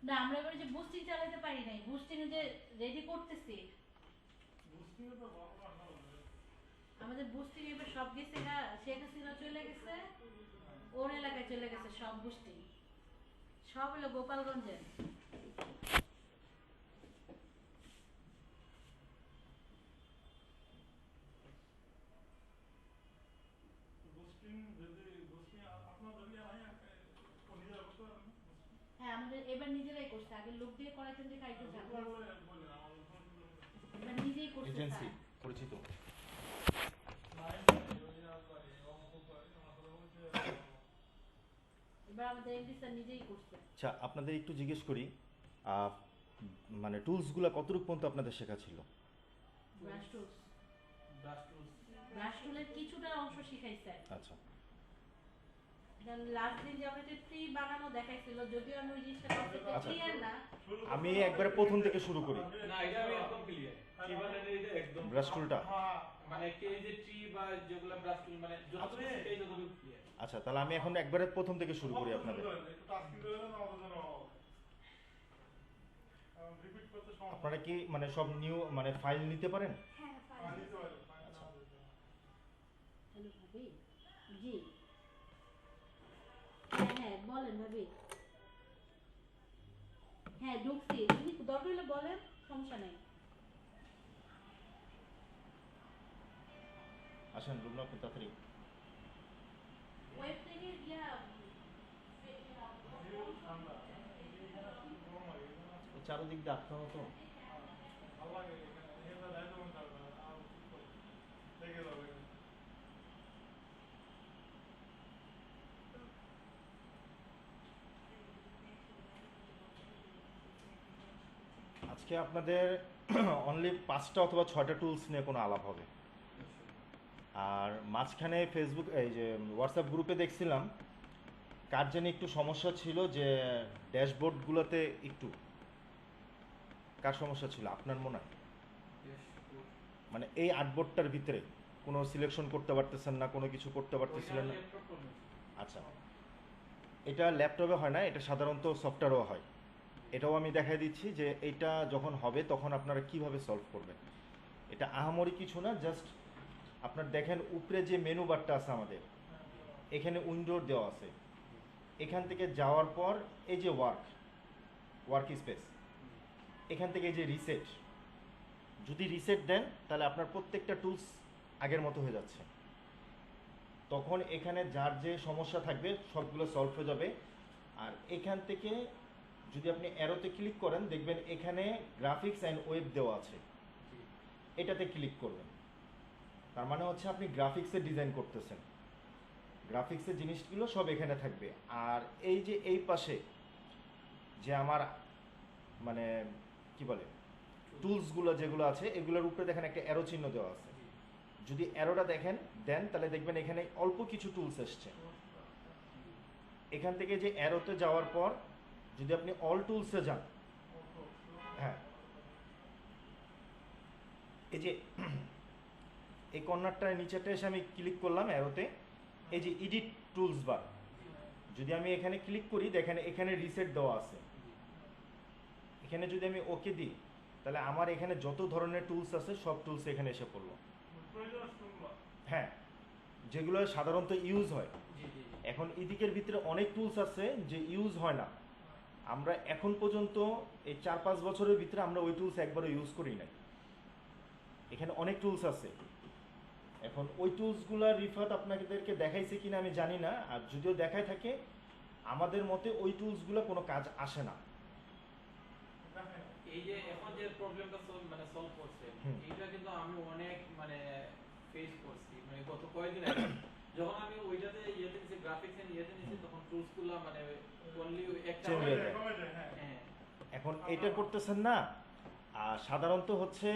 না আমরা এবারে যে বুস্টিং চালাতে পারি নাই, বুস্টিং যে রেডি করতেছি, আমাদের বুস্টিং এবার সব গেছে গা, শেখ হাসিনা চলে গেছে, ওর এলাকায় চলে গেছে সব বুস্টিং, সব হলো গোপালগঞ্জের। হ্যাঁ আমাদের এবার নিজেরাই করছে, আগে লোক দিয়ে করাইতেন যে কাইতে যাবে, এবার নিজেই করছে এজেন্সি স্যার। পরিচিত। এবার আমাদের এমডি স্যার নিজেই করছে। আচ্ছা, আপনাদের একটু জিজ্ঞেস করি, আহ, মানে টুলসগুলো কতটুকু পর্যন্ত আপনাদের শেখা ছিল? ব্রাশ টুলস, ব্রাশ টুলের কিছুটা অংশ শিখাইছে। আচ্ছা, লাস্ট দিন যে আমরা ট্রি বানানো দেখাইছিল, যদিও আমি ওই জিনিসটা কনসেপ্টে আচ্ছা। ক্লিয়ার না। আমি একবারে প্রথম থেকে শুরু করি। না এটা আমি একদম ক্লিয়ার। কি বলেন এটা একদম ব্রাশ টুলটা, মানে কে যে ট্রি বা যেগুলা ব্রাশ টুল মানে যতটুকু এই যতটুকু ক্লিয়ার। আচ্ছা তাহলে আমি এখন একবারে প্রথম থেকে শুরু করি আপনাদের। আপনারা কি মানে সব নিউ মানে ফাইল নিতে পারেন? হ্যাঁ আচ্ছা, হ্যালো ভাবি, জি হ্যাঁ হ্যাঁ বলেন ভাবি। হ্যাঁ ঢুকছি, যদি দরকার হলে বলেন, সমস্যা নেই। আসেন রুমনা, আপনি তাড়াতাড়ি। ওয়েব থেকে ইয়া চারোদিক দিয়ে আটকানো তো। আজকে আপনাদের অনলি 5টা অথবা 6টা টুলস নিয়ে কোনো আলাপ হবে। আর মাঝখানে ফেসবুক এই যে হোয়াটসঅ্যাপ গ্রুপে দেখছিলাম কার জানি একটু সমস্যা ছিল যে ড্যাশবোর্ডগুলোতে একটু, কার সমস্যা ছিল আপনার মনে হয়? মানে এই আর্টবোর্ডটার ভিতরে কোনো সিলেকশন করতে পারতেছেন না, কোনো কিছু করতে পারতেছিলেন না? আচ্ছা, এটা ল্যাপটপে হয় না, এটা সাধারণত সফটওয়্যারও হয়। এটাও আমি দেখাই দিচ্ছি যে এইটা যখন হবে তখন আপনারা কিভাবে সলভ করবেন। এটা আহামরি কিছু না, জাস্ট আপনার দেখেন উপরে যে মেনু বারটা আছে আমাদের, এখানে উইন্ডোর দেওয়া আছে, এখান থেকে যাওয়ার পর এই যে ওয়ার্ক স্পেস, এখান থেকে এই যে রিসেট, যদি রিসেট দেন তাহলে আপনার প্রত্যেকটা টুলস আগের মতো হয়ে যাচ্ছে। তখন এখানে যার যে সমস্যা থাকবে সবগুলো সলভ হয়ে যাবে। আর এখান থেকে যদি আপনি অ্যারোতে ক্লিক করেন দেখবেন এখানে গ্রাফিক্স অ্যান্ড ওয়েব দেওয়া আছে, এটাতে ক্লিক করবেন। তার মানে হচ্ছে আপনি গ্রাফিক্সে ডিজাইন করতেছেন, গ্রাফিক্সের জিনিসগুলো সব এখানে থাকবে। আর এই যে এই পাশে যে আমার মানে কি বলে টুলসগুলো যেগুলো আছে এগুলোর উপরে দেখেন একটা অ্যারো চিহ্ন দেওয়া আছে, যদি অ্যারোটা দেন তাহলে দেখবেন এখানে অল্প কিছু টুলস এসছে। এখান থেকে যে অ্যারোতে যাওয়ার পর যদি আপনি অল টুলসে যান, হ্যাঁ এই যে এই কর্নারটার নিচেটা এসে আমি ক্লিক করলাম অ্যারোতে, এই যে এডিট টুলস বার, যদি আমি এখানে ক্লিক করি দেখেন এখানে রিসেট দেওয়া আছে। এখানে যদি আমি ওকে দিই তাহলে আমার এখানে যত ধরনের টুলস আছে সব টুলস এখানে এসে পড়লো। হ্যাঁ, যেগুলো সাধারণত ইউজ হয়। এখন এদিকের ভিতরে অনেক টুলস আছে যে ইউজ হয় না, আমরা এখন পর্যন্ত এই 4-5 বছরের ভিতরে আমরা ওই টুলস একবারও ইউজ করি নাই। এখানে অনেক টুলস আছে, এখন ওই টুলসগুলোর রিফাত আপনাদেরকে দেখাইছে কিনা আমি জানি না, আর যদিও দেখায় থাকে আমাদের মতে ওই টুলসগুলো কোনো কাজ আসে না। এই যে এখন যে প্রবলেমটা মানে সলভ করছে, এটা কিন্তু আমি অনেক মানে ফেস করছি মানে গত কয়েকদিন আগে যখন আমি ওইটাতে ইয়েতে নিছি গ্রাফিক্স এন্ড ইয়েতে নিছি তখন টুলসগুলো মানে অনলি একটা Change হয়ে যায়। হ্যাঁ এখন এটা করতেছেন না, আর সাধারণত হচ্ছে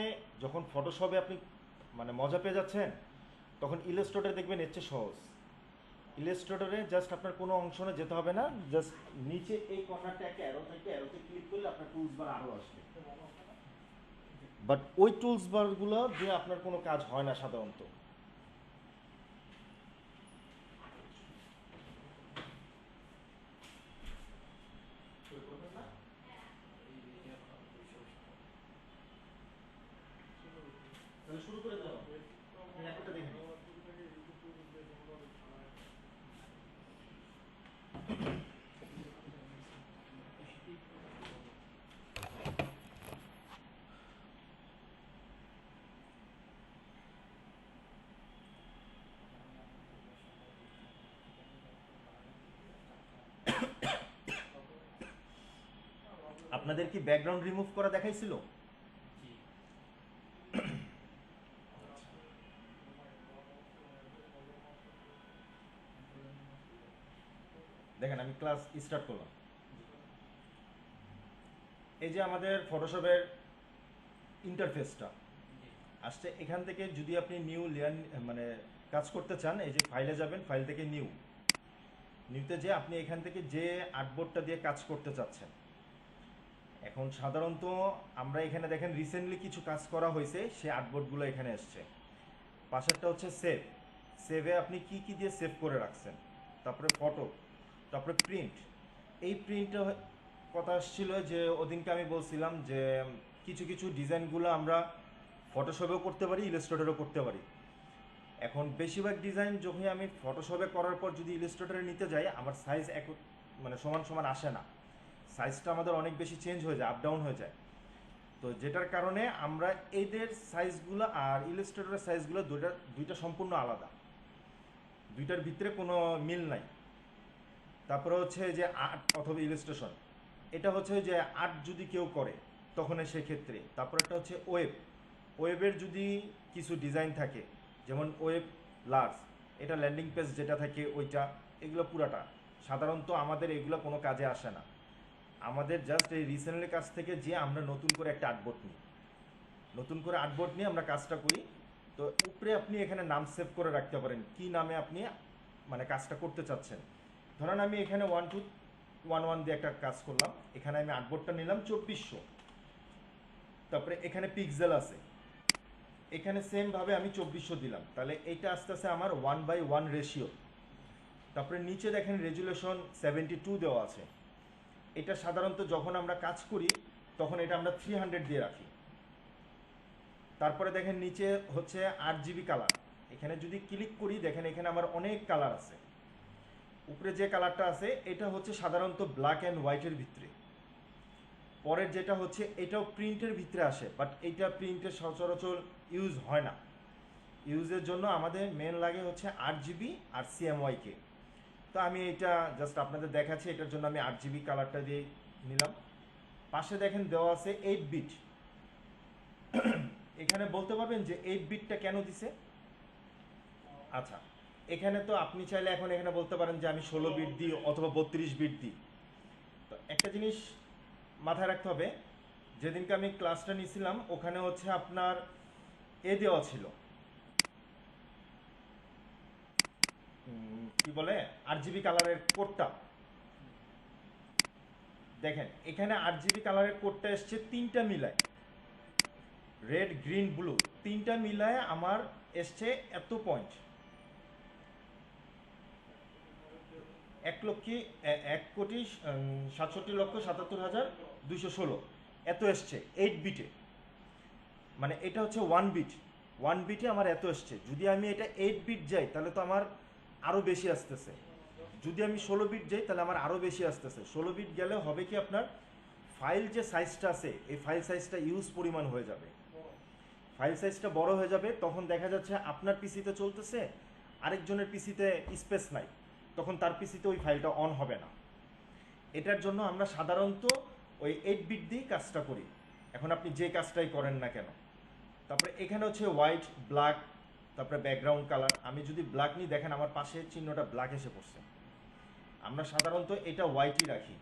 যখন ফটোশপে আপনি মানে মজা পেয়ে যাচ্ছেন তখন ইলাস্ট্রেটরে দেখবেন এর চেয়ে সহজ। ইলাস্ট্রেটরে জাস্ট আপনার কোনো অংশ না যেতে হবে না, জাস্ট নিচে এই কর্নারটা একটা অ্যারো থাকে, অ্যারোতে ক্লিক করলে আপনার টুলস বার আরও আসবে। বাট ওই টুলস বারগুলো দিয়ে আপনার কোনো কাজ হয় না সাধারণত। আপনাদের কি ব্যাকগ্রাউন্ড রিমুভ করা দেখাইছিল? জি। দেখেন আমি ক্লাস স্টার্ট করলাম। এই যে আমাদের ফটোশপের ইন্টারফেসটা জি। আসছে, এখান থেকে যদি আপনি নিউ লেয়ার মানে কাজ করতে চান, এই যে ফাইলে যাবেন, ফাইল থেকে নিউতে যে আপনি এখান থেকে যে আর্টবোর্ডটা দিয়ে কাজ করতে চাচ্ছেন। এখন সাধারণত আমরা এখানে দেখেন রিসেন্টলি কিছু কাজ করা হয়েছে, সেই আর্টবোর্ডগুলো এখানে এসছে। পাশেরটা হচ্ছে সেভে আপনি কি কি দিয়ে সেভ করে রাখছেন, তারপরে ফটো, তারপরে প্রিন্ট। এই প্রিন্টটা কথা আসছিল যে ওদিনকে আমি বলছিলাম যে কিছু কিছু ডিজাইনগুলো আমরা ফটোশপেও করতে পারি, ইলাস্ট্রেটরেও করতে পারি। এখন বেশিরভাগ ডিজাইন যখন আমি ফটোশপে করার পর যদি ইলাস্ট্রেটরে নিতে যাই, আমার সাইজ মানে সমান সমান আসে না, সাইজটা আমাদের অনেক বেশি চেঞ্জ হয়ে যায়, আপ ডাউন হয়ে যায়। তো যেটার কারণে আমরা এদের সাইজগুলো আর ইলাস্ট্রেটরের সাইজগুলো দুইটা সম্পূর্ণ আলাদা, দুইটার ভিতরে কোনো মিল নাই। তারপরে হচ্ছে যে আর্ট অথবা ইলাস্ট্রেশন, এটা হচ্ছে যে আর্ট যদি কেউ করে তখন সেক্ষেত্রে। তারপর একটা হচ্ছে ওয়েবের যদি কিছু ডিজাইন থাকে, যেমন ওয়েব লার্জ, এটা ল্যান্ডিং পেজ যেটা থাকে ওইটা, এগুলো পুরাটা সাধারণত আমাদের এগুলো কোনো কাজে আসে না। আমাদের জাস্ট এই রিসেন্টলি কাজ থেকে যে আমরা নতুন করে একটা আর্টবোর্ড নিয়ে আমরা কাজটা করি। তো উপরে আপনি এখানে নাম সেভ করে রাখতে পারেন, কি নামে আপনি মানে কাজটা করতে চাচ্ছেন। ধরেন আমি এখানে 1211 দিয়ে একটা কাজ করলাম, এখানে আমি আর্টবোর্ডটা নিলাম 2400, তারপরে এখানে পিক্সেল আছে, এখানে সেমভাবে আমি 2400 দিলাম, তাহলে এইটা আস্তে আস্তে আমার 1:1 রেশিও। তারপরে নিচে দেখেন রেজুলেশন 72 দেওয়া আছে। এটা সাধারণত যখন আমরা কাজ করি তখন এটা আমরা 300 দিয়ে রাখি। তারপরে দেখেন নিচে হচ্ছে 8GB কালার, এখানে যদি ক্লিক করি দেখেন এখানে আমার অনেক কালার আছে। উপরে যে কালারটা আছে এটা হচ্ছে সাধারণত ব্ল্যাক অ্যান্ড হোয়াইটের ভিতরে। পরের যেটা হচ্ছে এটাও প্রিন্টের ভিতরে আসে, বাট এইটা প্রিন্টের সচরাচর ইউজ হয় না। ইউজের জন্য আমাদের মেন লাগে হচ্ছে 8GB আর CMYK। তো আমি এটা জাস্ট আপনাদের দেখাচ্ছি, এটার জন্য আমি 8GB কালারটা দিয়ে নিলাম। পাশে দেখেন দেওয়া আছে 8 বিট। এখানে বলতে পারবেন যে 8 বিটটা কেন দিছে? আচ্ছা, এখানে তো আপনি চাইলে এখন এখানে বলতে পারেন যে আমি 16 বিট দিই অথবা 32 বিট দিই। তো একটা জিনিস মাথায় রাখতে হবে, যেদিনকে আমি ক্লাসটা নিয়েছিলাম ওখানে হচ্ছে আপনার দেওয়া ছিল, কি বলে, 8GB কালারের কোডটা। দেখেন এখানে 8GB কালারের কোডটা এসছে তিনটা মিলায়, রেড গ্রিন ব্লু তিনটা মিলায় আমার এসছে এত পয়েন্ট, 1,67,77,216 এত এসছে 8 বিটে। মানে এটা হচ্ছে 1 বিটে আমার এত এসছে। যদি আমি এটা 8 বিট যাই তাহলে তো আমার আরও বেশি আসতেছে, যদি আমি 16 বিট যাই তাহলে আমার আরও বেশি আসতেছে। 16 বিট গেলে হবে কি, আপনার ফাইল যে সাইজটা আছে এই ফাইল সাইজটা ইউজ পরিমাণ হয়ে যাবে, ফাইল সাইজটা বড় হয়ে যাবে। তখন দেখা যাচ্ছে আপনার পিসিতে চলতেছে, আরেকজনের পিসিতে স্পেস নাই, তখন তার পিসিতে ওই ফাইলটা অন হবে না। এটার জন্য আমরা সাধারণত ওই 8 বিট দিয়েই কাজটা করি, এখন আপনি যে কাজটাই করেন না কেন। তারপরে এখানে হচ্ছে হোয়াইট, ব্ল্যাক, তারপরে ব্যাকগ্রাউন্ড কালার। আমি যদি ব্ল্যাক নিই দেখেন আমার পাশে চিহ্নটা ব্ল্যাক এসে পড়ছে। আমরা সাধারণত এটা হোয়াইটই রাখি,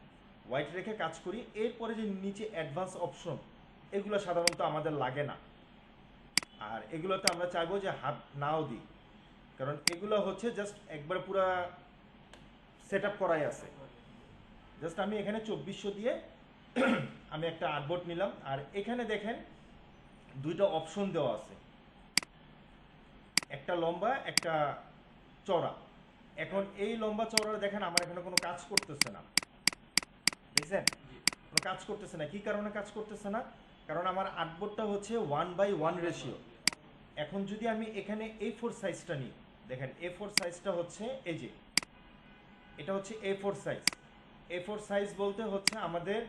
হোয়াইট রেখে কাজ করি। এরপরে যে নিচে অ্যাডভান্স অপশন, এগুলো সাধারণত আমাদের লাগে না, আর এগুলোতে আমরা চাইবো যে হাত নাও দিই, কারণ এগুলো হচ্ছে জাস্ট একবার পুরা সেট আপ করাই আছে। জাস্ট আমি এখানে 2400 দিয়ে আমি একটা আর্টবোর্ড নিলাম। আর এখানে দেখেন দুইটা অপশন দেওয়া আছে, একটা লম্বা একটা চওড়া। এখন এই লম্বা চওড়া দেখেন আমার এখানে কোনো কাজ করতেছে না, দেখছেন কোনো কাজ করতেছে না। কি কারণে কাজ করতেছে না? কারণ আমার আর্টবোর্ডটা হচ্ছে 1:1 রেশিও। এখন যদি আমি এখানে A4 সাইজটা নিই, দেখেন A4 সাইজটা হচ্ছে এই যে, এটা হচ্ছে A4 সাইজ। A4 সাইজ বলতে হচ্ছে আমাদের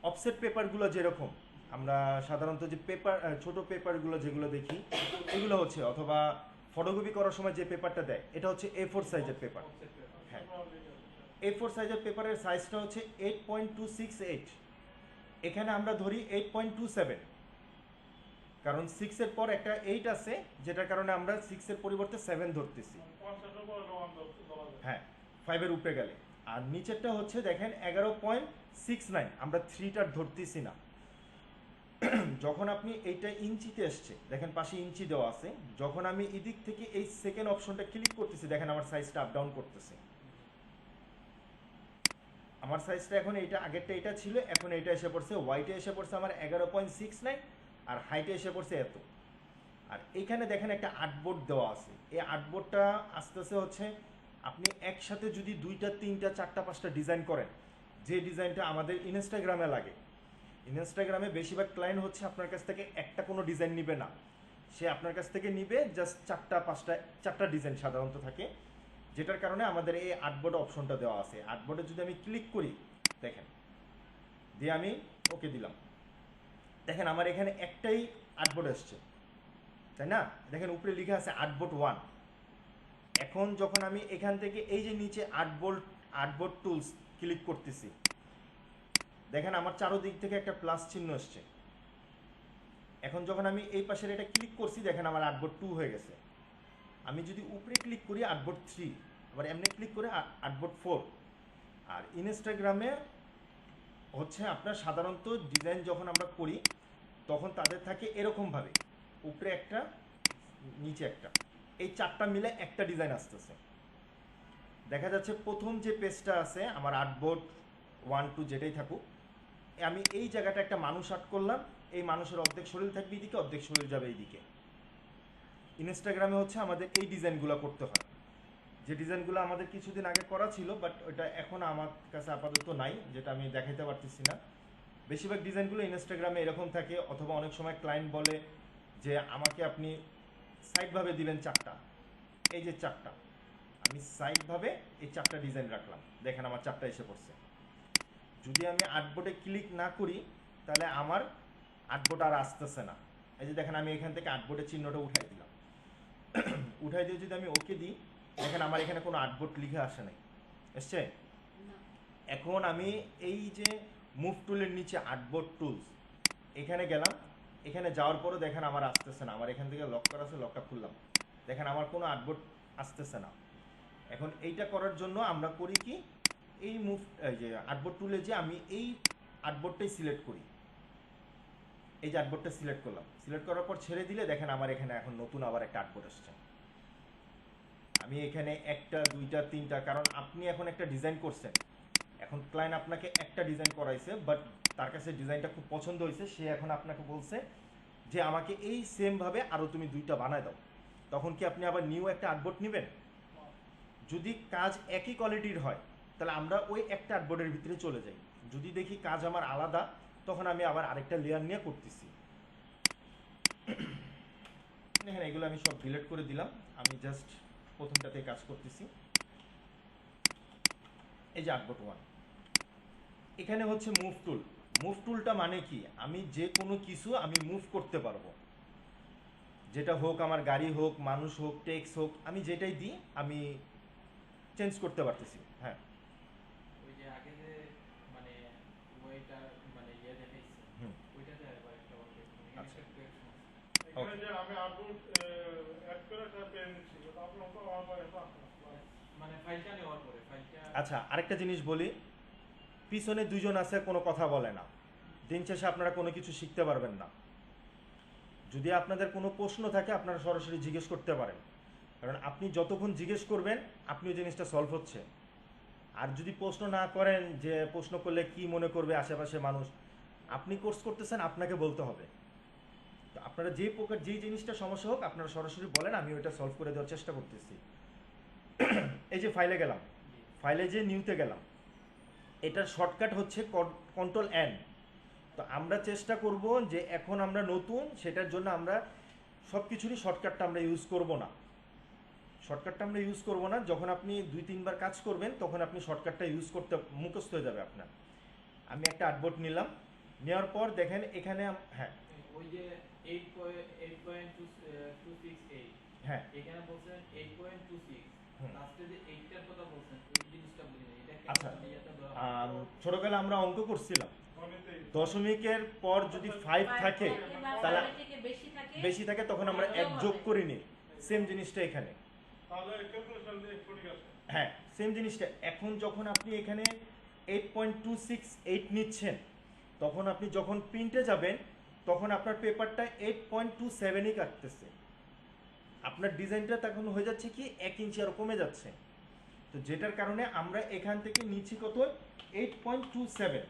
অফসেট পেপারগুলো যেরকম আমরা সাধারণত যে পেপার, ছোট পেপারগুলো যেগুলো দেখি এগুলো হচ্ছে, অথবা ফটোকপি করার সময় যে পেপারটা দেয় এটা হচ্ছে A4 সাইজের পেপার। হ্যাঁ, A4 সাইজের পেপারের সাইজটা হচ্ছে 8.268, এখানে আমরা ধরি 8.27, কারণ 6-এর পর একটা 8 আছে, যেটার কারণে আমরা 6-এর পরিবর্তে 7 ধরতেছি। হ্যাঁ, 5-এর উপরে গেলে। আর নিচেরটা হচ্ছে দেখেন 11.69, আমরা 3টা ধরতেছি না। যখন আপনি এইটা ইঞ্চিতে এসছে, দেখেন পাশে ইঞ্চি দেওয়া আছে, যখন আমি এদিক থেকে এই সেকেন্ড অপশনটা ক্লিক করতেছি, দেখেন আমার সাইজটা আপ ডাউন করতেছে। আমার সাইজটা এখন এইটা, আগেরটা এটা ছিল, এখন এইটা এসে পড়ছে, ওয়াইটে এসে পড়ছে আমার 11.69, আর হাইটে এসে পড়ছে এত। আর এখানে দেখেন একটা আর্টবোর্ড দেওয়া আছে, এই আর্টবোর্ডটা আস্তে আস্তে হচ্ছে আপনি একসাথে যদি 2টা 3টা 4টা 5টা ডিজাইন করেন, যে ডিজাইনটা আমাদের ইনস্টাগ্রামে লাগে, ইনস্টাগ্রামে বেশিরভাগ ক্লায়েন্ট হচ্ছে আপনার কাছ থেকে একটা কোনো ডিজাইন নিবে না, সে আপনার কাছ থেকে নিবে জাস্ট 4টা 5টা 4টা ডিজাইন সাধারণত থাকে, যেটার কারণে আমাদের এই আর্টবোর্ড অপশনটা দেওয়া আছে। আর্টবোর্ডে যদি আমি ক্লিক করি, দেখেন দিয়ে আমি ওকে দিলাম, দেখেন আমার এখানে একটাই আর্টবোর্ড আসছে, তাই না? দেখেন উপরে লেখা আছে আর্টবোর্ড 1। এখন যখন আমি এখান থেকে এই যে নিচে আর্টবোর্ড টুলস ক্লিক করতেছি, দেখেন আমার চারোদিক থেকে একটা প্লাস চিহ্ন আসছে। এখন যখন আমি এই পাশের এটা ক্লিক করছি, দেখেন আমার আর্টবোর্ড 2 হয়ে গেছে। আমি যদি উপরে ক্লিক করি আর্টবোর্ড 3, আবার এমনি ক্লিক করে আর্টবোর্ড 4। আর ইনস্টাগ্রামে হচ্ছে আপনার সাধারণত ডিজাইন যখন আমরা করি, তখন তাদের থাকে এরকমভাবে, উপরে একটা নিচে একটা, এই 4টা মিলে একটা ডিজাইন আসতেছে। দেখা যাচ্ছে প্রথম যে পেজটা আছে আমার আর্টবোর্ড 1 2 যেটাই থাকুক, আমি এই জায়গাটা একটা মানুষ আর্ট করলাম, এই মানুষের অর্ধেক শরীর থাকবে এইদিকে, অর্ধেক শরীর যাবে এইদিকে। ইনস্টাগ্রামে হচ্ছে আমাদের এই ডিজাইনগুলো করতে হয়, যে ডিজাইনগুলো আমাদের কিছুদিন আগে করা ছিল, বাট ওটা এখন আমার কাছে আপাতত নাই, যেটা আমি দেখাইতে পারতেছি না। বেশিরভাগ ডিজাইনগুলো ইনস্টাগ্রামে এরকম থাকে, অথবা অনেক সময় ক্লায়েন্ট বলে যে আমাকে আপনি সাইডভাবে দিবেন 4টা, এই যে 4টা, আমি সাইডভাবে এই 4টা ডিজাইন রাখলাম, দেখেন আমার 4টা এসে পড়ছে। যদি আমি আর্টবোর্ডে ক্লিক না করি, তাহলে আমার আর্টবোর্ড আর আসতেছে না। এই যে দেখেন আমি এখান থেকে আর্টবোর্ডের চিহ্নটা উঠাই দিলাম, উঠাই দিয়ে যদি আমি ওকে দিই, দেখেন আমার এখানে কোনো আর্টবোর্ড লিখে আসে নাই, এসছে? এখন আমি এই যে মুভ টুলের নিচে আর্টবোর্ড টুলস, এখানে গেলাম, এখানে যাওয়ার পরও দেখেন আমার আসতেছে না, আমার এখান থেকে লক করা আছে, লকটা খুললাম, দেখেন আমার কোনো আর্টবোর্ড আসতেছে না। এখন এইটা করার জন্য আমরা করি কি, এই যে আর্টবোর্ড টুলে যে আমি এই আর্টবোর্ডটাই সিলেক্ট করি, এই যে আর্টবোর্ডটা সিলেক্ট করলাম, সিলেক্ট করার পর ছেড়ে দিলে দেখেন আমার এখানে এখন নতুন আবার একটা আর্টবোর্ড আসছে। আমি এখানে 1টা 2টা 3টা, কারণ আপনি এখন একটা ডিজাইন করছেন, এখন ক্লায়েন্ট আপনাকে একটা ডিজাইন করাইছে, বাট তার কাছে ডিজাইনটা খুব পছন্দ হয়েছে, সে এখন আপনাকে বলছে যে আমাকে এই সেমভাবে আরও তুমি 2টা বানায় দাও, তখন কি আপনি আবার নিউ একটা আর্টবোর্ড নেবেন? যদি কাজ একই কোয়ালিটির হয়, তাহলে আমরা ওই একটা আর্টবোর্ডের ভিতরে চলে যাই। যদি দেখি কাজ আমার আলাদা, তখন আমি আবার আরেকটা লেয়ার নিয়ে করতেছি। দেখেন এগুলো আমি সব ডিলিট করে দিলাম, আমি জাস্ট প্রথমটাতে কাজ করতেছি। এই যে আর্টবোর্ড 1, এখানে হচ্ছে মুভ টুল। মুভ টুলটা মানে কি, আমি যে কোনো কিছু আমি মুভ করতে পারবো, যেটা হোক আমার গাড়ি হোক, মানুষ হোক, টেক্সট হোক, আমি যেটাই দিই আমি চেঞ্জ করতে পারতেছি। হ্যাঁ, ওই যে আগে যে মানে ওইটা মানে ইয়ে দেখাইছে, ওইটাতে আবার একটা ওকে আচ্ছা। এখানে যে আমি আর্টবোর্ড অ্যাড করে একটা পেন নিচ্ছি, তো আপনার তো আমার মানে ফাইলটা নেওয়ার পরে ফাইলটা। আচ্ছা, আরেকটা জিনিস বলি, পিছনে 2জন আছে, কোনো কথা বলে না, দিন শেষে আপনারা কোনো কিছু শিখতে পারবেন না। যদি আপনাদের কোনো প্রশ্ন থাকে আপনারা সরাসরি জিজ্ঞেস করতে পারেন, কারণ আপনি যতক্ষণ জিজ্ঞেস করবেন আপনি ওই জিনিসটা সলভ হচ্ছে। আর যদি প্রশ্ন না করেন, যে প্রশ্ন করলে কি মনে করবে আশেপাশে মানুষ, আপনি কোর্স করতেছেন, আপনাকে বলতে হবে। তো আপনারা যেই জিনিসটা সমস্যা হোক আপনারা সরাসরি বলেন, আমি ওইটা সলভ করে দেওয়ার চেষ্টা করতেছি। এই যে ফাইলে গেলাম, ফাইলে যে নিউতে গেলাম, এটার শর্টকাট হচ্ছে কন্ট্রোল এন। তো আমরা চেষ্টা করব যে এখন আমরা নতুন, সেটার জন্য আমরা সব কিছুরই শর্টকাটটা আমরা ইউজ করব না। শর্টকাটটা আমরা ইউজ করব না, যখন আপনি 2-3 বার কাজ করবেন তখন আপনি শর্টকাটটা ইউজ করতে মুখস্থ হয়ে যাবে আপনার। আমি একটা আর্টবোর্ড নিলাম, নেওয়ার পর দেখেন এখানে হ্যাঁ ওই যে 8.268 হ্যাঁ এখানে বলছেন 8.26 হুম। লাস্টে যে 8টার কথা বলছেন এই জিনিসটা বুঝি না এটা কেন আচ্ছা। মানে ইয়াতে ধরা হয়? ছোটকালে আমরা অঙ্ক করছিলাম, গণিতেই। দশমিকের পর যদি 5 থাকে তাহলে বেশি থাকে তখন আমরা যোগ 1 যোগ হবে। করে নিই। সেম জিনিসটা এখানে। তাহলে ক্যালকুলেশন দিয়ে সঠিক আছে। হ্যাঁ, সেম জিনিসটা। এখন যখন আপনি এখানে 8.268 নিচ্ছেন, তখন আপনি যখন প্রিন্টে যাবেন তখন আপনার পেপারটা 8.27ই কাটতেছে। আপনার ডিজাইনটা তখন হয়ে যাচ্ছে কি 1 ইঞ্চি আরো কমে যাচ্ছে। তো যেটার কারণে আমরা এখান থেকে নিচ্ছি কত 8.27,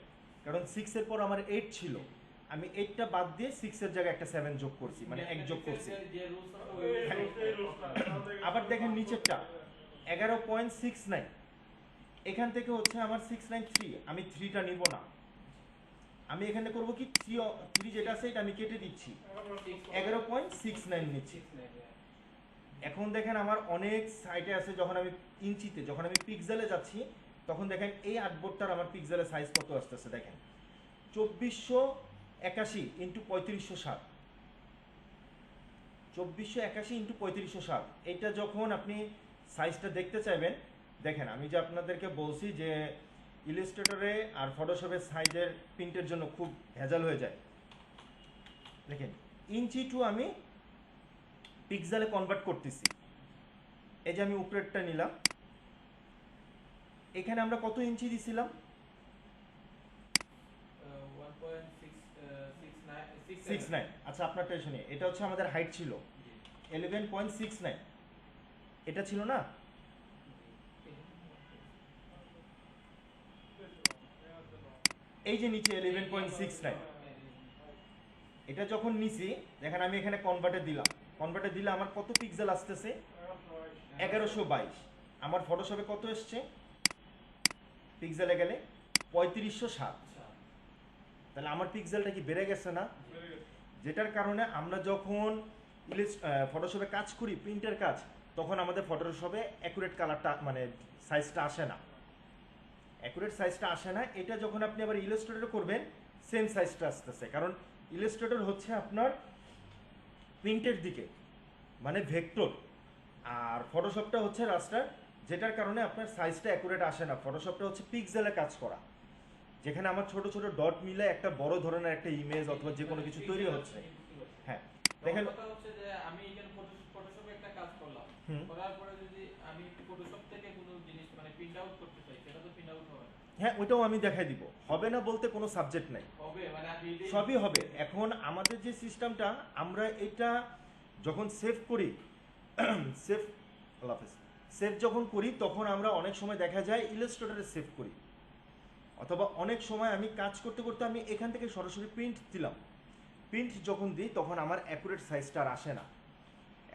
কারণ 6 এর পর আমার 8 ছিল, আমি 8টা বাদ দিয়ে 6 এর জায়গায় একটা 7 যোগ করছি, মানে 1 যোগ করছি। যে রুলস আছে এই ওই রুলস- এই রুলসটা। আবার দেখেন নিচেরটা 11.69, এখান থেকে হচ্ছে আমার 693, আমি 3টা নিব না, আমি এখানে করব কি 3 যেটা আছে এটা আমি কেটে দিচ্ছি, 11.69 নিচ্ছি। এখন দেখেন আমার অনেক সাইটে আছে, যখন আমি ইঞ্চিতে, যখন আমি পিক্সেলে যাচ্ছি তখন দেখেন এই আর্টবোর্ডটার আমার পিক্সেলের সাইজ কত আসতেছে, দেখেন 2481 ইন্টু 3560, 2481 ইন্টু 3560। এটা যখন আপনি সাইজটা দেখতে চাইবেন, দেখেন আমি যে আপনাদেরকে বলছি যে ইলাস্ট্রেটরে আর ফটোশপের সাইজের প্রিন্টের জন্য খুব ভেজাল হয়ে যায়। দেখেন ইঞ্চি টু আমি পিক্সেলে কনভার্ট করতেছি। এই যে আমি উপরেরটা নিলাম, এখানে আমরা কত ইঞ্চি দিছিলাম? 69। আচ্ছা আপনারটা শুনি, এটা হচ্ছে আমাদের হাইট ছিল 11.69, এটা ছিল না? এই যে নিচে 11.69, এটা যখন নিছি দেখেন আমি এখানে কনভার্টে দিলাম, কনভার্টে দিলে আমার কত পিক্সেল আসতেছে 1122। আমার ফটোশপে কত এসছে পিক্সেলে গেলে 3560। তাহলে আমার পিক্সেলটা কি বেড়ে গেছে না? যেটার কারণে আমরা যখন ফটোশপে কাজ করি, প্রিন্টের কাজ, তখন আমাদের ফটোশপে অ্যাকুরেট কালারটা মানে সাইজটা আসে না, অ্যাকুরেট সাইজটা আসে না। এটা যখন আপনি আবার ইলাস্ট্রেটরে করবেন সেম সাইজটা আসতেছে, কারণ ইলাস্ট্রেটর হচ্ছে আপনার প্রিন্টের দিকে মানে ভেক্টর, আর ফটোশপটা হচ্ছে রাস্টার, যেটার কারণে আপনার সাইজটা অ্যাকুরেট আসে না। ফটোশপটা হচ্ছে পিক্সেলে কাজ করা, যেখানে আমার ছোট ছোট ডট মিলে একটা বড় ধরনের একটা ইমেজ অথবা যে কোনো কিছু তৈরি হচ্ছে। হ্যাঁ দেখেন, কথা হচ্ছে যে আমি এখানে ফটোশপে একটা কাজ করলাম, হুম। করার পরে যদি আমি ফটোশপ থেকে কোনো জিনিস মানে প্রিন্ট আউট করতে চাই, সেটা তো প্রিন্ট আউট হবে না। হ্যাঁ ওইটাও আমি দেখাই দিব, হবে না বলতে কোনো সাবজেক্ট নাই, হবে মানে আমি এটাই- সবই হবে। এখন আমাদের যে সিস্টেমটা, আমরা এটা যখন সেভ করি, সেভ সেভ যখন করি তখন আমরা অনেক সময় দেখা যায় ইলাস্ট্রেটরে সেভ করি, অথবা অনেক সময় আমি কাজ করতে করতে আমি এখান থেকে সরাসরি প্রিন্ট দিলাম, প্রিন্ট যখন দিই তখন আমার অ্যাকুরেট সাইজটা আর আসে না,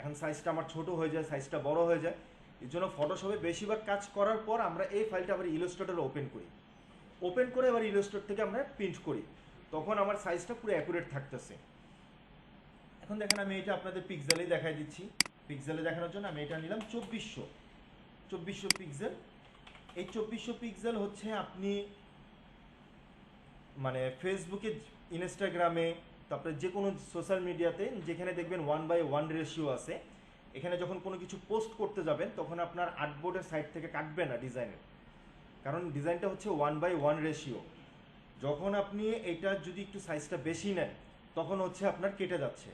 এখন সাইজটা আমার ছোট হয়ে যায়, সাইজটা বড় হয়ে যায়। এর জন্য ফটোশপে বেশিরভাগ কাজ করার পর আমরা এই ফাইলটা আবার ইলাস্ট্রেটরে ওপেন করি, ওপেন করে আবার ইলাস্ট্রেটর থেকে আমরা প্রিন্ট করি, তখন আমার সাইজটা পুরো অ্যাকুরেট থাকতেছে। এখন দেখেন আমি এটা আপনাদের পিক্সেলেই দেখাই দিচ্ছি, পিক্সেলে দেখানোর জন্য আমি এটা নিলাম 2400 পিক্সেল। এই 2400 পিক্সেল হচ্ছে আপনি মানে ফেসবুকে, ইনস্টাগ্রামে, তারপরে যে কোনো সোশ্যাল মিডিয়াতে যেখানে দেখবেন 1:1 রেশিও আছে, এখানে যখন কোনো কিছু পোস্ট করতে যাবেন তখন আপনার আর্টবোর্ডের সাইড থেকে কাটবে না ডিজাইনের, কারণ ডিজাইনটা হচ্ছে 1:1 রেশিও। যখন আপনি এটা যদি একটু সাইজটা বেশি নেন তখন হচ্ছে আপনার কেটে যাচ্ছে।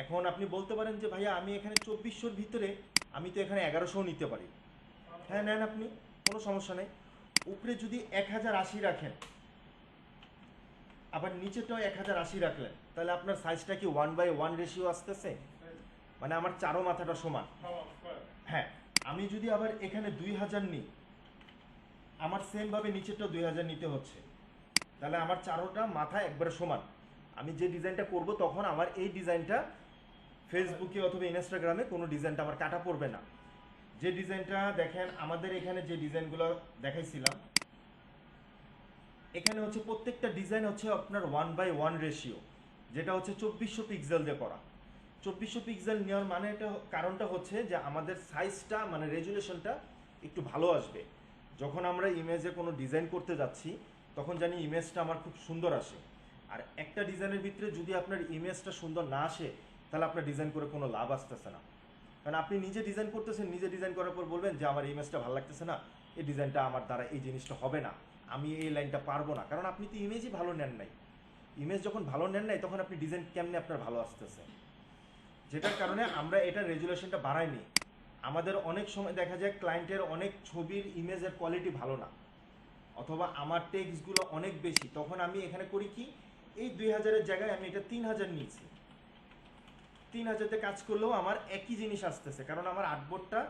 এখন আপনি বলতে পারেন যে ভাইয়া আমি এখানে 2400-র ভিতরে আমি তো এখানে 1100 নিতে পারি। হ্যাঁ নেন আপনি, কোনো সমস্যা নেই। উপরে যদি 1080 রাখেন, আবার নিচেটাও 1080 রাখলেন, তাহলে আপনার সাইজটা কি 1:1 রেশিও আসতেছে, মানে আমার চারো মাথাটা সমান। হ্যাঁ, আমি যদি আবার এখানে 2000 নিই, আমার সেমভাবে নিচেরটাও 2000 নিতে হচ্ছে, তাহলে আমার চারোটা মাথা একবারে সমান। আমি যে ডিজাইনটা করব তখন আমার এই ডিজাইনটা ফেসবুকে অথবা ইনস্টাগ্রামে কোনো ডিজাইনটা আমার কাটা পড়বে না। যে ডিজাইনটা দেখেন আমাদের এখানে যে ডিজাইনগুলো দেখাইছিলাম, এখানে হচ্ছে প্রত্যেকটা ডিজাইন হচ্ছে আপনার 1:1 রেশিও, যেটা হচ্ছে 2400 পিক্সেল দিয়ে করা। 2400 পিক্সেল নেওয়ার মানে এটা কারণটা হচ্ছে যে আমাদের সাইজটা মানে রেজুলেশনটা একটু ভালো আসবে। যখন আমরা ইমেজে কোনো ডিজাইন করতে যাচ্ছি তখন জানি ইমেজটা আমার খুব সুন্দর আসে, আর একটা ডিজাইনের ভিতরে যদি আপনার ইমেজটা সুন্দর না আসে তাহলে আপনার ডিজাইন করে কোনো লাভ আসতেছে না। কারণ আপনি নিজে ডিজাইন করতেছেন, নিজে ডিজাইন করার পর বলবেন যে আমার ইমেজটা ভালো লাগতেছে না, এই ডিজাইনটা আমার দ্বারা এই জিনিসটা হবে না, আমি এই লাইনটা পারবো না, কারণ আপনি তো ইমেজই ভালো নেন নাই। ইমেজ যখন ভালো নেন নাই তখন আপনি ডিজাইন কেমনে আপনার ভালো আসতেছে, যেটার কারণে আমরা এটা রেজুলেশনটা বাড়াইনি। আমাদের অনেক সময় দেখা যায় ক্লায়েন্টের অনেক ছবির ইমেজের কোয়ালিটি ভালো না, অথবা আমার টেক্সটগুলো অনেক বেশি, তখন আমি এখানে করি কি, এই 2000-এর জায়গায় আমি এটা 3000 নিয়েছি। 3000-তে কাজ করলেও আমার একই জিনিস আসতেছে, কারণ আমার আর্টবোর্ডটা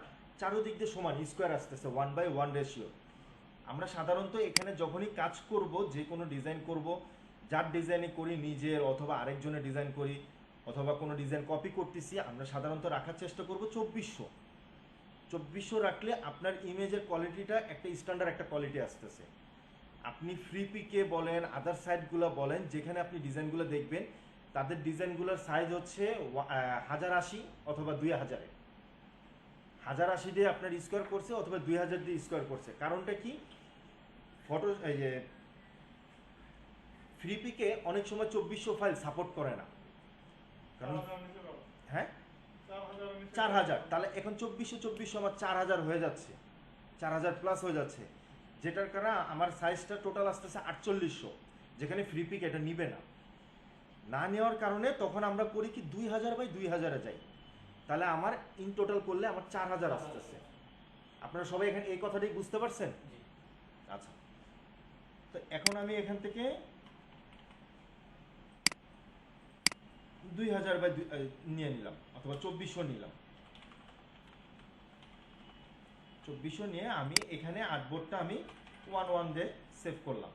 চারোদিক দিয়ে সমান স্কোয়ার আসতেছে, 1:1 রেশিও। আমরা সাধারণত এখানে যখনই কাজ করব, যে কোনো ডিজাইন করব, যার ডিজাইনে করি নিজের অথবা আরেকজনের ডিজাইন করি অথবা কোনো ডিজাইন কপি করতেছি, আমরা সাধারণত রাখার চেষ্টা করব 2400 রাখলে আপনার ইমেজের কোয়ালিটিটা একটা স্ট্যান্ডার্ড একটা কোয়ালিটি আসতেছে। আপনি ফ্রি পিকে বলেন, আদার সাইটগুলো বলেন, যেখানে আপনি ডিজাইনগুলো দেখবেন তাদের ডিজাইনগুলোর সাইজ হচ্ছে 1080 অথবা 2000, 1080 দিয়ে আপনার স্কোয়ার করছে অথবা 2000 দিয়ে স্কোয়ার করছে। কারণটা কি, ফটো এই যে ফ্রি পিকে অনেক সময় 2400 ফাইল সাপোর্ট করে না, কারণ 4000 নিচে দাও। হ্যাঁ 4000 নিচে 4000, তাহলে এখন 2400 আমার 4000 হয়ে যাচ্ছে, 4000 প্লাস হয়ে যাচ্ছে, যেটার কারণে আমার সাইজটা টোটাল আসতেছে 4800, যেখানে ফ্রি পিক এটা নিবে না। না নেওয়ার কারণে তখন আমরা করি কি 2000/2000-এ যাই, তাহলে আমার ইন টোটাল করলে আমার 4000 আসতেছে। আপনারা সবাই এখানে এই কথাটাই বুঝতে পারছেন? জি। আচ্ছা, তো এখন আমি এখান থেকে 2000 নিয়ে নিলাম অথবা 2400 নিলাম। 2400 নিয়ে আমি এখানে আর্টবোর্ডটা আমি 1:1 দিয়ে সেভ করলাম।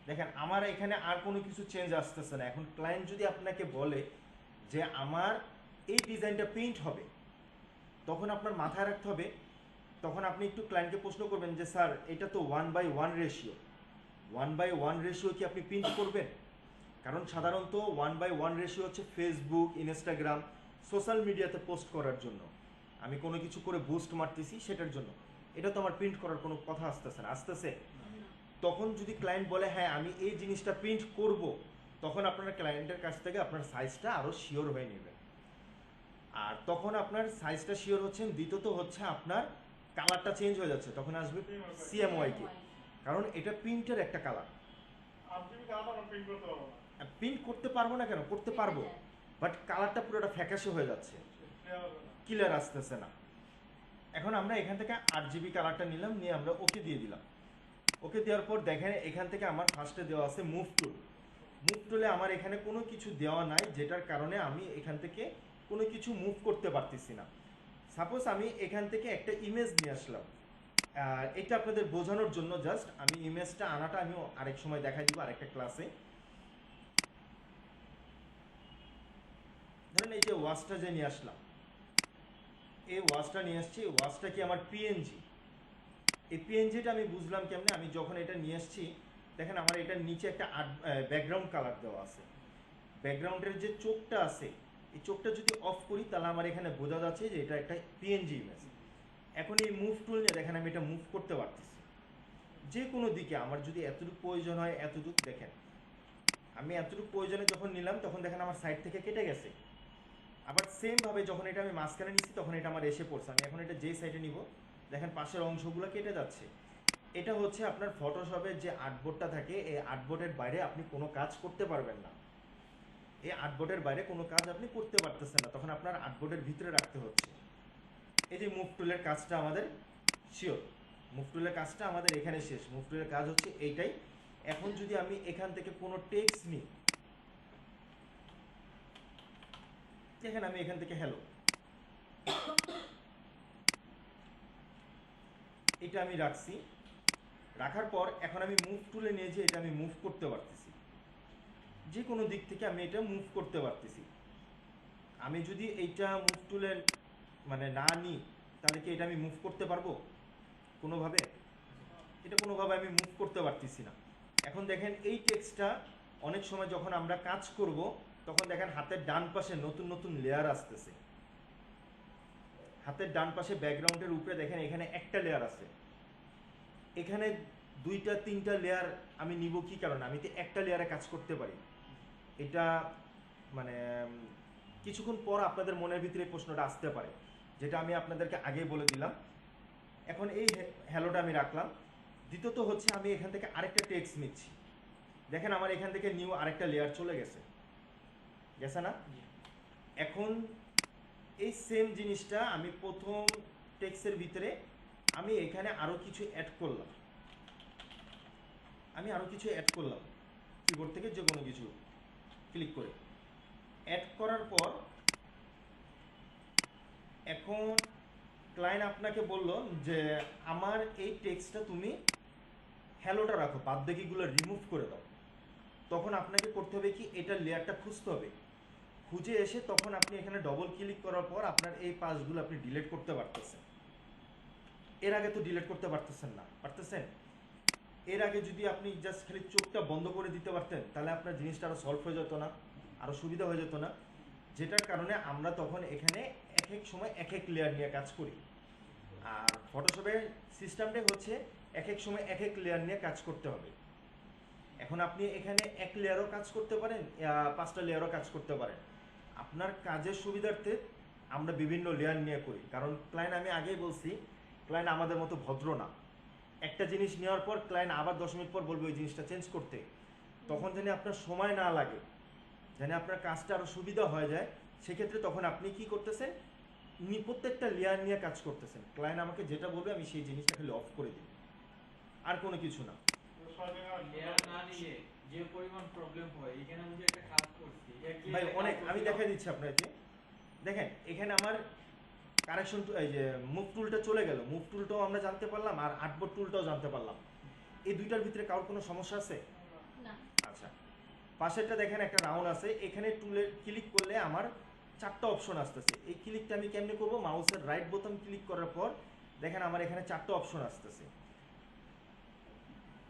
দেখেন আমার এখানে আর কোনো কিছু চেঞ্জ আসতেছে না। এখন ক্লায়েন্ট যদি আপনাকে বলে যে আমার এই ডিজাইনটা প্রিন্ট হবে, তখন আপনার মাথায় রাখতে হবে, তখন আপনি একটু ক্লায়েন্টকে প্রশ্ন করবেন যে স্যার এটা তো 1:1 রেশিও, 1:1 রেশিও কি আপনি প্রিন্ট করবেন? কারণ সাধারণত 1:1 রেশিও হচ্ছে ফেসবুক, ইনস্টাগ্রাম, সোশ্যাল মিডিয়াতে পোস্ট করার জন্য, আমি কোনো কিছু করে বুস্ট মারতেছি সেটার জন্য। এটা তো আমার প্রিন্ট করার কোনো কথা আসতেছে না, আসতেছে। তখন যদি ক্লায়েন্ট বলে হ্যাঁ আমি এই জিনিসটা প্রিন্ট করব, তখন আপনার ক্লায়েন্টের কাছ থেকে আপনার সাইজটা আরও শিওর হয়ে নেবেন। আর তখন আপনার সাইজটা শিওর হচ্ছেন, দ্বিতীয়ত হচ্ছে আপনার কালারটা চেঞ্জ হয়ে যাচ্ছে, তখন আসবে CMYK, কারণ এটা প্রিন্টের একটা কালার। আপনি কালারটা প্রিন্ট করতে পারবো না। প্রিন্ট করতে পারবো না কেন, করতে পারবো, বাট কালারটা পুরোটা ফ্যাকাশে হয়ে যাচ্ছে, ক্লিয়ার হবে না। ক্লিয়ার আসতেছে না। এখন আমরা এখান থেকে 8GB কালারটা নিলাম, নিয়ে আমরা ওকে দিয়ে দিলাম। ওকে দেওয়ার পর দেখেন এখান থেকে আমার ফার্স্টে দেওয়া আছে মুভ টুল। মুভ টুলে আমার এখানে কোনো কিছু দেওয়া নাই, যেটার কারণে আমি এখান থেকে কোনো কিছু মুভ করতে পারতেছি না। সাপোজ আমি এখান থেকে একটা ইমেজ নিয়ে আসলাম, এটা আপনাদের বোঝানোর জন্য জাস্ট আমি ইমেজটা আনাটা আমি আরেক সময় দেখাই দিব আরেকটা ক্লাসে। ধরেন এই যে ওয়াচটা যে নিয়ে আসলাম, এই ওয়াচটা নিয়ে আসছি, ওয়াচটা কি আমার পিএনজি। এই পিএনজিটা আমি বুঝলাম কেমনে, আমি যখন এটা নিয়ে আসছি দেখেন আমার এটার নিচে একটা ব্যাকগ্রাউন্ড কালার দেওয়া আছে। ব্যাকগ্রাউন্ডের যে চোখটা আছে, এই চোখটা যদি অফ করি তাহলে আমার এখানে বোঝা যাচ্ছে যে এটা একটা পিএনজি ইমেজ। এখন এই মুভ টুল নিয়ে দেখেন আমি এটা মুভ করতে পারতেছি যে কোনো দিকে, আমার যদি এতটুকু প্রয়োজন হয় এতটুকু। দেখেন আমি এতটুকু প্রয়োজনে যখন নিলাম তখন দেখেন আমার সাইড থেকে কেটে গেছে। আবার সেমভাবে যখন এটা আমি মাঝখানে নিচ্ছি তখন এটা আমার এসে পড়ছে। আমি এখন এটা যেই সাইডে নিব দেখেন পাশের অংশগুলো কেটে যাচ্ছে। এটা হচ্ছে আপনার ফটোশপের যে আর্টবোর্ডটা থাকে, এই আর্টবোর্ডের বাইরে আপনি কোনো কাজ করতে পারবেন না। এই আর্টবোর্ডের বাইরে কোনো কাজ আপনি করতে পারতেছেন না, তখন আপনার আর্টবোর্ডের ভিতরে রাখতে হচ্ছে। এই যে মুভ টুলের কাজটা আমাদের শিওর, মুভ টুলের কাজটা আমাদের এখানে শেষ। মুভ টুলের কাজ হচ্ছে এইটাই। এখন যদি আমি এখান থেকে কোনো টেক্সট নিই, দেখেন আমি এখান থেকে হ্যালো, এটা আমি রাখছি। রাখার পর এখন আমি মুভ টুলে নিয়ে যে এটা আমি মুভ করতে পারতেছি, যে কোনো দিক থেকে আমি এটা মুভ করতে পারতেছি। আমি যদি এইটা মুভ টুলে মানে না নিই তাহলে কি এটা আমি মুভ করতে পারবো কোনোভাবে? এটা কোনোভাবে আমি মুভ করতে পারতেছি না। এখন দেখেন এই টেক্সটটা অনেক সময় যখন আমরা কাজ করব তখন দেখেন হাতের ডান পাশে নতুন নতুন লেয়ার আসতেছে। হাতের ডান পাশে ব্যাকগ্রাউন্ডের উপরে দেখেন এখানে একটা লেয়ার আছে, এখানে 2টা 3টা লেয়ার আমি নিব কি কারণে? আমি তো একটা লেয়ারে কাজ করতে পারি। এটা মানে কিছুক্ষণ পর আপনাদের মনের ভিতরে প্রশ্নটা আসতে পারে যেটা আমি আপনাদেরকে আগেই বলে দিলাম। এখন এই হ্যালোটা আমি রাখলাম। দ্বিতীয়ত হচ্ছে আমি এখান থেকে আরেকটা টেক্সট নিচ্ছি। দেখেন আমার এখান থেকে নিউ আরেকটা লেয়ার চলে গেছে, গেছে না? এখন এই সেম জিনিসটা আমি প্রথম টেক্সটের ভিতরে আমি এখানে আরো কিছু অ্যাড করলাম। কিবোর্ড থেকে যে কোনো কিছু ক্লিক করে অ্যাড করার পর এখন ক্লায়েন্ট আপনাকে বলল যে আমার এই টেক্সটটা তুমি হ্যালোটা রাখো, বাদ বাকিগুলো রিমুভ করে দাও। তখন আপনাকে করতে হবে কি, এটা লেয়ারটা খুঁজতে হবে। খুঁজে এসে তখন আপনি এখানে ডবল ক্লিক করার পর আপনার এই পাসগুলো আপনি ডিলিট করতে পারতেছেন। এর আগে তো ডিলিট করতে পারতেছেন না, পারতেছেন? এর আগে যদি আপনি জাস্ট খালি চোখটা বন্ধ করে দিতে পারতেন তাহলে আপনার জিনিসটা আরো সলভ হয়ে যেত না, আরো সুবিধা হয়ে যেত না। যেটার কারণে আমরা তখন এখানে এক এক সময় এক এক লেয়ার নিয়ে কাজ করি। আর ফটোশপের সিস্টেমটাই হচ্ছে এক এক সময় এক এক লেয়ার নিয়ে কাজ করতে হবে। এখন আপনি এখানে এক লেয়ারও কাজ করতে পারেন, 5টা লেয়ারও কাজ করতে পারেন। আপনার কাজের সুবিধার্থে আমরা বিভিন্ন লেয়ার নিয়ে করি, কারণ ক্লায়েন্ট, আমি আগেই বলছি, ক্লায়েন্ট আমাদের মতো ভদ্র না। একটা জিনিস নেওয়ার পর ক্লায়েন্ট আবার 10 মিনিট পর বলবে ওই জিনিসটা চেঞ্জ করতে। তখন যেন আপনার সময় না লাগে, যেন আপনার কাজটা আরও সুবিধা হয়ে যায়, সেক্ষেত্রে তখন আপনি কি করতেছেন, প্রত্যেকটা লেয়ার নিয়ে কাজ করতেছেন। ক্লায়েন্ট আমাকে যেটা বলবে আমি সেই জিনিসটা খালি অফ করে দিই, আর কোনো কিছু না। লেয়ার না নিলে যে পরিমাণ প্রবলেম হয়, এখানে আমি যে একটা কাজ করছি ভাই অনেক, আমি দেখাই দিচ্ছি আপনাকে। দেখেন এখানে আমার কারেকশন, এই যে মুভ টুলটা চলে গেল, মুভ টুলটাও আমরা জানতে পারলাম আর আর্টবোর্ড টুলটাও জানতে পারলাম। এই দুইটার ভিতরে কারোর কোনো সমস্যা আছে? না। আচ্ছা, পাশেরটা দেখেন একটা রাউন্ড আছে, এখানে টুলে ক্লিক করলে আমার 4টা অপশন আসতেছে। এই ক্লিকটা আমি কেমনে করব, মাউসের রাইট বোতাম ক্লিক করার পর দেখেন আমার এখানে 4টা অপশন আসতেছে।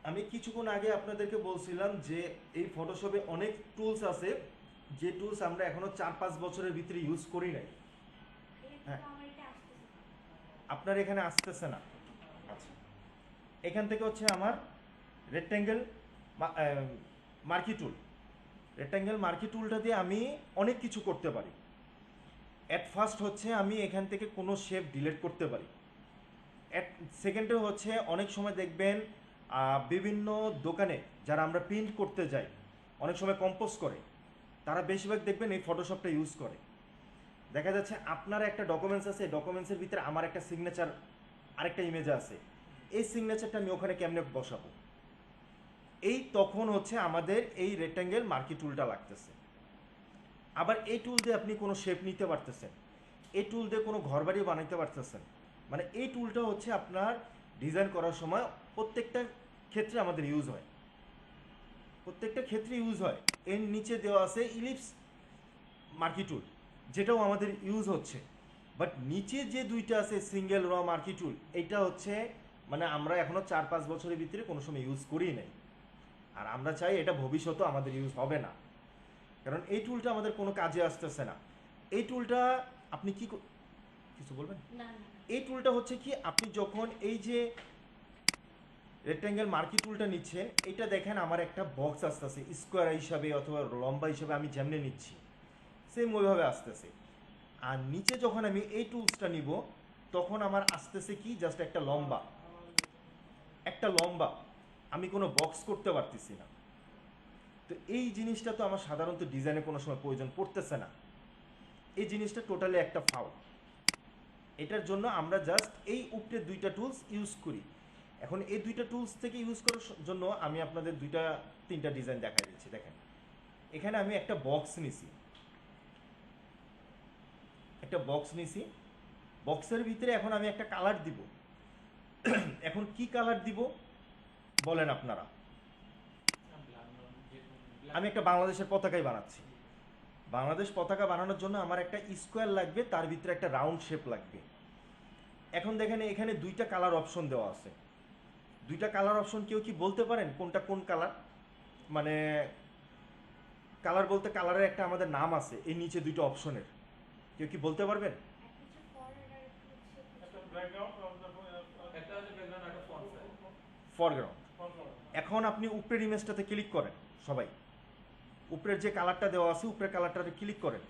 আমি কিছুক্ষণ আগে আপনাদেরকে বলছিলাম যে এই ফটোশপে অনেক টুলস আছে যে টুলস আমরা এখনো 4-5 বছরের ভিতরে ইউজ করি নাই। হ্যাঁ, আপনার এখানে আসতেছে না। আচ্ছা, এখান থেকে হচ্ছে আমার রেক্ট্যাঙ্গেল মার্কি টুল। রেক্ট্যাঙ্গেল মার্কি টুলটা দিয়ে আমি অনেক কিছু করতে পারি। অ্যাট ফার্স্ট হচ্ছে আমি এখান থেকে কোনো শেপ ডিলিট করতে পারি। অ্যাট সেকেন্ডে হচ্ছে অনেক সময় দেখবেন বিভিন্ন দোকানে যারা আমরা প্রিন্ট করতে যাই, অনেক সময় কম্পোজ করে, তারা বেশিরভাগ দেখবেন এই ফটোশপটা ইউজ করে। দেখা যাচ্ছে আপনার একটা ডকুমেন্টস আছে, ডকুমেন্টসের ভিতরে আমার একটা সিগনেচার, আরেকটা ইমেজ আছে, এই সিগনেচারটা আমি ওখানে কেমনে বসাবো, এই তখন হচ্ছে আমাদের এই রেক্ট্যাঙ্গেল মার্কি টুলটা লাগতেছে। আবার এই টুল দিয়ে আপনি কোনো শেপ নিতে পারতেছেন, এই টুল দিয়ে কোনো ঘরবাড়ি বানাইতে পারতেছেন। মানে এই টুলটা হচ্ছে আপনার ডিজাইন করার সময় প্রত্যেকটা ক্ষেত্রে আমাদের ইউজ হয়, প্রত্যেকটা ক্ষেত্রে ইউজ হয়। এর নিচে দেওয়া আছে ইলিপস মার্কি টুল, যেটাও আমাদের ইউজ হচ্ছে। বাট নিচে যে দুইটা আছে সিঙ্গেল র মার্কি টুল, এইটা হচ্ছে মানে আমরা এখনো 4-5 বছরের ভিতরে কোনো সময় ইউজ করি নাই। আর আমরা চাই এটা ভবিষ্যতেও আমাদের ইউজ হবে না, কারণ এই টুলটা আমাদের কোনো কাজে আসতেছে না। এই টুলটা আপনি কিছু বলবেন? না না। এই টুলটা হচ্ছে কি, আপনি যখন এই যে রেক্ট্যাঙ্গেল মার্কি টুলটা নিচ্ছেন, এটা দেখেন আমার একটা বক্স আসতেছে স্কোয়ার হিসাবে অথবা লম্বা হিসাবে, আমি যেমনি নিচ্ছি সেম ওইভাবে আসতেছে। আর নিচে যখন আমি এই টুলসটা নিব তখন আমার আসতেছে কি, জাস্ট একটা লম্বা, আমি কোনো বক্স করতে পারতেছি না। তো এই জিনিসটা তো আমার সাধারণত ডিজাইনে কোনো সময় প্রয়োজন পড়তেছে না। এই জিনিসটা টোটালি একটা ফাউল। এটার জন্য আমরা জাস্ট এই উপরে দুইটা টুলস ইউজ করি। এখন এই দুইটা টুলস থেকে ইউজ করার জন্য আমি আপনাদের 2-3টা ডিজাইন দেখাই দিচ্ছি। দেখেন এখানে আমি একটা বক্স নিছি, বক্সের ভিতরে এখন আমি একটা কালার দিব। এখন কি কালার দিব বলেন আপনারা? আমি একটা বাংলাদেশের পতাকাই বানাচ্ছি। বাংলাদেশ পতাকা বানানোর জন্য আমার একটা স্কোয়ার লাগবে, তার ভিতরে একটা রাউন্ড শেপ লাগবে। এখন দেখেন এখানে 2টা কালার অপশন দেওয়া আছে। 2টা কালার অপশন কেউ কি বলতে পারেন কোনটা কোন কালার? মানে কালার বলতে কালারের একটা আমাদের নাম আছে এই নিচে 2টা অপশনের, কেউ কি বলতে পারবেন? ফরগ্রাউন্ড। এখন আপনি উপরের ইমেজটাতে ক্লিক করেন, সবাই উপরের যে কালারটা দেওয়া আছে উপরের কালারটাতে ক্লিক করেন।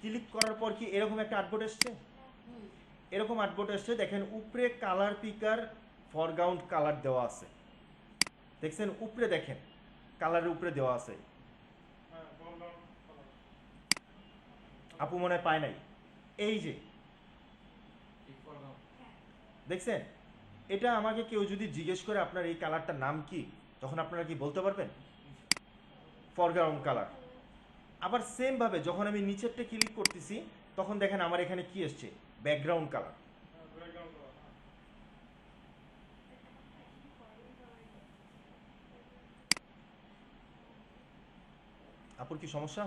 ক্লিক করার পর কি এরকম একটা আর্টবোর্ড এসছে? হুম। এরকম আর্টবোর্ড এসছে, দেখেন উপরে কালার পিকার ফরগ্রাউন্ড কালার দেওয়া আছে, দেখছেন উপরে, দেখেন কালারের উপরে দেওয়া আছে। হ্যাঁ, বললাম কালার। আপু মনে হয় পায় নাই, এই যে ঠিক করলাম। দেখছেন, এটা আমাকে কেউ যদি জিজ্ঞেস করে আপনার এই কালারটার নাম কি, তখন আপনারা কি বলতে পারবেন? Foreground colour. আবার সেম ভাবে যখন আমি নিচেরটা ক্লিক করতেছি, তখন দেখেন আমার এখানে কি এসছে, ব্যাকগ্রাউন্ড কালার। হ্যাঁ, ব্যাকগ্রাউন্ড কালার। হ্যাঁ। আপুর কি সমস্যা?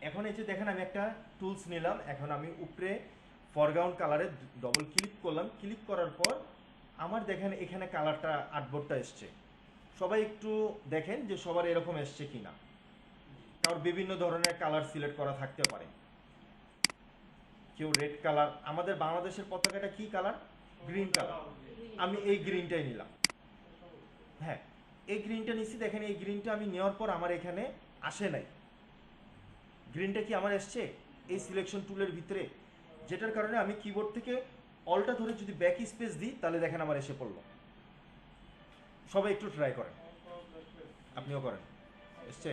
এখন এই যে দেখেন আমি একটা টুলস নিলাম, এখন আমি উপরে ফরগ্রাউন্ড কালারে ডবল ক্লিক করলাম, ক্লিক করার পর আমার দেখেন এখানে কালারটা আর্টবোর্ডটা এসছে। সবাই একটু দেখেন যে সবার এরকম এসছে কিনা, কারণ বিভিন্ন ধরনের কালার সিলেক্ট করা থাকতে পারে। কেউ রেড কালার, আমাদের বাংলাদেশের পতাকাটা কি কালার? Green colour. আমি এই গ্রিনটাই নিলাম। হ্যাঁ, এই গ্রিনটা নিচ্ছি, দেখেন এই গ্রিনটা আমি নেওয়ার পর আমার এখানে আসে নাই। গ্রিনটা কি আমার এসছে এই সিলেকশন টুলের ভিতরে, যেটার কারণে আমি কিবোর্ড থেকে অলটা ধরে যদি ব্যাক স্পেস দিই, তাহলে দেখেন আমার এসে পড়লো। সবাই একটু ট্রাই করেন, আপনিও করেন। এসছে?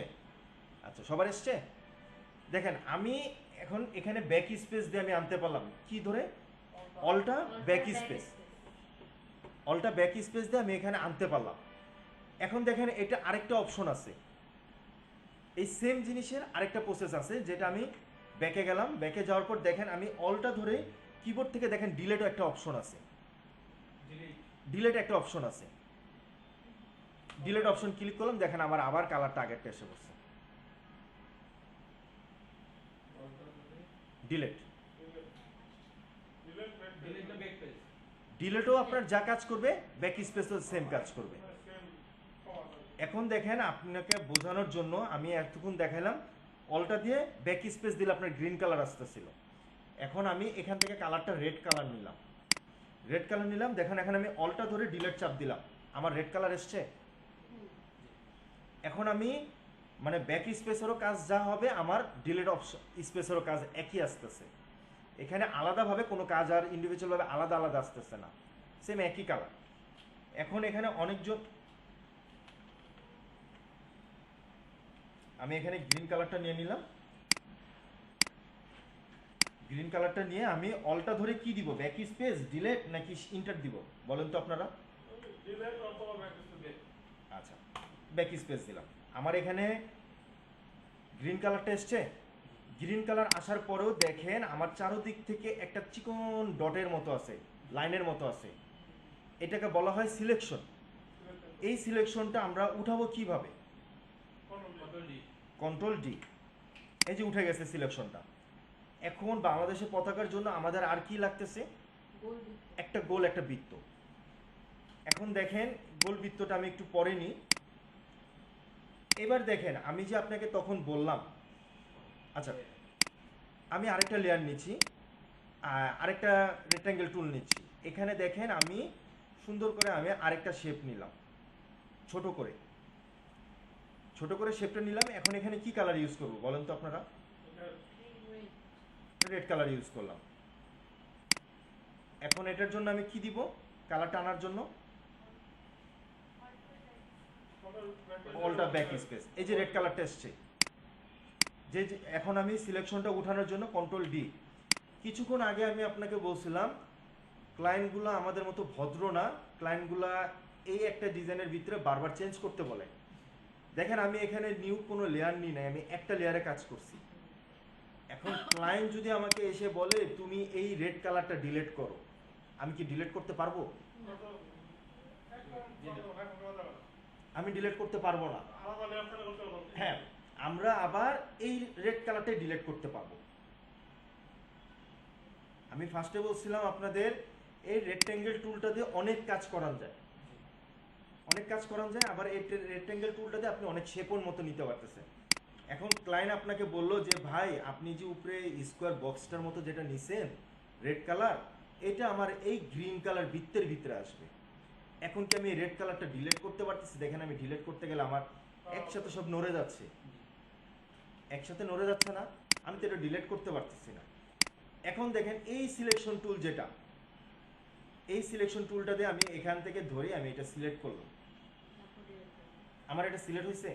আচ্ছা, সবার এসছে? দেখেন আমি এখন এখানে ব্যাক স্পেস দিয়ে আমি আনতে পারলাম, কি ধরে? অলটা ব্যাক স্পেস, অলটা ব্যাক স্পেস দিয়ে আমি এখানে আনতে পারলাম। এখন দেখেন এটা আরেকটা অপশন আছে, এই সেম জিনিসের আরেকটা প্রসেস আছে, যেটা আমি ব্যাকে গেলাম, ব্যাকে যাওয়ার পর দেখেন আমি অলটা ধরে কিবোর্ড থেকে দেখেন ডিলেটও একটা অপশন আছে, ডিলেট একটা অপশন আছে, ডিলেট অপশন ক্লিক করলাম, দেখেন আমার আবার কালারটা আগেরটা এসে বসছে। Delete, delete back delete the back page. ডিলেটও আপনার যা কাজ করবে ব্যাক স্পেসও সেম কাজ করবে। Same command. এখন দেখেন আপনাকে বোঝানোর জন্য আমি এতক্ষণ দেখালাম, অলটা দিয়ে ব্যাক স্পেস দিলে আপনার গ্রিন কালার আসতেছিল। এখন আমি এখান থেকে কালারটা রেড কালার নিলাম, রেড কালার নিলাম, দেখেন এখন আমি অলটা ধরে ডিলেট চাপ দিলাম, আমার রেড কালার এসছে। এখন আমি মানে ব্যাক স্পেসেরও কাজ যা হবে, আমার ডিলেট অপশন স্পেসেরও কাজ একই আসতেছে। এখানে আলাদাভাবে কোনো কাজ আর ইন্ডিভিজুয়ালভাবে আলাদা আলাদা আসতেছে না, সেম একই কালার। এখন এখানে অনেকজন, আমি এখানে গ্রিন কালারটা নিয়ে নিলাম, গ্রিন কালারটা নিয়ে আমি অলটা ধরে কি দিব, ব্যাক স্পেস, ডিলেট নাকি ইন্টার দিব বলেন তো আপনারা? ডিলেট অথবা ব্যাক স্পেস। আচ্ছা, ব্যাক স্পেস দিলাম। আমার এখানে গ্রিন কালারটা এসছে। গ্রিন কালার আসার পরেও দেখেন আমার চারদিক থেকে একটা চিকন ডটের মতো আছে, লাইনের মতো আছে, এটাকে বলা হয় সিলেকশন। এই সিলেকশনটা আমরা উঠাবো কিভাবে? Control D. কন্ট্রোল ডি, এই যে উঠে গেছে সিলেকশনটা। এখন বাংলাদেশের পতাকার জন্য আমাদের আর কি লাগতেছে? গোল একটা গোল, একটা বৃত্ত। এখন দেখেন গোল বৃত্তটা আমি একটু পরে নিই। এবার দেখেন আমি যে আপনাকে তখন বললাম, আচ্ছা আমি আরেকটা লেয়ার নিচ্ছি, আরেকটা রেক্ট্যাঙ্গেল টুল নিচ্ছি। এখানে দেখেন আমি সুন্দর করে আমি আরেকটা শেপ নিলাম, ছোট করে শেপটা নিলাম। এখন এখানে কি কালার ইউজ করবো বলেন তো আপনারা? রেড কালার ইউজ করলাম। এখন এটার জন্য আমি কি দিব কালারটা আনার জন্য? অলটা ব্যাক স্পেস, এই যে রেড কালারটা এসছে। যে এখন আমি সিলেকশনটা উঠানোর জন্য কন্ট্রোল ডি। কিছুক্ষণ আগে আমি আপনাকে বলছিলাম ক্লায়েন্টগুলো আমাদের মতো ভদ্র না, ক্লায়েন্টগুলা এই একটা ডিজাইনের ভিতরে বারবার চেঞ্জ করতে বলে। দেখেন আমি এখানে নিউ কোনো লেয়ার নিই নাই, আমি একটা লেয়ারে কাজ করছি। এখন ক্লায়েন্ট যদি আমাকে এসে বলে তুমি এই রেড কালারটা ডিলিট করো, আমি কি ডিলিট করতে পারবো? আমি ডিলিট করতে পারবো না। আলাদা লেয়ার থেকে করতে হবে। হ্যাঁ, আমরা আবার এই রেড কালারটাই ডিলিট করতে পারবো। আমি ফার্স্টে বলছিলাম আপনাদের এই রেক্ট্যাঙ্গেল টুলটা দিয়ে অনেক কাজ করা যায়, অনেক কাজ করা যায়। আবার এই রেক্ট্যাঙ্গেল টুলটা দিয়ে আপনি অনেক শেপের মতো নিতে পারতেছেন। এখন ক্লায়েন্ট আপনাকে বললো যে ভাই আপনি যে উপরে স্কোয়ার বক্সটার মতো যেটা নিছেন রেড কালার, এটা আমার এই গ্রিন কালার বৃত্তের ভিতরে আসবে। এখন কি আমি রেড কালারটা ডিলিট করতে পারতেছি? দেখেন আমি ডিলিট করতে গেলে আমার একসাথে সব নড়ে যাচ্ছে, একসাথে নড়ে যাচ্ছে না, আমি তো এটা ডিলিট করতে পারতেছি না। এখন দেখেন এই সিলেকশন টুল যেটা, এই সিলেকশন টুলটা দিয়ে আমি এখান থেকে ধরে আমি এটা সিলেক্ট করলাম, আমার এটা সিলেক্ট হয়েছে।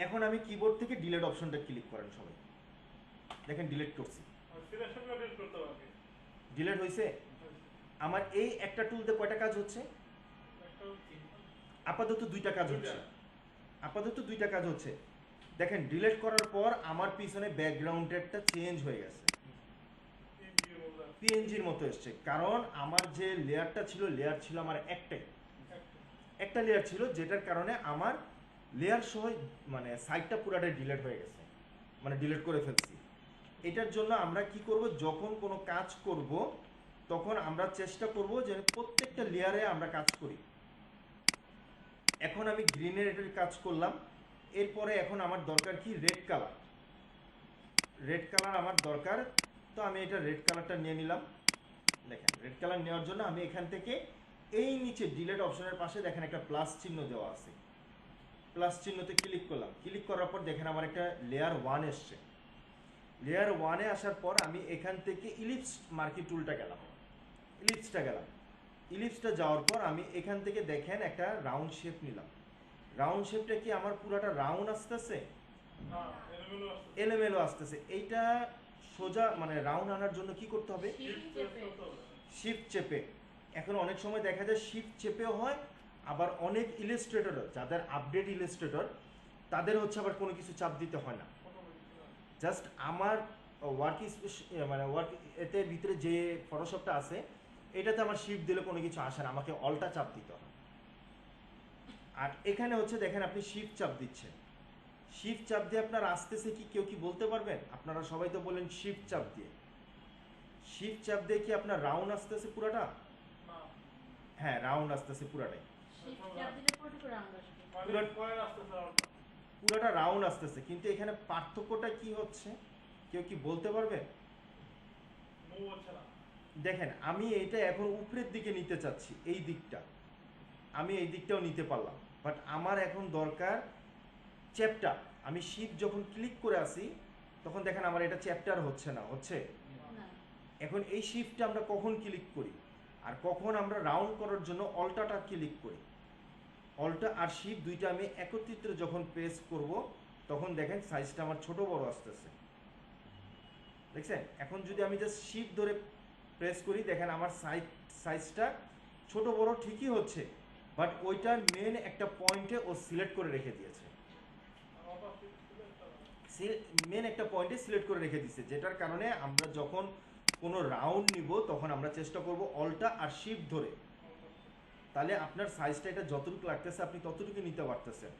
এখন আমি কিবোর্ড থেকে ডিলিট অপশনটা ক্লিক করেন সবাই, দেখেন ডিলিট করছি, সিলেকশনটা ডিলিট করতে হবে। ডিলিট হয়েছে। আমার এই একটা টুলতে কয়টা কাজ হচ্ছে? আপাতত দুইটা কাজ হচ্ছে, আপাতত দুইটা কাজ হচ্ছে। দেখেন ডিলিট করার পর আমার পিছনে ব্যাকগ্রাউন্ডেরটা চেঞ্জ হয়ে গেছে, পিএনজির মতো এসছে। কারণ আমার যে লেয়ারটা ছিল, লেয়ার ছিল আমার একটাই, একটা লেয়ার ছিল, যেটার কারণে আমার লেয়ার সহ মানে সাইটটা পুরাটাই ডিলিট হয়ে গেছে, মানে ডিলিট করে ফেলছি। এটার জন্য আমরা কি করব, যখন কোনো কাজ করব তখন আমরা চেষ্টা করব যে প্রত্যেকটা লেয়ারে আমরা কাজ করি। এখন আমি গ্রিনের এটার কাজ করলাম, এরপরে এখন আমার দরকার কি, রেড কালার। রেড কালার আমার দরকার, তো আমি এটা রেড কালারটা নিয়ে নিলাম। দেখেন রেড কালার নেওয়ার জন্য আমি এখান থেকে এই নিচে ডিলিট অপশনের পাশে দেখেন একটা প্লাস চিহ্ন দেওয়া আছে, প্লাস চিহ্নতে ক্লিক করলাম। ক্লিক করার পর দেখেন আমার একটা লেয়ার 1 এসছে। লেয়ার 1-এ আসার পর আমি এখান থেকে ইলিপস মার্কি টুলটা গেলাম, ইলিপসটা গেলাম। ইলিপসটা যাওয়ার পর আমি এখান থেকে দেখেন একটা রাউন্ড শেপ নিলাম। রাউন্ড শেপটা কি আমার পুরাটা রাউন্ড আসতেছে, এলোমেলো আসতেছে। এইটা সোজা মানে রাউন্ড আনার জন্য কি করতে হবে, শিফট চেপে। এখন অনেক সময় দেখা যায় শিফট চেপেও হয়, আবার অনেক ইলাস্ট্রেটর যাদের আপডেট ইলাস্ট্রেটর তাদের হচ্ছে আবার কোনো কিছু চাপ দিতে হয় না। জাস্ট আমার ওয়ার্ক মানে ওয়ার্ক এতে ভিতরে যে ফটোশপটা আছে এটাতে আমার শিফট দিলে কোনো কিছু আসে না, আমাকে অল্টা চাপ দিতে হয়। আর এখানে হচ্ছে দেখেন আপনি শিফট চাপ দিচ্ছেন, শিফট চাপ দিয়ে আপনার আসতেছে কি, কেউ কি বলতে পারবেন? আপনারা সবাই তো বলেন শিফট চাপ দিয়ে। শিফট চাপ দিয়ে কি আপনার রাউন্ড আসতেছে পুরাটা? হ্যাঁ রাউন্ড আসতেছে পুরাটাই, পুরাটা রাউন্ড আসতেছে। কিন্তু এখানে পার্থক্যটা কি হচ্ছে কেউ কি বলতে পারবে? দেখেন আমি এইটা এখন উপরের দিকে নিতে চাচ্ছি, এই দিকটা আমি এই দিকটাও নিতে পারলাম, বাট আমার এখন দরকার চ্যাপ্টার। আমি শিফট যখন ক্লিক করে আসি তখন দেখেন আমার এটা চ্যাপ্টার হচ্ছে না, হচ্ছে। এখন এই শিফটটা আমরা কখন ক্লিক করি আর কখন আমরা রাউন্ড করার জন্য অল্টাটা ক্লিক করি। অল্টা আর শিফট দুইটা আমি একত্রিত যখন প্রেস করব তখন দেখেন সাইজটা আমার ছোট বড় আসতেছে, দেখছেন? এখন যদি আমি জাস্ট শিফট ধরে প্রেস করি দেখেন আমার সাইজটা ছোট বড় ঠিকই হচ্ছে, বাট ওইটার মেন একটা পয়েন্টে ও সিলেক্ট করে রেখে দিয়েছে, মেন একটা পয়েন্টে সিলেক্ট করে রেখে দিয়েছে, যেটার কারণে আমরা যখন কোনো রাউন্ড নিব তখন আমরা চেষ্টা করব অল্টা আর শিফট ধরে, তাহলে আপনার সাইজটা এটা যতটুকু লাগতেছে আপনি ততটুকু নিতে পারতেছেন।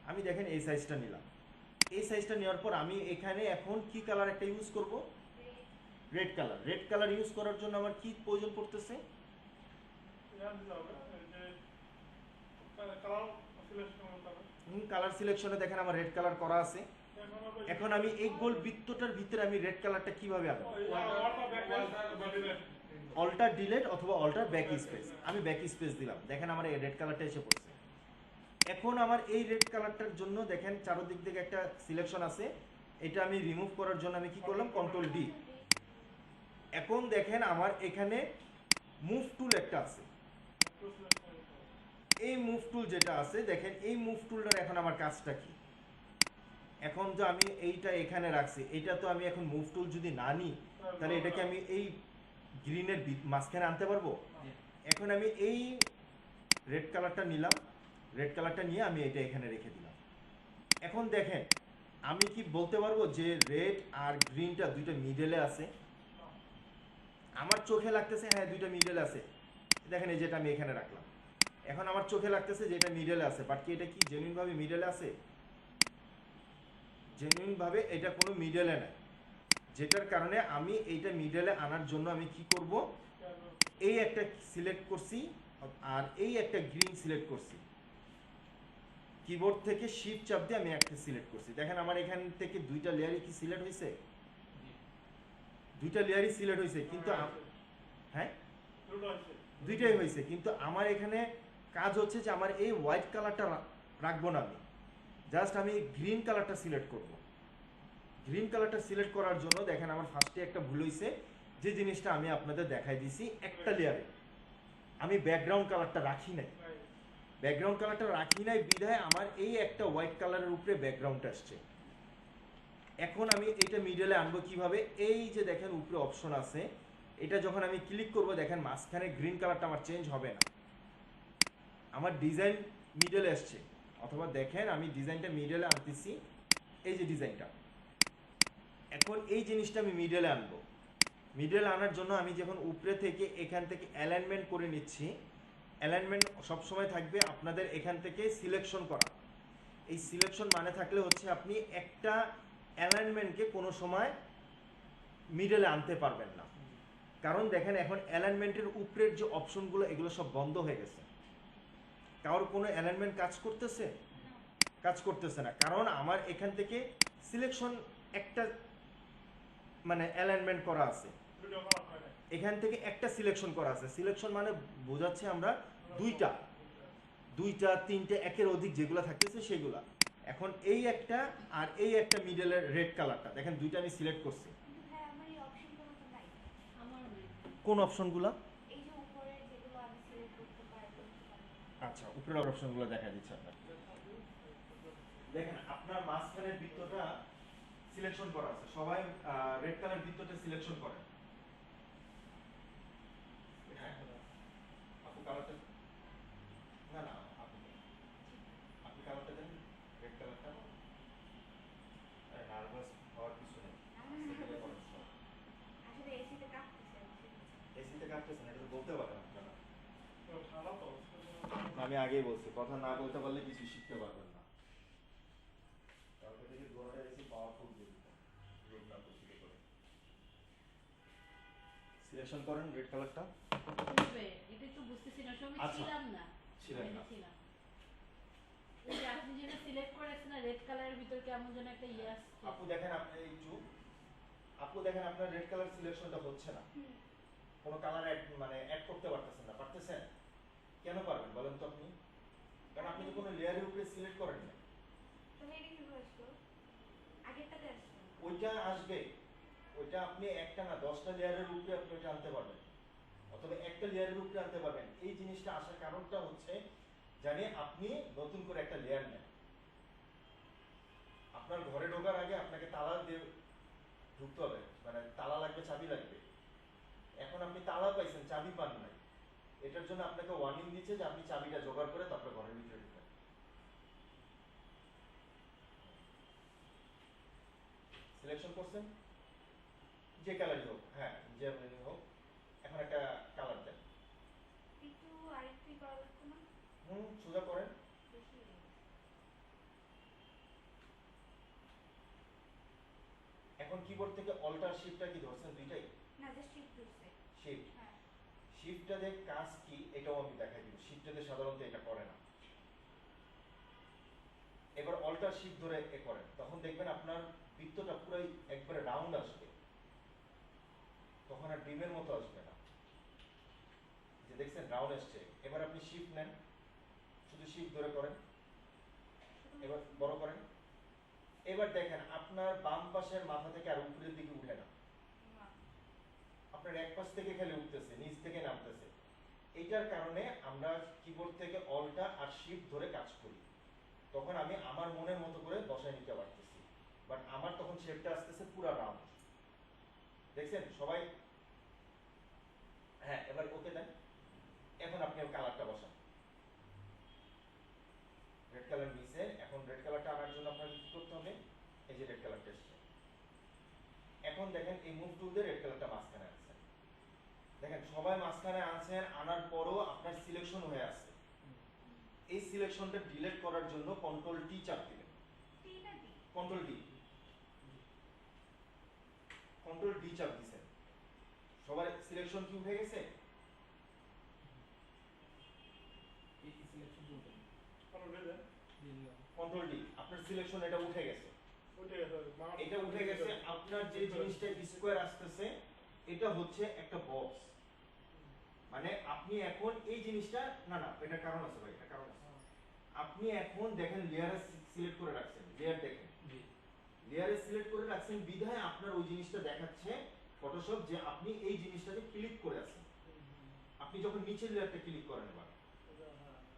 আমি দেখেন এই সাইজটা নিলাম, এই সাইজটা নেওয়ার পর আমি এখানে এখন কি কালার একটা ইউজ করব, red colour. Red colour use করার জন্য আমার কি প্রয়োজন পড়তেছে, কালার সিলেকশনে দেখেন আমার রেড কালার করা আছে। এখন আমি এই গোল বৃত্তটার ভিতরে আমি রেড কালারটা কিভাবে আনবো, অল্টার ডিলিট অথবা অল্টার ব্যাক স্পেস। আমি ব্যাক স্পেস দিলাম, দেখেন আমার এই রেড কালারটা এসে পড়ছে। এখন আমার এই রেড কালারটার জন্য দেখেন চারদিক থেকে একটা সিলেকশন আছে, এটা আমি রিমুভ করার জন্য আমি কি করলাম, কন্ট্রোল ডি। এখন দেখেন আমার এখানে মুভ টুল একটা আছে, এই মুভ টুল যেটা আছে দেখেন এই মুভ টুলটার এখন আমার কাজটা কি। এখন যে আমি এইটা এখানে রাখছি, এটা তো আমি এখন মুভ টুল যদি না নিই তাহলে এটাকে আমি এই গ্রিনের মাঝখানে আনতে পারবো? এখন আমি এই রেড কালারটা নিলাম, রেড কালারটা নিয়ে আমি এটা এখানে রেখে দিলাম। এখন দেখেন আমি কি বলতে পারবো যে রেড আর গ্রিনটা দুইটা মিডলে আছে? আমার চোখে লাগতেছে হ্যাঁ দুইটা মিডলে আছে, দেখেন এই যেটা আমি এখানে রাখলাম। এখন আমার চোখে লাগতেছে যে এটা মিডলে আছে, বাট কি এটা কি জেনুইন ভাবে মিডলে আছে? জেনুইন ভাবে এটা কোনো মিডলে নাই, যেটার কারণে আমি এইটা মিডলে আনার জন্য আমি কি করব, এই একটা সিলেক্ট করছি আর এই একটা গ্রিন সিলেক্ট করছি, কিবোর্ড থেকে শিফট চাপ দিয়ে আমি একটা সিলেক্ট করছি। দেখেন আমার এখান থেকে দুইটা লেয়ারই কি সিলেক্ট হয়েছে, দুইটা লেয়ারই সিলেক্ট হয়েছে, কিন্তু হ্যাঁ দুইটাই হয়েছে, কিন্তু আমার এখানে কাজ হচ্ছে যে আমার এই হোয়াইট কালারটা রাখবো না, আমি জাস্ট আমি গ্রিন কালারটা সিলেক্ট করব। গ্রিন কালারটা সিলেক্ট করার জন্য দেখেন আমার ফার্স্টে একটা ভুল হয়েছে, যে জিনিসটা আমি আপনাদের দেখাই দিছি একটা লেয়ারে আমি ব্যাকগ্রাউন্ড কালারটা রাখি নাই। ব্যাকগ্রাউন্ড কালারটা রাখি নাই বিধায় আমার এই একটা হোয়াইট কালারের উপরে ব্যাকগ্রাউন্ড আসছে। এখন আমি এটা মিডলে আনবো কিভাবে? এই যে দেখেন উপরে অপশন আছে, এটা যখন আমি ক্লিক করব দেখেন মাঝখানে গ্রিন কালারটা আমার চেঞ্জ হবে না, আমার ডিজাইন মিডলে আসছে। অথবা দেখেন আমি ডিজাইনটা মিডলে আনতেছি, এই যে ডিজাইনটা, এখন এই জিনিসটা আমি মিডলে আনবো। মিডলে আনার জন্য আমি যখন উপরে থেকে এখান থেকে অ্যালাইনমেন্ট করে নিচ্ছি, অ্যালাইনমেন্ট সবসময় থাকবে আপনাদের এখান থেকে সিলেকশন করা। এই সিলেকশন মানে থাকলে হচ্ছে আপনি একটা অ্যালাইনমেন্টকে কোনো সময় মিডলে আনতে পারবেন না। কারণ দেখেন এখন অ্যালাইনমেন্টের উপরের যে অপশনগুলো এগুলো সব বন্ধ হয়ে গেছে। কারোর কোনো অ্যালাইনমেন্ট কাজ করতেছে? কাজ করতেছে না, কারণ আমার এখান থেকে সিলেকশন একটা মানে অ্যালাইনমেন্ট করা আছে, এখান থেকে একটা সিলেকশন করা আছে। সিলেকশন মানে বোঝাচ্ছে আমরা দুইটা তিনটে একের অধিক যেগুলো থাকতেছে সেগুলা। এখন এই একটা আর এই একটা মিডলের রেড কালারটা দেখেন, দুইটা আমি সিলেক্ট করছি। হ্যাঁ, আমার এই অপশনগুলো তো নাই। আমারও নেই। কোন অপশনগুলো? এই যে উপরে যেগুলো আমি সিলেক্ট করতে পারবো। আচ্ছা, উপরের অপশনগুলো দেখা দিচ্ছে আপনার। দেখেন আপনার মাঝখানের বৃত্তটা সিলেকশন করা আছে, সবাই রেড কালার বৃত্তটা সিলেকশন করেন। হ্যাঁ, আপু কালারটা না না আপনি কালারটা দেন, রেড কালারটা। আরে নার্ভাস হওয়ার কিছু নেই, সেটাই করেন সব। আসলে এসিতে কাঁপতেছে আমি সেটা। এসিতে কাটতেছেন, এটা তো বলতে পারেন আপনারা। ঠান্ডা তো আমি আগেই বলছি, কথা না বলতে পারলে কিছু শিখতে পারবেন না। কালকে থেকে গোড়াটা এসি পাওয়ারফুল দিয়ে দিতাম, রোড না পরিচিত করে। সিলেকশন করেন রেড কালারটা। কিভাবে? এটা একটু বুঝতেছি না, সময় আচ্ছা। ছিলাম না। ছিলেন না। ছিলাম। ওই যে আপনি যেটা সিলেক্ট করেছেন না রেড কালারের ভিতর কেমন যেন একটা ইয়ে আসছে। আপু দেখেন আপনি একটু, আপু দেখেন আপনার রেড কালার সিলেকশনটা হচ্ছে না, কোনো কালার অ্যাড মানে অ্যাড করতে পারতেছেন না। পারতেছেন? কেন পারবেন বলেন তো আপনি? কারণ আপনি তো কোনো লেয়ারের উপরে সিলেক্ট করেন না। তো এটা কিভাবে আসলো? আগেরটাতে আসলো। ওইটা আসবে, ওইটা আপনি একটা না 10টা লেয়ারের উপরে আপনি ওইটা আনতে পারবেন, অথবা একটা লেয়ারের উপরে আনতে পারবেন। এই জিনিসটা আসার কারণটা হচ্ছে জানি আপনি নতুন করে একটা লেয়ার নেন। আপনার ঘরে ঢোকার আগে আপনাকে তালা দিয়ে ঢুকতে হবে, মানে তালা লাগবে, চাবি লাগবে। এখন আপনি তালা পাইছেন, চাবি পান নাই, এটার জন্য আপনাকে ওয়ার্নিং দিচ্ছে যে আপনি চাবিটা জোগাড় করে তারপরে ঘরের ভিতরে ঢুকবেন। সিলেকশন করছেন যে কালারই হোক, হ্যাঁ যে হোক, এখন একটা কালার দেন। একটু আরেকটু করা লাগতো না? সোজা করেন। বেশি হয়ে গেছে। এখন কিবোর্ড থেকে অল্টার শিফটটা কি ধরছেন? দুইটাই না, জাস্ট শিফট ধরছে। শিফট। হ্যাঁ। শিফটটা যে কাজ কি এটাও আমি দেখাই দিব, শিফটটাতে সাধারণত এটা করে না। এবার অল্টার শিফট ধরে এ করেন, তখন দেখবেন আপনার বৃত্তটা পুরাই একবারে রাউন্ড আসবে, তখন আর ডিমের মতো আসবে না। যে দেখছেন রাউন্ড আসছে। এবার আপনি শিফট নেন, শুধু শিফট ধরে করেন, এবার বড় করেন। এবার দেখেন আপনার বাম পাশের মাথা থেকে আর উপরের দিকে উঠে না, না। আপনার এক পাশ থেকে খালি উঠতেছে, নিচ থেকে নামতেছে। এইটার কারণে আমরা কিবোর্ড থেকে অল্টার আর শিফট ধরে কাজ করি, তখন আমি আমার মনের মতো করে বসায় নিতে পারতেছি। বাট আমার তখন শেপটা আসতেছে পুরো রাউন্ড। দেখছেন সবাই? হ্যাঁ, এবার ওকে দেন। এখন আপনি কালারটা বসান, রেড কালার নিচে। এখন রেড কালারটা আনার জন্য আপনাকে কি করতে হবে? এই যে রেড কালারটা এসছে। এখন দেখেন এই মুভ টুল দিয়ে রেড কালারটা মাঝখানে আনছেন। দেখেন সবাই মাঝখানে আনছেন, আনার পরও আপনার সিলেকশন হয়ে আছে। এই সিলেকশনটা ডিলিট করার জন্য কন্ট্রোল টি চাপ দিবেন। তিনটা দি। কন্ট্রোল ডি, কন্ট্রোল ডি চাপ দিছেন। সবার সিলেকশন কি উঠে গেছে? এই সিলেকশন করতে কোনো দেন কন্ট্রোল ডি, আপনার সিলেকশন এটা উঠে গেছে। ওইটা গেছে এটা উঠে গেছে। আপনার যে জিনিসটা স্কোয়ার আসতেছে এটা হচ্ছে একটা বক্স, মানে আপনি এখন এই জিনিসটা না না এটা কারণ আছে ভাই, এটা কারণ আছে। আপনি এখন দেখেন লেয়ার সিলেক্ট করে রাখছেন, লেয়ার দেখেন, লেয়ারে সিলেক্ট করে রাখছেন বিধায় আপনার ওই জিনিসটা দেখাচ্ছে ফটোশপ যে আপনি এই জিনিসটাকে ক্লিক করে আছেন। আপনি যখন নিচের লেয়ারটা ক্লিক করেন এবার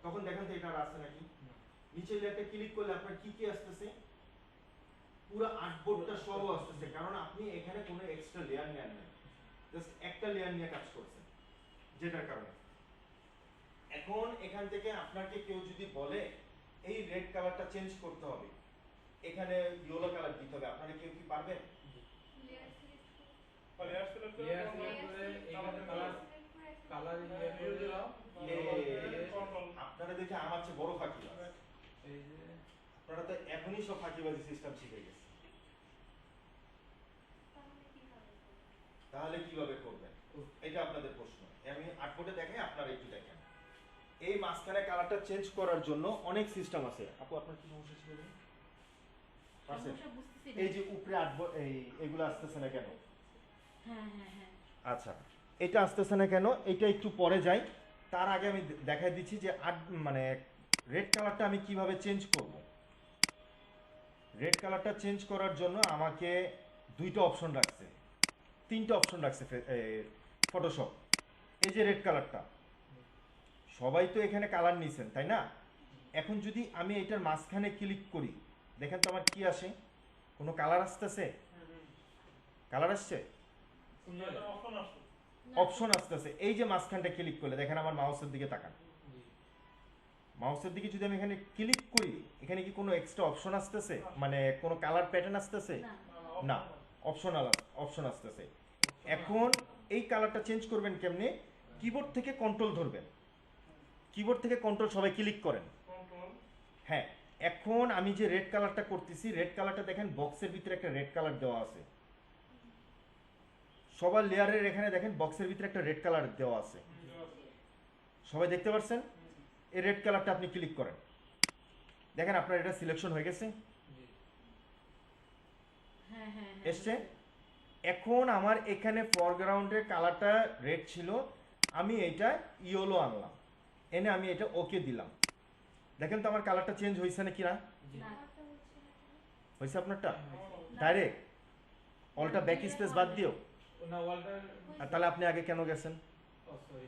তখন দেখেন তো এটা আর আছে নাকি? নিচের লেয়ারটা ক্লিক করলে আপনার কি কি আসতেছে? পুরো আর্টবোর্ডটা সহ আসতেছে, কারণ আপনি এখানে কোনো এক্সট্রা লেয়ার নেন না, জাস্ট একটা লেয়ার নিয়ে কাজ করছেন, যেটার কারণে এখন এখান থেকে আপনাকে কেউ যদি বলে এই রেড কালারটা চেঞ্জ করতে হবে, এখানে ইয়েলো কালার দিতে হবে, আপনারা কেউ কি পারবেন? লেয়ার সিলেক্ট আর লেয়ার সিলেক্ট করে লেয়ার সিলেক্ট করে এখানে কালার দিয়ে দিলাম কন্ট্রোল আপনারা দেখে আমার চেয়ে বড় ফাঁকিবাজ, এই যে আপনারা তো এখনই সব ফাঁকিবাজি সিস্টেম শিখে গেছে, তাহলে কিভাবে করবেন এটা আপনাদের প্রশ্ন। আমি আর্টবোর্ডে দেখাই, আপনারা একটু দেখেন। এই মাঝখানে কালারটা চেঞ্জ করার জন্য অনেক সিস্টেম আছে। আপু আপনার কি সমস্যা ছিল রে? পারছেন? সমস্যা বুঝতেছি না। এই যে উপরে আর্টবোর্ড এগুলো আসতেছে না কেন? হ্যাঁ হ্যাঁ হ্যাঁ। আচ্ছা, এটা আসতেছে না কেন এটা একটু পরে যাই, তার আগে আমি দেখাই দিচ্ছি যে মানে রেড কালারটা আমি কিভাবে চেঞ্জ করব। রেড কালারটা চেঞ্জ করার জন্য আমাকে দুইটা অপশন রাখছে, তিনটা অপশন রাখছে ফটোশপ। এই যে রেড কালারটা, সবাই তো এখানে কালার নিছেন তাই না? এখন যদি আমি এটার মাঝখানে ক্লিক করি, দেখেন তো আমার কি আসে? কোনো কালার আসতেছে? কালার আসছে? অপশন আসছে অপশন আসতেছে। এই যে মাঝখানটা ক্লিক করলে দেখেন, আমার মাউসের দিকে তাকান, মাউসের দিকে যদি আমি এখানে ক্লিক করি, এখানে কি কোনো এক্সট্রা অপশন আসতেছে, মানে কোনো কালার প্যাটার্ন আসতেছে? না। না, অপশন আসতেছে। এখন এই কালারটা চেঞ্জ করবেন কেমনে? কিবোর্ড থেকে কন্ট্রোল ধরবেন, কিবোর্ড থেকে কন্ট্রোল সবাই ক্লিক করেন। কন্ট্রোল হ্যাঁ, এখন আমি যে রেড কালারটা করতেছি, রেড কালারটা দেখেন বক্সের ভিতরে একটা রেড কালার দেওয়া আছে, সবার লেয়ারের এখানে দেখেন বক্সের ভিতরে একটা রেড কালার দেওয়া আছে, সবাই দেখতে পাচ্ছেন? এই রেড কালারটা আপনি ক্লিক করেন, দেখেন আপনার এটা সিলেকশন হয়ে গেছে, হ্যাঁ হ্যাঁ হ্যাঁ। এসছে। এখন আমার এখানে ফরগ্রাউন্ডের কালারটা রেড ছিল, আমি এটা ইয়েলো আনলাম, এনে আমি এটা ওকে দিলাম, দেখেন তো আমার কালারটা চেঞ্জ হয়েছে নাকি না? না। হয়েছে আপনারটা? ডাইরেক্ট অলটা ব্যাক স্পেস বাদ দিও। না ওয়ালটার আর তাহলে আপনি আগে কেন গেছেন? ও সরি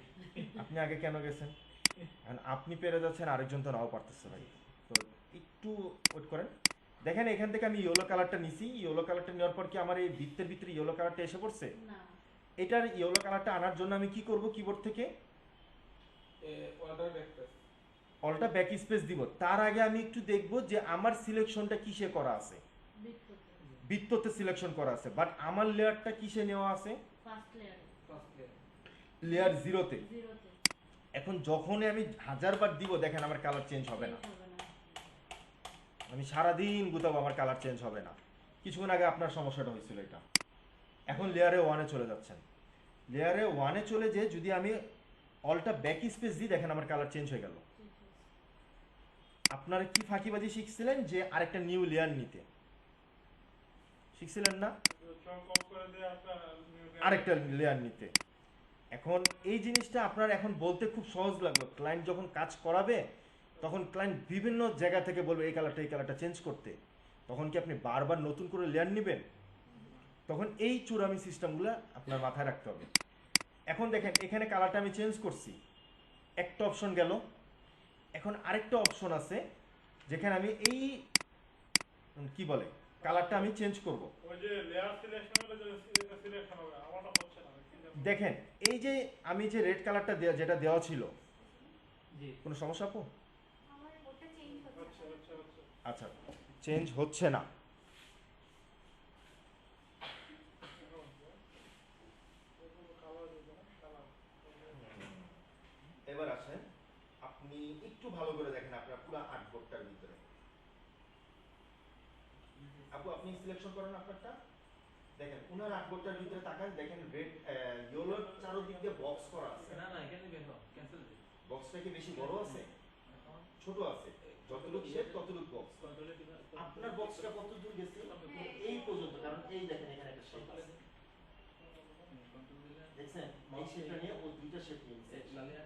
আপনি আগে কেন গেছেন? এখন আপনি পেরে যাচ্ছেন, আরেকজন তো নাও পারতেছে ভাই, তো একটু ওয়েট করেন। দেখেন এখান থেকে আমি ইয়েলো কালারটা নিছি, ইয়েলো কালারটা নেওয়ার পর কি আমার এই বৃত্তের ভিতরে ইয়েলো কালারটা এসে পড়ছে? না। এটার ইয়েলো কালারটা আনার জন্য আমি কি করব? কিবোর্ড থেকে ওয়ালটার ব্যাকপ্যাস অলটা ব্যাক স্পেস দিব। তার আগে আমি একটু দেখব যে আমার সিলেকশনটা কিসে করা আছে। বৃত্ততে। বৃত্ততে সিলেকশন করা আছে, বাট আমার লেয়ারটা কিসে নেওয়া আছে? ফার্স্ট লেয়ারে। ফার্স্ট লেয়ার লেয়ার জিরোতে। জিরোতে। এখন যখনই আমি 1000 বার দিব, দেখেন আমার কালার চেঞ্জ হবে না। হবে না। আমি সারাদিন গুতাবো, আমার কালার চেঞ্জ হবে না। কিছুক্ষণ আগে আপনার সমস্যাটা হয়েছিল এটা। এখন লেয়ারে 1-এ চলে যাচ্ছেন, লেয়ারে 1-এ চলে যে যদি আমি অলটা ব্যাক স্পেস দিই, দেখেন আমার কালার চেঞ্জ হয়ে গেল। আপনারা কি ফাঁকিবাজি শিখছিলেন যে আরেকটা নিউ লেয়ার নিতে? শিখছিলেন না? কপ করে দিয়ে একটা আরেকটা লেয়ার নিতে। এখন এই জিনিসটা আপনার এখন বলতে খুব সহজ লাগলো, ক্লায়েন্ট যখন কাজ করাবে তখন ক্লায়েন্ট বিভিন্ন জায়গা থেকে বলবে এই কালারটা চেঞ্জ করতে, তখন কি আপনি বারবার নতুন করে লেয়ার নেবেন? তখন এই চূড়ামি সিস্টেমগুলো আপনার মাথায় রাখতে হবে। এখন দেখেন এখানে কালারটা আমি চেঞ্জ করছি, একটা অপশন গেল। এখন আরেকটা অপশন আছে যেখানে আমি এই কি বলে কালারটা আমি চেঞ্জ করব। ওই যে লেয়ার সিলেকশন হলে যে সিলেকশন হবে, আমারটা হচ্ছে না। দেখেন এই যে আমি যে রেড কালারটা যেটা দেওয়া ছিল, জি কোনো সমস্যা আপু? আমার ওটা চেঞ্জ হচ্ছে আচ্ছা আচ্ছা আচ্ছা আচ্ছা, চেঞ্জ হচ্ছে না। এবার আসেন, আপনি একটু ভালো করে দেখেন আপনার পুরো আর্টবোর্ডটার ভিতরে। আপু আপনি সিলেকশন করেন আপনারটা, দেখেন উনার আর্টবোর্ডটার ভিতরে তাকান, দেখেন রেড ইয়েলোর চারদিক দিয়ে বক্স করা আছে। না না এখানে বের হও ক্যান্সেল দিন বক্সটা কি বেশি বড় আছে? এখন ছোট আছে? যতটুকু শেপ ততটুকু বক্স। কন্ট্রোলে দিবা আপনার বক্সটা কত দূর গেছে? এই পর্যন্ত, কারণ এই দেখেন এখানে একটা শেপ আছে, কন্ট্রোল দিলে দেখছেন? এই শেপটা নিয়ে ও দুইটা শেপ নিয়েছে, লালিয়া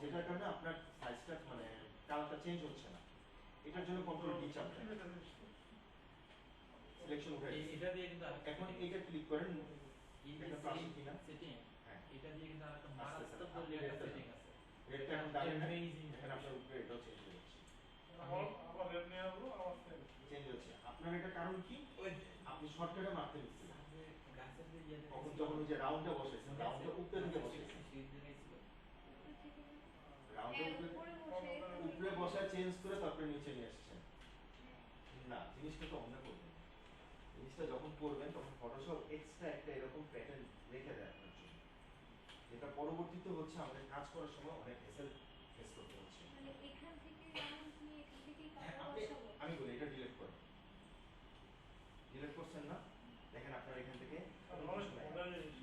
যেটার কারণে আপনার সাইজটা মানে কালারটা চেঞ্জ হচ্ছে না। এটার জন্য কন্ট্রোল ডি চাপ দেন। সিলেকশন উঠে গেছে। এটা দিয়ে কিন্তু এখন এইটা ক্লিক করেন, এই যে এটা তো আসে কিনা? সেটিং, হ্যাঁ, এটা দিয়ে কিন্তু আরেকটা আস্তে আস্তে মারাত্মক আপনি লেয়ার রেডটা সেটিং আছে। রেডটা এখন দাঁড়িয়ে না, Amazing। এখানে আপনার উপরে এটাও চেঞ্জ হয়ে যাচ্ছে, আবার রেড নিয়ে আসবো, আবার same। চেঞ্জ হচ্ছে। আপনার এটা কারণ কি? ওই আপনি শর্টকাটে মারতে দিচ্ছিলেন, যে গাছের যে ইয়েটা কখন ছিল, যখন ওই যে রাউন্ডটা বসেছেন, মনে আছে? রাউন্ডটা উপরে দিকে বসেছেন, সেই জায়গায় ছিল। রাউন্ডটা হ্যাঁ, উপরে উপরে বসে উপরে বসা চেঞ্জ করে তারপরে নিচে নিয়ে এসেছেন। না, জিনিসটা তো অন্য করবেন। জিনিসটা যখন করবেন তখন ফটোশপ এক্সট্রা একটা এরকম প্যাটার্ন রেখে দেয় আপনার জন্য, যেটা পরবর্তীতে হচ্ছে আমাদের কাজ করার সময় অনেক হেসেল ফেস করতে হচ্ছে। মানে এখান থেকে রাউন্ড নিয়ে এখান থেকেই হ্যাঁ, কাটা আপনি বসাবো। আমি বলি এটা ডিলিট করেন, ডিলিট করছেন না, দেখেন আপনার এখান থেকে আর কোনো অনেক কিছু নাই। মজার জিনিস।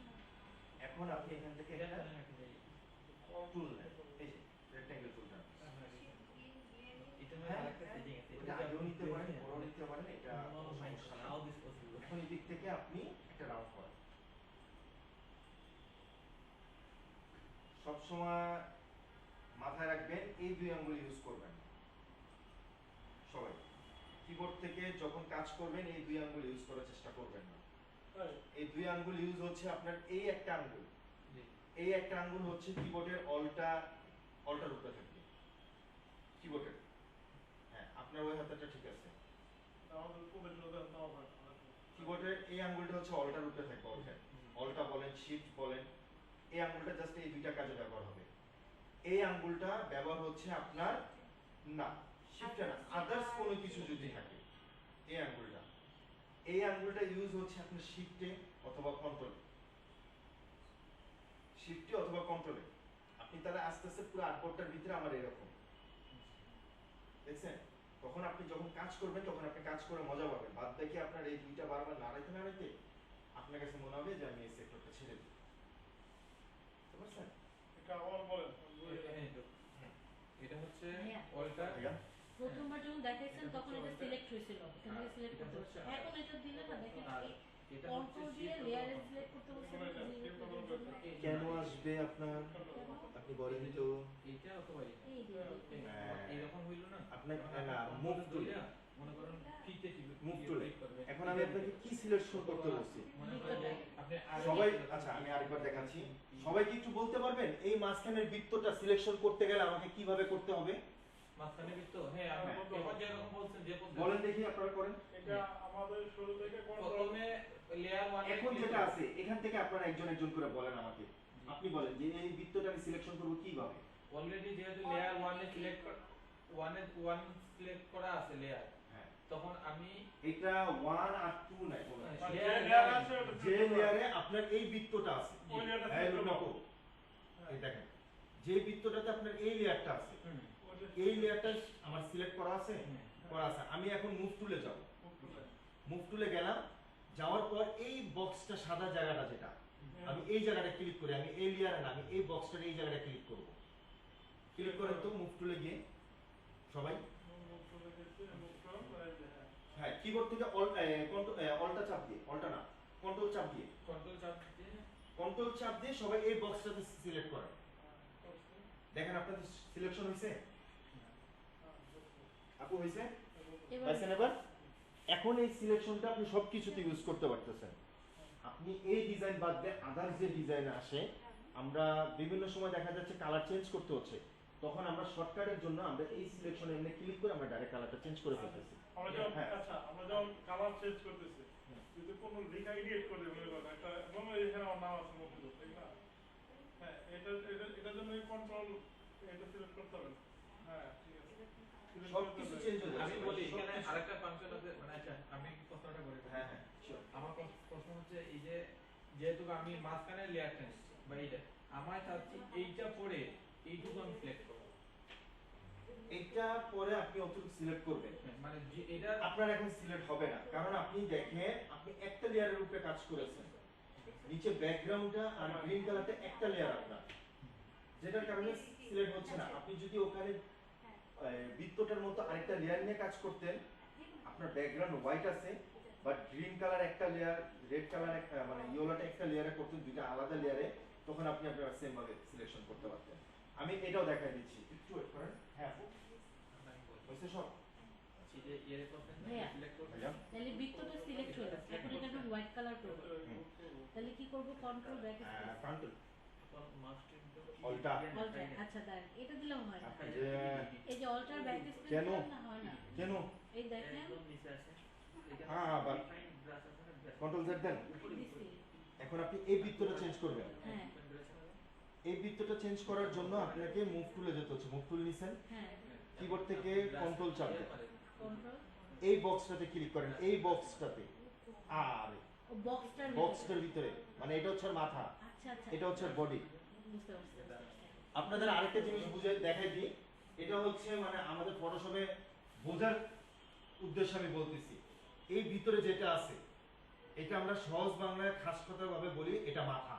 এখন আপনি এখান থেকে এটা একটা তো নাকি এই টুল নেন, এই যে রেক্ট্যাঙ্গেল টুলটা, এটা মানে হ্যাঁ, আরেকটা সেটিং আছে। এটা আগেও নিতে পারেন, পরেও নিতে পারেন, এটা No, কোনো my সমস্যা how না। this possible? এখন এই দিক থেকে আপনি একটা রাউন্ড করেন। সবসময় মাথায় রাখবেন এই দুই আঙ্গুল ইউজ করবেন না। সবাই কিবোর্ড থেকে যখন কাজ করবেন এই দুই আঙ্গুল ইউজ করার চেষ্টা করবেন না। তাই? এই দুই আঙ্গুল ইউজ হচ্ছে আপনার এই একটা আঙ্গুল, জি। এই একটা আঙ্গুল হচ্ছে কিবোর্ডের অল্টার উপরে থাকবে কিবোর্ডের। হ্যাঁ, আপনার ওই হাতটা ঠিক আছে। আমাদের প্রফেশনাল দেন তাও হয় না। কিবোর্ডের এই আঙ্গুলটা হচ্ছে অল্টার উপরে থাকবে, অল্টা বলেন, শিফট বলেন, এই আঙ্গুলটা জাস্ট এই দুইটা কাজে ব্যবহার হবে। এই আঙ্গুলটা ব্যবহার হচ্ছে আপনার না শিফটে না, আদার্স কোনো কিছু যদি থাকে, এই আঙ্গুলটা, এই আঙ্গুলটা ইউজ হচ্ছে আপনার শিফটে অথবা কন্ট্রোলে, শিফটে অথবা কন্ট্রোলে। আপনি তাহলে আস্তে আস্তে পুরো আর্টবোর্ডটার ভিতরে আমার এরকম দেখছেন, তখন আপনি যখন কাজ করবেন তখন আপনি কাজ করে মজা পাবেন। বাদ দেখি আপনার এই দুইটা বারবার নাড়াইতে নাড়াইতে আপনার কাছে মনে হবে যে আমি এই সেক্টরটা ছেড়ে দিই। বুঝতে পারছেন? এটা আবার বলেন। এই তো। এটা হচ্ছে হ্যাঁ। অল্টা। ভাইয়া? প্রথমবার যখন দেখাইছেন এটা তখন হচ্ছে এটা ওইটা। সিলেক্ট হয়েছিল, এখান থেকে হ্যাঁ, সিলেক্ট এটা করতে হচ্ছে হচ্ছে। এখন এটা দিলে না দেখেন আর এটা হচ্ছে কন্ট্রোল দিয়ে shift লেয়ারে অথবা সিলেক্ট করতে বলছে এটা না, shift delete অথবা করার জন্য। control। কেন আসবে আপনার, আপনি বলেন তো। এইটা অথবা এইটা। এই যে হ্যাঁ। এইরকম হইল না? আপনার যখন না, আপনি move control tool। ধইরা মনে করেন ফিতে মুভ টুলে। ক্লিক করবেন। এখন আমি আপনাকে কি সিলেকশন করতে বলছি? মনে করেন যে আপনি সবাই, আচ্ছা আমি আরেকবার দেখাচ্ছি, সবাই কি একটু বলতে পারবেন এই মাঝখানের বৃত্তটা সিলেকশন করতে গেলে আমাকে কিভাবে করতে হবে? মাঝখানে বৃত্ত, হ্যাঁ আপনি হ্যাঁ। এখন যেরকম বলছেন যে পদ্ধতি। বলেন দেখি, আপনারা করেন। এটা আমাদের শুরু থেকে কন্ট্রোল। প্রথমে লেয়ার 1 এখন যেটা আছে এখান থেকে আপনারা একজন একজন করে বলেন আমাকে, আপনি বলেন যে এই বৃত্তটা আমি সিলেকশন করব কিভাবে? অলরেডি যেহেতু লেয়ার 1 এ সিলেক্ট 1 সিলেক্ট করা আছে লেয়ার, হ্যাঁ, তখন আমি এটা 1 আর 2 নাই কোনো। মানে যে layer layer আছে ওটা যে select করা। লেয়ারে আপনার এই বৃত্তটা আছে, ওই layer-টা হ্যাঁ select লোক, করবো। এই দেখেন যে বৃত্তটাতে আপনার এই লেয়ারটা আছে, হুম, ওটা এই লেয়ারটা আমার সিলেক্ট করা আছে, হুম, করা আছে। আমি এখন মুভ টুলে যাব, মুভ টুলে। মুভ টুলে গেলাম, যাওয়ার পর এই বক্সটা সাদা জায়গাটা যেটা, আমি এই জায়গাটা ক্লিক করি, আমি এই লেয়ারে না, আমি এই বক্সটার এই জায়গাটা ক্লিক করব। ক্লিক করেন তো মুভ টুলে গিয়ে সবাই। মুভ টুলে গেছে, মুভ টুল, এই যে, হ্যাঁ। হ্যাঁ, কিবোর্ড থেকে অল্টা চাপ দিয়ে, অল্টা না, কন্ট্রোল চাপ দিয়ে, কন্ট্রোল চাপ দিয়ে কন্ট্রোল চাপ দিয়ে সবাই এই বক্সটাতে সিলেক্ট করেন। করছি। দেখেন আপনাদের সিলেকশন হয়েছে, হ্যাঁ, করছি। আপু হয়েছে, এবার পাইছেন এবার? এখন এই সিলেকশনটা আপনি সবকিছুতে ইউজ করতে পারতেছেন। আপনি এই ডিজাইন বাদ দিয়ে আদার যে ডিজাইন আসে, আমরা বিভিন্ন সময় দেখা যাচ্ছে কালার চেঞ্জ করতে হচ্ছে, তখন আমরা শর্টকাটের জন্য আমরা এই সিলেকশনে এমনি ক্লিক করে আমরা ডাইরেক্ট কালারটা চেঞ্জ করে ফেলতেছি। আমরা যখন হ্যাঁ। আচ্ছা আমরা যখন কালার চেঞ্জ করতেছি, যদি কোনো লেখা এডিট করে মনে করেন একটা, মনে হয় এখানে আমার নাম আছে মফিজুল, ঠিক না? হ্যাঁ, এটার জন্য কন্ট্রোল এটা সিলেক্ট করতে হবে। হ্যাঁ, ঠিক আছে। Select করতে সবকিছু হবে। চেঞ্জ হয়ে যাচ্ছে। আমি বলি এখানে সবকিছু। আরেকটা ফাংশন আছে, মানে আচ্ছা আমি প্রশ্নটা করি। হ্যাঁ হ্যাঁ sure. আমার প্রশ্ন হচ্ছে এই যে যেহেতু আমি মাঝখানে লেয়ারটা নিচ্ছি বা এইটা, আমার চাচ্ছি এইটা পরে এইটুকু আমি সিলেক্ট করব। এইটা পরে আপনি অতটুকু সিলেক্ট করবেন, মানে যে এটা আপনার এখন সিলেক্ট হবে না, কারণ আপনি দেখেন আপনি একটা লেয়ারের উপরে কাজ করেছেন, নিচে ব্যাকগ্রাউন্ডটা আর গ্রিন কালারটা একটা লেয়ার আপনার, যেটার কারণে সিলেক্ট হচ্ছে না। আপনি যদি ওখানে বৃত্তটার মতো আরেকটা লেয়ার নিয়ে কাজ করতেন, আপনার ব্যাকগ্রাউন্ড হোয়াইট আছে বাট গ্রিন কালার একটা লেয়ার, রেড কালার একটা, মানে ইয়েলোটা একটা লেয়ারে করতেন, দুইটা আলাদা লেয়ারে, তখন আপনি আপনার সেম ভাবে সিলেকশন করতে পারতেন। আমি এটাও দেখাই দিচ্ছি, একটু ওয়েট করেন। হ্যাঁ হয়েছে সব? এই যে এর করতেন ভাইয়া। সিলেক্ট করতেন। ভাইয়া তাহলে বৃত্তটা সিলেক্ট হলো, control back space control must into alt. Alter, আচ্ছা দাঁড়ান, এটা দিলাম হয় না। যে এই যে অল্টার ব্যাক স্পেস কেন? দিলাম না, হয় না। কেন এই দেখেন একদম নিচে আছে হ্যাঁ আবার ব্রাশ আছে না ব্রাশ কন্ট্রোল জেড দেন। দিছি। এখন আপনি এই বৃত্তটা চেঞ্জ করবেন। হ্যাঁ এই বৃত্তটা চেঞ্জ করার জন্য আপনাকে মুভ টুলে যেতে হচ্ছে। মুভ টুল নিছেন, হ্যাঁ, কিবোর্ড থেকে কন্ট্রোল চাপ দেন, কন্ট্রোল এই বক্সটাতে ক্লিক করেন, এই বক্সটাতে। আর ও বক্সটার বক্সটার ভিতরে মানে এটা হচ্ছে মাথা, আচ্ছা আচ্ছা, এটা হচ্ছে বডি। বুঝতে পারছি। আপনাদের আরেকটা জিনিস বুঝে দেখাই দিই, এটা হচ্ছে মানে আমাদের ফটোশপে বোঝার উদ্দেশ্যে আমি বলতেছি। এই ভিতরে যেটা আছে এটা আমরা সহজ বাংলায় খাস কথা ভাবে বলি এটা মাথা,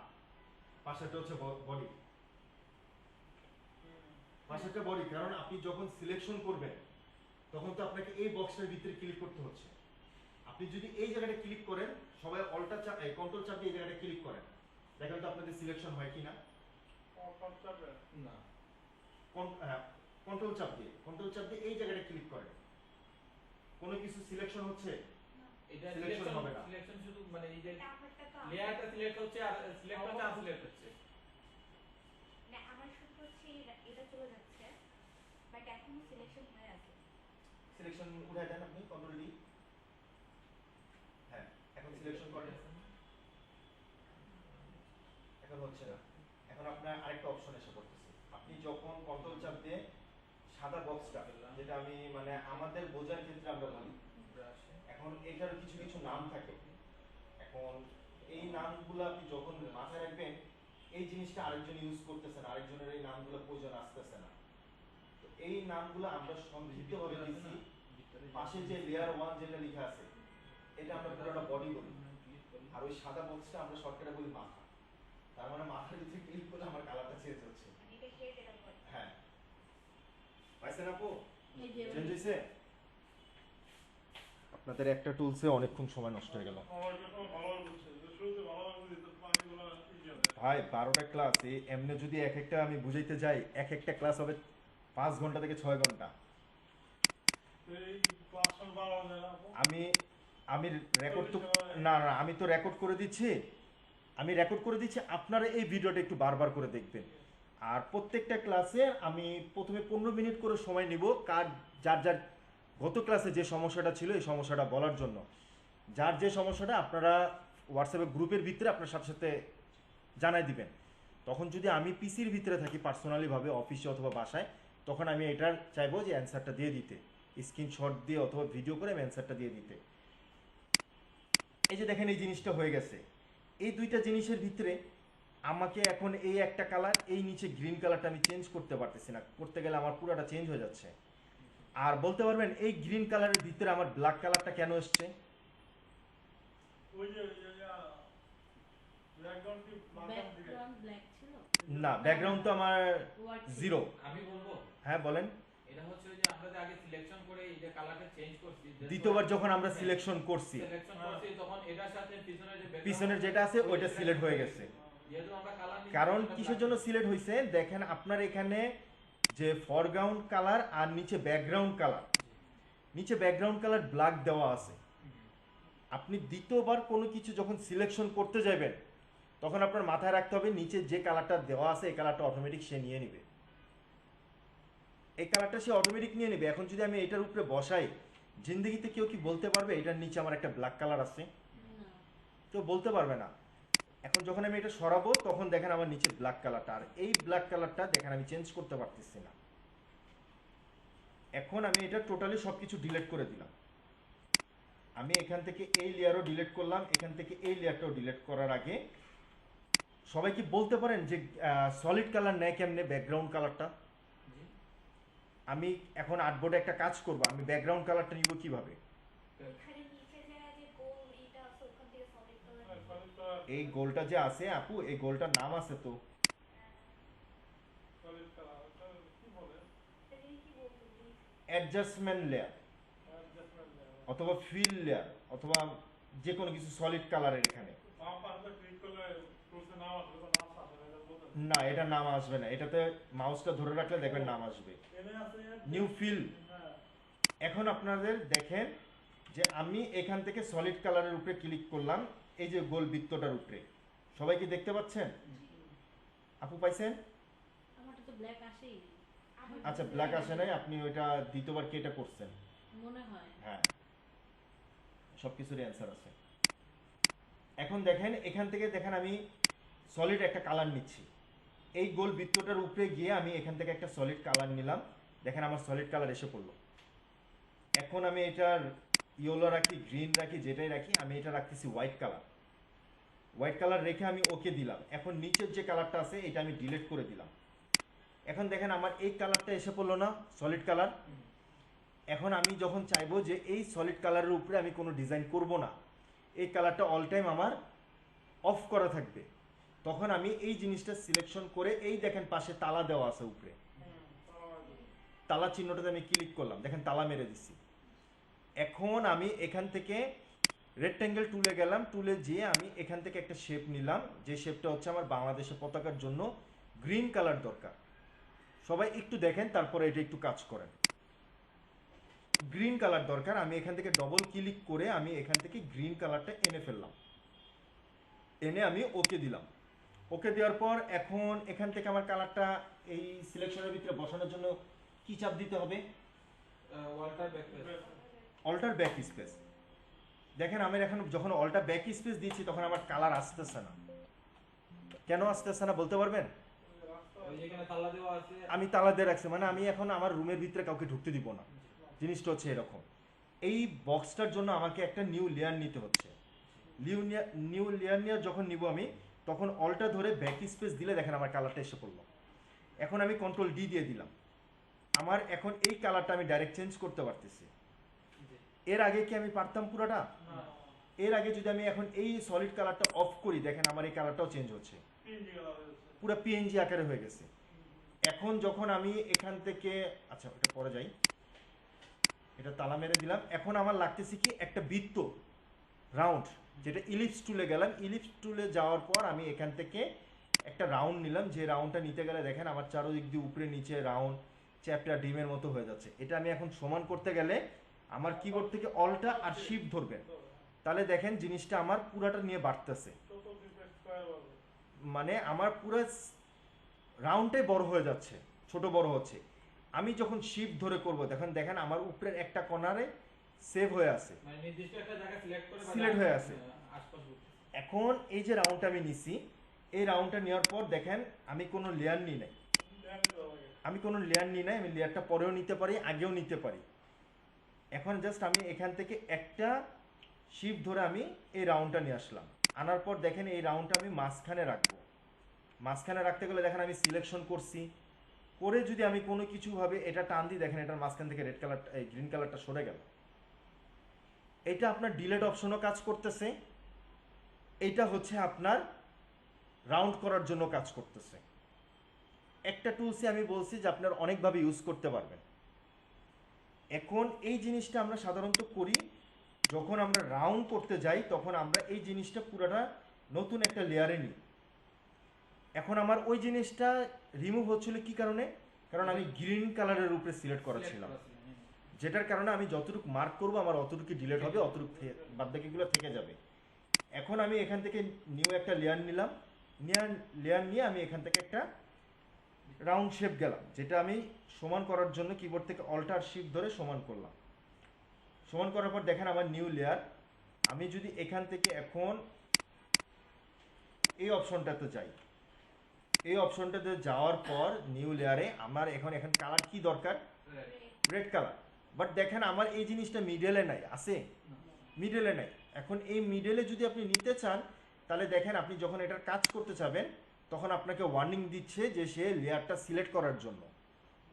পাশেরটা হচ্ছে বডি। পাশেরটা বডি, কারণ আপনি যখন সিলেকশন করবেন তখন তো আপনাকে এই বক্সটার ভিতরে ক্লিক করতে হচ্ছে। আপনি যদি এই জায়গাটা ক্লিক করেন, সবাই অল্টা চাপ কন্ট্রোল চাপ দিয়ে এই জায়গাটা ক্লিক করেন, দেখেন তো আপনাদের সিলেকশন হয় কিনা। না কন্ট্রোল চাপ দিয়ে এই জায়গাটা ক্লিক করেন, কোনো কিছু সিলেকশন হচ্ছে? এটা Selection সিলেকশন হবে না। সিলেকশন শুধু মানে এই যে আমারটা তো লেয়ারটা সিলেক্ট হচ্ছে আর সিলেক্ট হচ্ছে আনসিলেক্ট হচ্ছে না, আমার শুধু হচ্ছে এটা চলে যাচ্ছে, বাট এখনো সিলেকশন হয়ে আছে। সিলেকশন উঠায় দেন আপনি কন্ট্রোল ডি। হ্যাঁ এখন সিলেকশন করেন, এখন হচ্ছে না। এখন আপনার আরেকটা অপশন এসে পড়তেছে। আপনি যখন কন্ট্রোল চাপ দিয়ে সাদা বক্সটা, যেটা আমি মানে আমাদের বোঝার ক্ষেত্রে আমরা বলি, ব্রাশে এখন এটার কিছু কিছু নাম থাকে। এখন এই নামগুলো আপনি যখন মাথায় রাখবেন, এই জিনিসটা আরেকজন ইউজ করতেছে না, আরেকজনের এই নামগুলো প্রয়োজন আসতেছে না। তো এই নামগুলো আমরা সংক্ষিপ্তভাবে দিচ্ছি। পাশে যে লেয়ার 1 যেটা লেখা আছে এটা আমরা পুরোটা বডি বলি, আর ওই সাদা বক্সটা আমরা শর্টকাটে বলি মাথা। তার মানে মাথার ভিতরে ক্লিক করলে আমার কালারটা চেঞ্জ হচ্ছে। মানে এটা শেড এরকম করে। হ্যাঁ পাইছেন আপু? এই যে চেঞ্জ হয়েছে? আপনাদের একটা টুলসে অনেকক্ষণ সময় নষ্ট হয়ে গেল আমার কাছে ভালো লাগছে, শুরুতে ভালো লাগছে, তো বাকিগুলো ইজি হবে। ভাই। 12টা ক্লাস, এমনি যদি এক একটা আমি বুঝাইতে যাই, এক একটা ক্লাস হবে 5 ঘন্টা থেকে 6 ঘন্টা। তো এই ক্লাসটা বাড়ানো যায় না আপু? আমি আমি রেকর্ড তো না না আমি তো রেকর্ড করে দিচ্ছি, আপনারা এই ভিডিওটা একটু বারবার করে দেখবেন। আর প্রত্যেকটা ক্লাসে আমি প্রথমে 15 মিনিট করে সময় নিব, কার যার যার গত ক্লাসে যে সমস্যাটা ছিল এই সমস্যাটা বলার জন্য। যার যে সমস্যাটা আপনারা হোয়াটসঅ্যাপে গ্রুপের ভিতরে আপনার সাথে সাথে জানাই দিবেন। তখন যদি আমি পিসির ভিতরে থাকি পার্সোনালিভাবে অফিসে অথবা বাসায়, তখন আমি এটার চাইবো যে অ্যান্সারটা দিয়ে দিতে, স্ক্রিনশট দিয়ে অথবা ভিডিও করে আমি অ্যান্সারটা দিয়ে দিতে। এই যে দেখেন এই জিনিসটা হয়ে গেছে। এই দুইটা জিনিসের ভিতরে আমাকে এখন এই একটা কালার, এই নিচে গ্রিন কালারটা আমি চেঞ্জ করতে পারতেছি না, করতে গেলে আমার পুরোটা চেঞ্জ হয়ে যাচ্ছে। আর বলতে পারবেন এই গ্রিন কালারের ভিতরে আমার ব্ল্যাক কালারটা কেন এসছে? ওই যে ব্যাকগ্রাউন্ড কি বাঁকার দিকে? ব্যাকগ্রাউন্ড ব্ল্যাক ছিল না, ব্যাকগ্রাউন্ড তো আমার হোয়াইট 0। আমি বলবো হ্যাঁ বলেন। এটা হচ্ছে ওই যে আমরা যে আগে সিলেকশন করে এই যে কালারটা চেঞ্জ করছি, দ্বিতীয়বার যখন আমরা সিলেকশন করছি, সিলেকশন করছি তখন এটার সাথে পিছনের যে পিছনের যেটা আছে ওইটা সিলেক্ট হয়ে গেছে। যেহেতু আমরা কালার কারণ কিসের জন্য সিলেক্ট হয়েছে দেখেন, আপনার এখানে যে ফরগ্রাউন্ড কালার আর নিচে ব্যাকগ্রাউন্ড কালার, নিচে ব্যাকগ্রাউন্ড কালার ব্ল্যাক দেওয়া আছে। আপনি দ্বিতীয়বার কোনো কিছু যখন সিলেকশন করতে যাবেন তখন আপনার মাথায় রাখতে হবে নিচে যে কালারটা দেওয়া আছে এই কালারটা অটোমেটিক সে নিয়ে নেবে, এই কালারটা সে অটোমেটিক নিয়ে নেবে। এখন যদি আমি এটার উপরে বসাই, জিন্দগিতে কেউ কি বলতে পারবে এটার নিচে আমার একটা ব্ল্যাক কালার আছে? না, কেউ বলতে পারবে না। এখন যখন আমি এটা সরাবো তখন দেখেন আমার নিচে ব্ল্যাক কালারটা, আর এই ব্ল্যাক কালারটা দেখেন আমি চেঞ্জ করতে পারতেছি না। এখন আমি এটা টোটালি সবকিছু ডিলিট করে দিলাম। আমি এখান থেকে এই লেয়ারও ডিলিট করলাম, এখান থেকে এই লেয়ারটাও ডিলিট করার আগে সবাই কি বলতে পারেন যে সলিড কালার নেয় কেমনে ব্যাকগ্রাউন্ড কালারটা? আমি এখন আর্টবোর্ডে একটা কাজ করব, আমি ব্যাকগ্রাউন্ড কালারটা নিব কিভাবে? এখানে নিচে যে গোল এটা আছে, ওখান থেকে সলিড কালার। এই গোলটা যে আছে আপু, এই গোলটার নাম আছে তো, সলিড কালার কি বলে? এটা কি বলবো please? Adjustment layer adjustment layer. অথবা ফিল লেয়ার অথবা যে কোনো কিছু সলিড কালারের এখানে। বাম পাশে ক্লিক করলে টুলসে নাম আসবে, তো নাম আসবে না, এটা বলতে না, এটা নাম আসবে না, এটাতে মাউসটা ধরে রাখলে দেখবেন নাম আসবে, এনে আছে নিউ ফিল। হ্যাঁ। এখন আপনাদের দেখেন যে আমি এখান থেকে সলিড কালারের উপরে ক্লিক করলাম, এই যে গোল বৃত্তটার উপরে সবাই কি দেখতে পাচ্ছেন? আপু পাইছেন? আমারটা তো ব্ল্যাক আসেই আচ্ছা ব্ল্যাক আসে নাই, আপনি ওইটা দ্বিতীয়বার কেটে করছেন। মনে হয়। হ্যাঁ, সব কিছুরই অ্যান্সার আছে। এখন দেখেন এখান থেকে দেখেন আমি সলিড একটা কালার নিচ্ছি, এই গোল বৃত্তটার উপরে গিয়ে আমি এখান থেকে একটা সলিড কালার নিলাম, দেখেন আমার সলিড কালার এসে পড়লো। এখন আমি এটার ইয়েলো রাখি, গ্রিন রাখি, যেটাই রাখি, আমি এটা রাখতেছি হোয়াইট কালার। হোয়াইট কালার রেখে আমি ওকে দিলাম। এখন নিচের যে কালারটা আছে এটা আমি ডিলিট করে দিলাম। এখন দেখেন আমার এই কালারটা এসে পড়লো না, সলিড কালার। এখন আমি যখন চাইবো যে এই সলিড কালারের উপরে আমি কোনো ডিজাইন করব না, এই কালারটা অল টাইম আমার অফ করা থাকবে, তখন আমি এই জিনিসটা সিলেকশন করে এই দেখেন পাশে তালা দেওয়া আছে উপরে, তালা চিহ্নটাতে আমি ক্লিক করলাম, দেখেন তালা মেরে দিছি। এখন আমি এখান থেকে রেক্ট্যাঙ্গেল টুলে গেলাম, টুলে যেয়ে আমি এখান থেকে একটা শেপ নিলাম, যে শেপটা হচ্ছে আমার বাংলাদেশের পতাকার জন্য গ্রিন কালার দরকার। সবাই একটু দেখেন, তারপরে এটা একটু কাজ করেন। গ্রিন কালার দরকার, আমি এখান থেকে ডবল ক্লিক করে আমি এখান থেকে গ্রিন কালারটা এনে ফেললাম, এনে আমি ওকে দিলাম। ওকে দেওয়ার পর এখন এখান থেকে আমার কালারটা এই সিলেকশনের ভিতরে বসানোর জন্য কি চাপ দিতে হবে? Alter back space. দেখেন আমি এখন যখন অল্টার ব্যাক স্পেস দিচ্ছি তখন আমার কালার আসতেছে না। কেন আসতেছে না বলতে পারবেন? আমি তালা দিয়ে রাখছি, মানে আমি এখন আমার রুমের ভিতরে কাউকে ঢুকতে দিব না। জিনিসটা হচ্ছে এরকম, এই বক্সটার জন্য আমাকে একটা নিউ লেয়ার নিতে হচ্ছে। নিউ লেয়ার নিয়ে যখন নিব আমি, তখন অলটা ধরে ব্যাক স্পেস দিলে দেখেন আমার কালারটা এসে পড়লো। এখন আমি কন্ট্রোল ডি দিয়ে দিলাম, আমার এখন এই কালারটা আমি ডাইরেক্ট চেঞ্জ করতে পারতেছি। এর আগে কি আমি পারতাম পুরোটা? এর আগে যদি আমি এখন এই সলিড কালারটা অফ করি, দেখেন আমার এই কালারটাও চেঞ্জ হচ্ছে, পুরো পিএনজি আকারে হয়ে গেছে। এখন যখন আমি এখান থেকে, আচ্ছা এটা পরে যাই, এটা তালা মেরে দিলাম। এখন আমার লাগতেছে কি একটা বৃত্ত রাউন্ড, যেটা ইলিপস টুলে গেলাম, ইলিপস টুলে যাওয়ার পর আমি এখান থেকে একটা রাউন্ড নিলাম, যে রাউন্ডটা নিতে গেলে দেখেন আমার চারোদিক দিয়ে উপরে নিচে রাউন্ড চ্যাপটা ডিমের মতো হয়ে যাচ্ছে। এটা আমি এখন সমান করতে গেলে আমার কিবোর্ড থেকে অল্টা আর শিফট ধরবেন, তাহলে দেখেন জিনিসটা আমার পুরাটা নিয়ে বাড়তেছে, মানে আমার পুরো রাউন্ডটাই বড় হয়ে যাচ্ছে, ছোট বড় হচ্ছে। আমি যখন শিফট ধরে করব দেখেন আমার উপরের একটা কর্নারে সেভ হয়ে আছে, সিলেক্ট হয়ে আছে। এখন এই যে রাউন্ডটা আমি নিছি, এই রাউন্ডটা নেওয়ার পর দেখেন আমি কোনো লেয়ার নিই নাই, আমি লেয়ারটা পরেও নিতে পারি, আগেও নিতে পারি। এখন জাস্ট আমি এখান থেকে একটা শিফট ধরে আমি এই রাউন্ডটা নিয়ে আসলাম, আনার পর দেখেন এই রাউন্ডটা আমি মাঝখানে রাখবো। মাঝখানে রাখতে গেলে দেখেন আমি সিলেকশন করছি, করে যদি আমি কোনো কিছুভাবে এটা টান দিই, দেখেন এটার মাঝখান থেকে রেড কালারটা, এই গ্রিন কালারটা সরে গেল। এটা আপনার ডিলেট অপশনও কাজ করতেছে, এইটা হচ্ছে আপনার রাউন্ড করার জন্য কাজ করতেছে। একটা টুলসে আমি বলছি যে আপনার অনেকভাবে ইউজ করতে পারবেন। এখন এই জিনিসটা আমরা সাধারণত করি যখন আমরা রাউন্ড করতে যাই, তখন আমরা এই জিনিসটা পুরোটা নতুন একটা লেয়ারে নিই। এখন আমার ওই জিনিসটা রিমুভ হচ্ছিল কি কারণে? কারণ আমি গ্রিন কালারের উপরে সিলেক্ট করেছিলাম, যেটার কারণে আমি যতটুকু মার্ক করব আমার অতটুকু ডিলিট হবে, অতটুকু বাদবাকিগুলো থেকে যাবে। এখন আমি এখান থেকে নিউ একটা লেয়ার নিলাম, লেয়ার নিয়ে আমি এখান থেকে একটা রাউন্ড শেপ গেলাম, যেটা আমি সমান করার জন্য কিবোর্ড থেকে অল্টার শিফট ধরে সমান করলাম। সমান করার পর দেখেন আমার নিউ লেয়ার, আমি যদি এখান থেকে এখন এই অপশনটাতে যাই, এই অপশনটাতে যাওয়ার পর নিউ লেয়ারে আমার এখন কালার কি দরকার? Red colour. বাট দেখেন আমার এই জিনিসটা মিডলে নাই, আছে মিডলে নাই। এখন এই মিডলে যদি আপনি নিতে চান, তাহলে দেখেন আপনি যখন এটার কাজ করতে চাবেন তখন আপনাকে ওয়ার্নিং দিচ্ছে যে সে লেয়ারটা সিলেক্ট করার জন্য।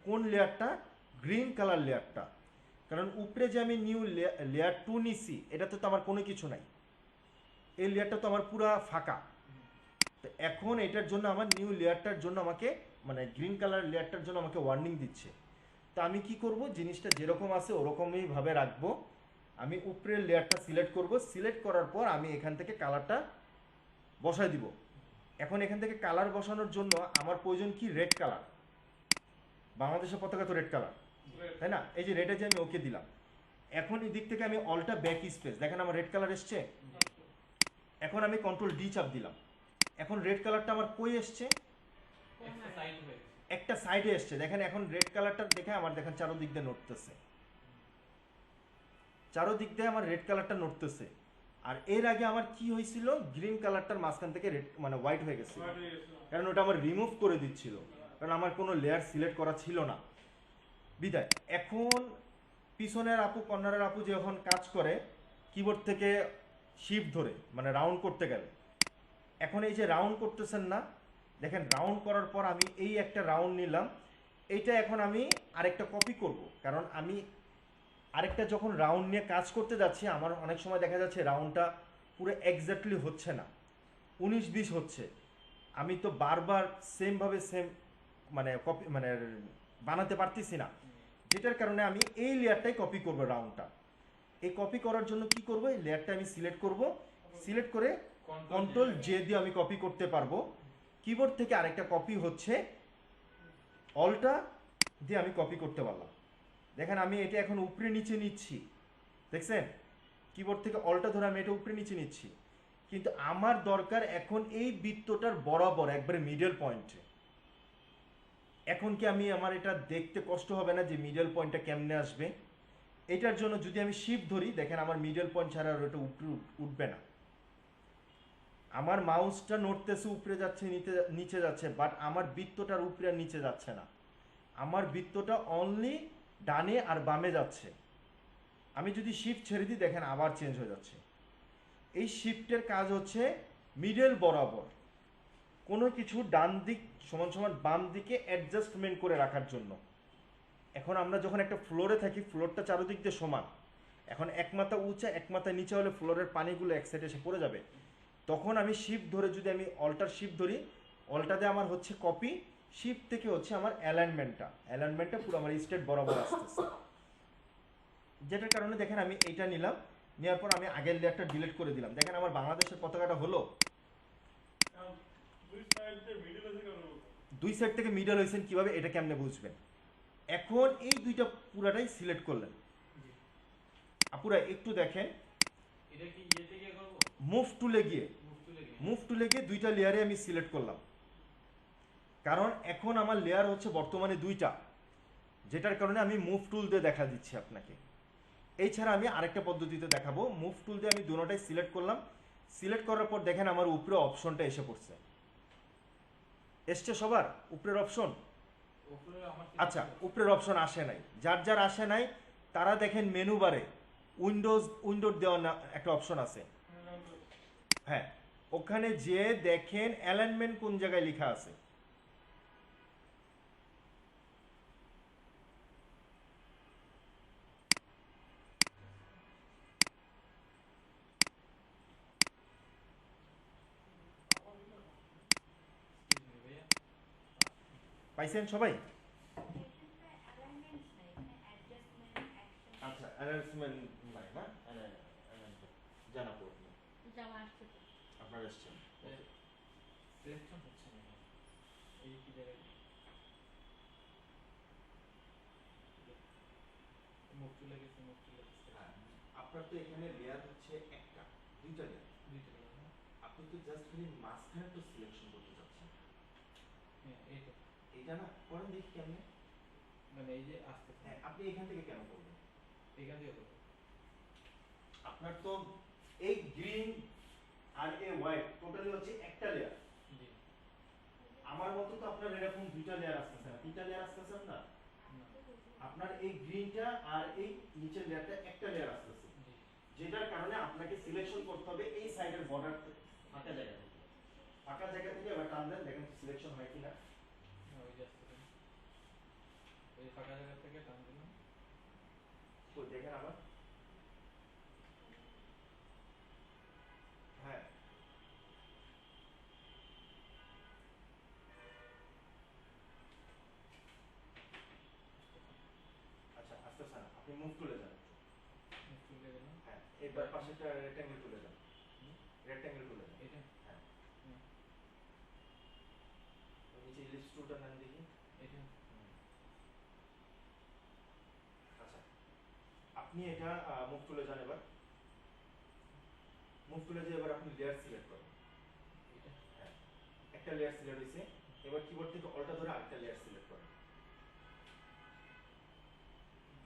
কোন লেয়ারটা? গ্রিন কালার লেয়ারটা। কারণ উপরে যে আমি নিউ লেয়ার 2 নিছি, এটাতে তো আমার কোনো কিছু নাই, এই লেয়ারটা তো আমার পুরা ফাঁকা। তো এখন এটার জন্য আমার নিউ লেয়ারটার জন্য আমাকে, মানে গ্রিন কালার লেয়ারটার জন্য আমাকে ওয়ার্নিং দিচ্ছে। তো আমি কি করব, জিনিসটা যেরকম আছে ওরকমই ভাবে রাখবো। আমি উপরের লেয়ারটা সিলেক্ট করব, সিলেক্ট করার পর আমি এখান থেকে কালারটা বসায় দিব। এখন এখান থেকে কালার বসানোর জন্য আমার প্রয়োজন কি? Red colour. বাংলাদেশের পতাকা তো রেড কালার, তাই না? এই যে রেডে যে আমি ওকে দিলাম। এখন এই দিক থেকে আমি অল্টা ব্যাক স্পেস, দেখেন আমার রেড কালার এসছে। এখন আমি কন্ট্রোল ডি চাপ দিলাম, এখন রেড কালারটা আমার কই এসছে, একটা সাইড হয়ে গেছে। একটা সাইডে এসছে। দেখেন এখন রেড কালারটা দেখে আমার দেখেন চারোদিক দিয়ে নড়তেছে, চারোদিক দিয়ে আমার রেড কালারটা নড়তেছে। আর এর আগে আমার কি হয়েছিল, গ্রিন কালারটার মাঝখান থেকে রেড মানে হোয়াইট হয়ে গেছে, কারণ ওটা আমার রিমুভ করে দিচ্ছিল, কারণ আমার কোনো লেয়ার সিলেক্ট করা ছিল না বিদায়। এখন পিছনের আপু কর্নারের আপু যখন কাজ করে কিবোর্ড থেকে শিফট ধরে মানে রাউন্ড করতে গেলে, এখন এই যে রাউন্ড করতেছেন না, দেখেন রাউন্ড করার পর আমি এই একটা রাউন্ড নিলাম, এইটা এখন আমি আরেকটা কপি করব, কারণ আমি আরেকটা যখন রাউন্ড নিয়ে কাজ করতে যাচ্ছি আমার অনেক সময় দেখা যাচ্ছে রাউন্ডটা পুরো এক্স্যাক্টলি হচ্ছে না, 19-20 হচ্ছে। আমি তো বারবার সেমভাবে সেম মানে কপি মানে বানাতে পারতেছি না, যেটার কারণে আমি এই লেয়ারটাই কপি করব রাউন্ডটা। এই কপি করার জন্য কি করব, এই লেয়ারটা আমি সিলেক্ট করব, সিলেক্ট করে কন্ট্রোল জে দিয়ে আমি কপি করতে পারবো। কিবোর্ড থেকে আরেকটা কপি হচ্ছে অলটা দিয়ে আমি কপি করতে পারলাম। দেখেন আমি এটা এখন উপরে নিচে নিচ্ছি, দেখছেন কিবোর্ড থেকে অলটা ধরে আমি এটা উপরে নিচে নিচ্ছি, কিন্তু আমার দরকার এখন এই বৃত্তটার বরাবর একবারে মিডল পয়েন্টে। এখন কি আমি আমার এটা দেখতে কষ্ট হবে না যে মিডল পয়েন্টটা কেমনে আসবে? এটার জন্য যদি আমি শিফট ধরি, দেখেন আমার মিডল পয়েন্ট ছাড়া আর ওটা উপরে উঠবে না। আমার মাউসটা নড়তেছে, উপরে যাচ্ছে নিচে যাচ্ছে, বাট আমার বৃত্তটার উপরে আর নিচে যাচ্ছে না, আমার বৃত্তটা অনলি ডানে আর বামে যাচ্ছে। আমি যদি শিফট ছেড়ে দিই দেখেন আবার চেঞ্জ হয়ে যাচ্ছে। এই শিফটের কাজ হচ্ছে মিডল বরাবর কোনো কিছু ডান দিক সমান সমান বাম দিকে অ্যাডজাস্টমেন্ট করে রাখার জন্য। এখন আমরা যখন একটা ফ্লোরে থাকি, ফ্লোরটা চারদিক দিয়ে সমান, এখন এক মাথা উঁচা এক মাথা নিচে হলে ফ্লোরের পানিগুলো এক সাইডে এসে পড়ে যাবে। তখন আমি শিফট ধরে যদি আমি অল্টার শিফট ধরি, অল্টাতে আমার হচ্ছে কপি, শিফট থেকে হচ্ছে আমার অ্যালাইনমেন্টটা পুরো আমার স্ট্রেট বরাবর আসতেছে, যেটার কারণে দেখেন আমি এইটা নিলাম, নেওয়ার পর আমি আগের লেয়ারটা ডিলিট করে দিলাম। দেখেন আমার বাংলাদেশের পতাকাটা হলো, দুই সাইড থেকে মিডল হয়েছেন কিভাবে, এটা কেমনে বুঝবেন? এখন এই দুইটা পুরাটাই সিলেক্ট করলেন, আপুরা একটু দেখেন, এটা কি ইয়ে থেকে করব? মুভ টুলে গিয়ে মুভ তুলে গিয়ে দুইটা লেয়ারে আমি সিলেক্ট করলাম, কারণ এখন আমার লেয়ার হচ্ছে বর্তমানে দুইটা, যেটার কারণে আমি মুভ টুল দিয়ে দেখা দিচ্ছি আপনাকে। এই ছাড়া আমি আরেকটা পদ্ধতিতে দেখাবো। মুভ টুল দিয়ে আমি দুটোটাই সিলেক্ট করলাম, সিলেক্ট করার পর দেখেন আমার উপরে অপশনটা এসে পড়ছে, এসছে সবার উপরের অপশন। উপরে আমার আচ্ছা উপরের অপশন আসে নাই, যার যার আসে নাই তারা দেখেন মেনু বারে উইন্ডোর দেওয়া একটা অপশন আছে, হ্যাঁ ওখানে যে দেখেন অ্যালাইনমেন্ট কোন জায়গায় লেখা আছে। ভাইয়া পাইছেন সবাই? অ্যালাইনমেন্টস নাই, এখানে অ্যাডজাস্টমেন্ট অ্যাকশন। আচ্ছা অ্যানাউন্সমেন্ট নাই না, জানাবো জামা আসছে তো। আপনার এসছেন। সিলেকশন হচ্ছে না এই কি জায়গায় মুভ তুলে গেছে হ্যাঁ, আপনার তো এখানে লেয়ার হচ্ছে একটা, দুইটা লেয়ার, দুইটা জায়গা না? আপনি তো জাস্ট খালি মাঝখানে তো সিলেকশন করতে চাচ্ছেন, হ্যাঁ এই তো এটা না করেন দেখি কেমনে। মানে এই যে আসতে হ্যাঁ আপনি এখান থেকে কেন করবেন? এখান থেকে করবো। আপনার তো এই গ্রিন আর এই হোয়াইট টোটালি হচ্ছে একটা লেয়ার, জি আমার মতো তো আপনার এরকম দুইটা লেয়ার আসতেছে না, তিনটা লেয়ার আসতেছে না, না আপনার এই গ্রিনটা আর এই নিচের লেয়ারটা একটা লেয়ার আসতেছে, জি যেটার কারণে আপনাকে সিলেকশন করতে হবে এই সাইডের বর্ডার ফাঁকা জায়গা থেকে, ফাঁকা জায়গা থেকে এবার টান দেন, দেখেন সিলেকশন হয় কিনা। ওই যে আসতে এই ফাঁকা জায়গা থেকে টান দিলাম। কই দেখেন আবার, হ্যাঁ আচ্ছা আসতেছে না, আপনি মুভ তুলে যান, মুভ তুলে গেলাম হ্যাঁ এবার পাশেরটা রেক্ট্যাঙ্গেল তুলে যান, রেক্ট্যাঙ্গেল তুলে যান, এটা হ্যাঁ হুম। নিচে ইলিপস টুলটা নেন দেখি। এটা আচ্ছা আপনি এটা মুভ তুলে যান, এবার মুভ তুলে দিয়ে এবার আপনি লেয়ার সিলেক্ট করেন, এটা হ্যাঁ একটা লেয়ার সিলেক্ট হয়েছে, এবার কিবোর্ড থেকে অল্টা ধরে আরেকটা লেয়ার সিলেক্ট করেন।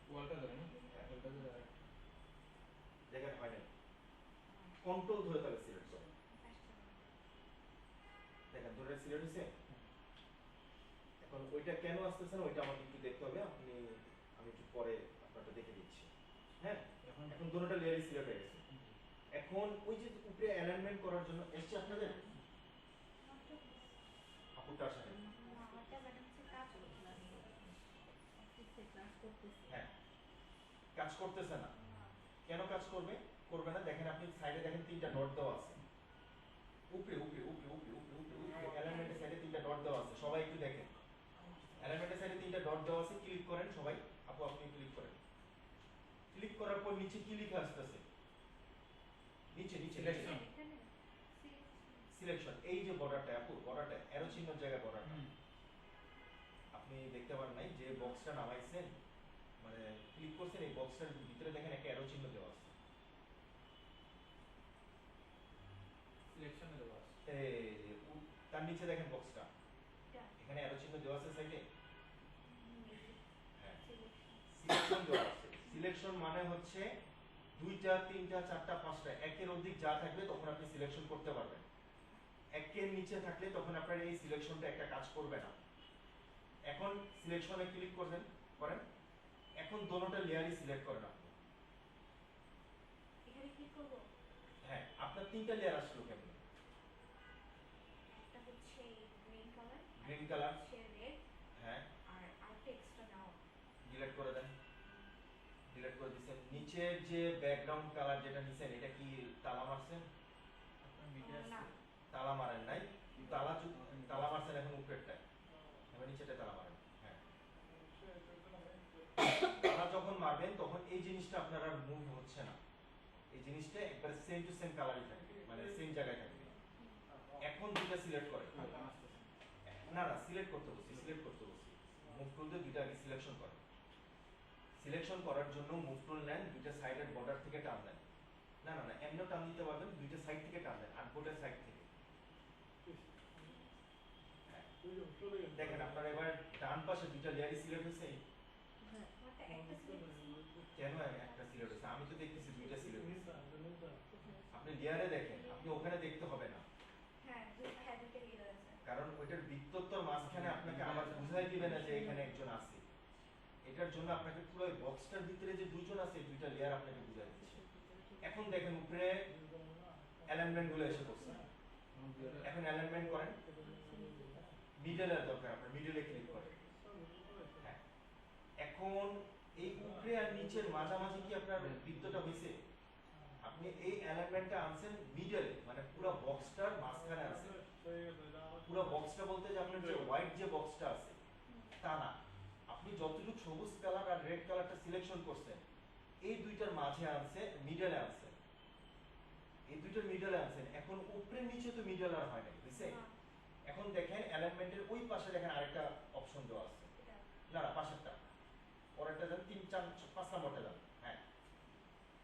ওয়ালটা ধরে না ওয়ালটা ধরে আর দেখেন হয় না, কন্ট্রোল ধরে তাহলে সিলেক্ট করেন। দেখেন ধরে সিলেক্ট হয়েছে। এখন ওইটা কেন আসতেছে না ওইটা আমাকে একটু দেখতে হবে, আমি একটু পরে আপনারটা দেখে দিচ্ছি। হ্যাঁ, এখন দুটোটা লেয়ারই সিলেক্ট হয়ে গেছে। এখন ওই যে উপরে অ্যালাইনমেন্ট করার জন্য এসছে আপনাদের আপুটা আসে নাই? আমারটা ম্যাডাম হচ্ছে কাজ করছে না। অফিসে ক্লাস করতেছি। হ্যাঁ, কাজ করতেছে না। কেন কাজ করবে করবে না? দেখেন আপনি সাইডে দেখেন তিনটা ডট দেওয়া আছে, উপরে উপরে উপরে উপরে উপরে উপরে উপরে অ্যালাইনমেন্টের সাইডে তিনটা ডট দেওয়া আছে, সবাই একটু দেখেন। অ্যালাইনমেন্টের সাইডে তিনটা ডট দেওয়া আছে, ক্লিক করেন সবাই। আপু আপনি ক্লিক করেন। ক্লিক করার পর নিচে কি লেখা আসতেছে? নিচে নিচে Selection. এখানে সিলেকশন। এই যে বর্ডারটা আপু, বর্ডারটা অ্যারো চিহ্নের জায়গায় বর্ডারটা আপনি দেখতে পারেন নাই, যে বক্সটা নামাইছেন মানে ক্লিক করছেন, এই বক্সটার ভিতরে দেখেন একটা অ্যারো চিহ্ন দেওয়া আছে। সিলেকশনে দেওয়া আছে এই যে তার নিচে দেখেন বক্সটা, এটা এখানে অ্যারো চিহ্ন দেওয়া আছে সাইডে। হ্যাঁ, সিলেকশন। সিলেকশন দেওয়া আছে। সিলেকশন মানে হচ্ছে দুইটা তিনটা চারটা পাঁচটা একের অধিক যা থাকবে তখন আপনি সিলেকশন করতে পারবেন। একের নিচে থাকলে তখন আপনার এই সিলেকশনটা একটা কাজ করবে না। এখন সিলেকশনে ক্লিক করেন, এখন দোনোটা লেয়ারই সিলেক্ট করেন আপনি। এখানে ক্লিক করব। হ্যাঁ, আপনার তিনটা লেয়ার আসলো কেমন? একটা হচ্ছে গ্রিন কালার, Green color। হচ্ছে রেড, হ্যাঁ, আর আরেকটা এক্সট্রা নাও। ডিলিট করে দেন। ডিলিট করে দিয়েছেন। নিচের যে ব্যাকগ্রাউন্ড কালার যেটা নিছেন এটা কি তালা মারছেন? আপনার মিডিয়া না। আছে তালা মারেন নাই। তালা মারছেন এখন উপরেরটায়, এবার নিচেটা তালা মারেন। হ্যাঁ, তালা যখন মারবেন তখন এই জিনিসটা আপনার আর মুভ হচ্ছে না, এই জিনিসটা একবার সেম টু সেম কালারই থাকবে, মানে সেম জায়গায় থাকবে। এখন দুইটা সিলেক্ট করেন। না না, সিলেক্ট করতে বলছি, মুভ টুল দিয়ে দুইটা আগে সিলেকশন করেন। সিলেকশন করার জন্য মুভ টুল নেন, দুইটা সাইডের বর্ডার থেকে টান দেন। না না না, এমনিও টান দিতে পারবেন, দুইটা সাইড থেকে টান দেন, আর্টবোর্ডের সাইড থেকে। হ্যাঁ, দেখেন আপনার এবার ডান পাশে দুইটা লেয়ারই সিলেক্ট হয়েছে। হ্যাঁ, আমারটা একটা সিলেকশন। কেন একটা সিলেক্ট হয়েছে? আমি তো দেখতেছি দুইটা সিলেক্ট হয়েছে। আপনি লেয়ারে দেখেন, আপনি ওখানে দেখতে হবে না, হ্যাঁ, দুইটা লিয়ে আছে। কারণ ওইটার বৃত্তত্বর মাঝখানে আপনাকে আবার বুঝাই দিবে না যে এখানে একজন আছে। এটার জন্য আপনাকে পুরো বক্সটার ভিতরে যে দুইজন আছে দুইটা লেয়ার আপনাকে বুঝাই দিচ্ছে। এখন দেখেন উপরে অ্যালাইনমেন্ট গুলো এসে পড়ছে। এখন অ্যালাইনমেন্ট করেন, মিডলের দরকার, আপনার মিডলে ক্লিক করেন। হ্যাঁ, এখন এই উপরে আর নিচের মাঝামাঝি কি আপনার বৃত্তটা হয়েছে? আপনি এই অ্যালাইনমেন্টটা আনছেন মিডলে, মানে পুরো বক্সটার মাঝখানে আছে। পুরো বক্সটা বলতে যে আপনার যে হোয়াইট যে বক্সটা আছে তা না, আপনি যতটুকু সবুজ কালার আর রেড কালারটা সিলেকশন করছেন এই দুইটার মাঝে আনছে, মিডলে আনছেন, এই দুইটার মিডলে আনছেন। এখন উপরে নিচে তো মিডল আর হয় না, বুঝছে? এখন দেখেন অ্যালাইনমেন্টের ওই পাশে দেখেন আরেকটা অপশন দেওয়া আছে। এটা না না, পাশেরটা, পরেরটা যান, 3 4 5 নম্বরটা যান। হ্যাঁ,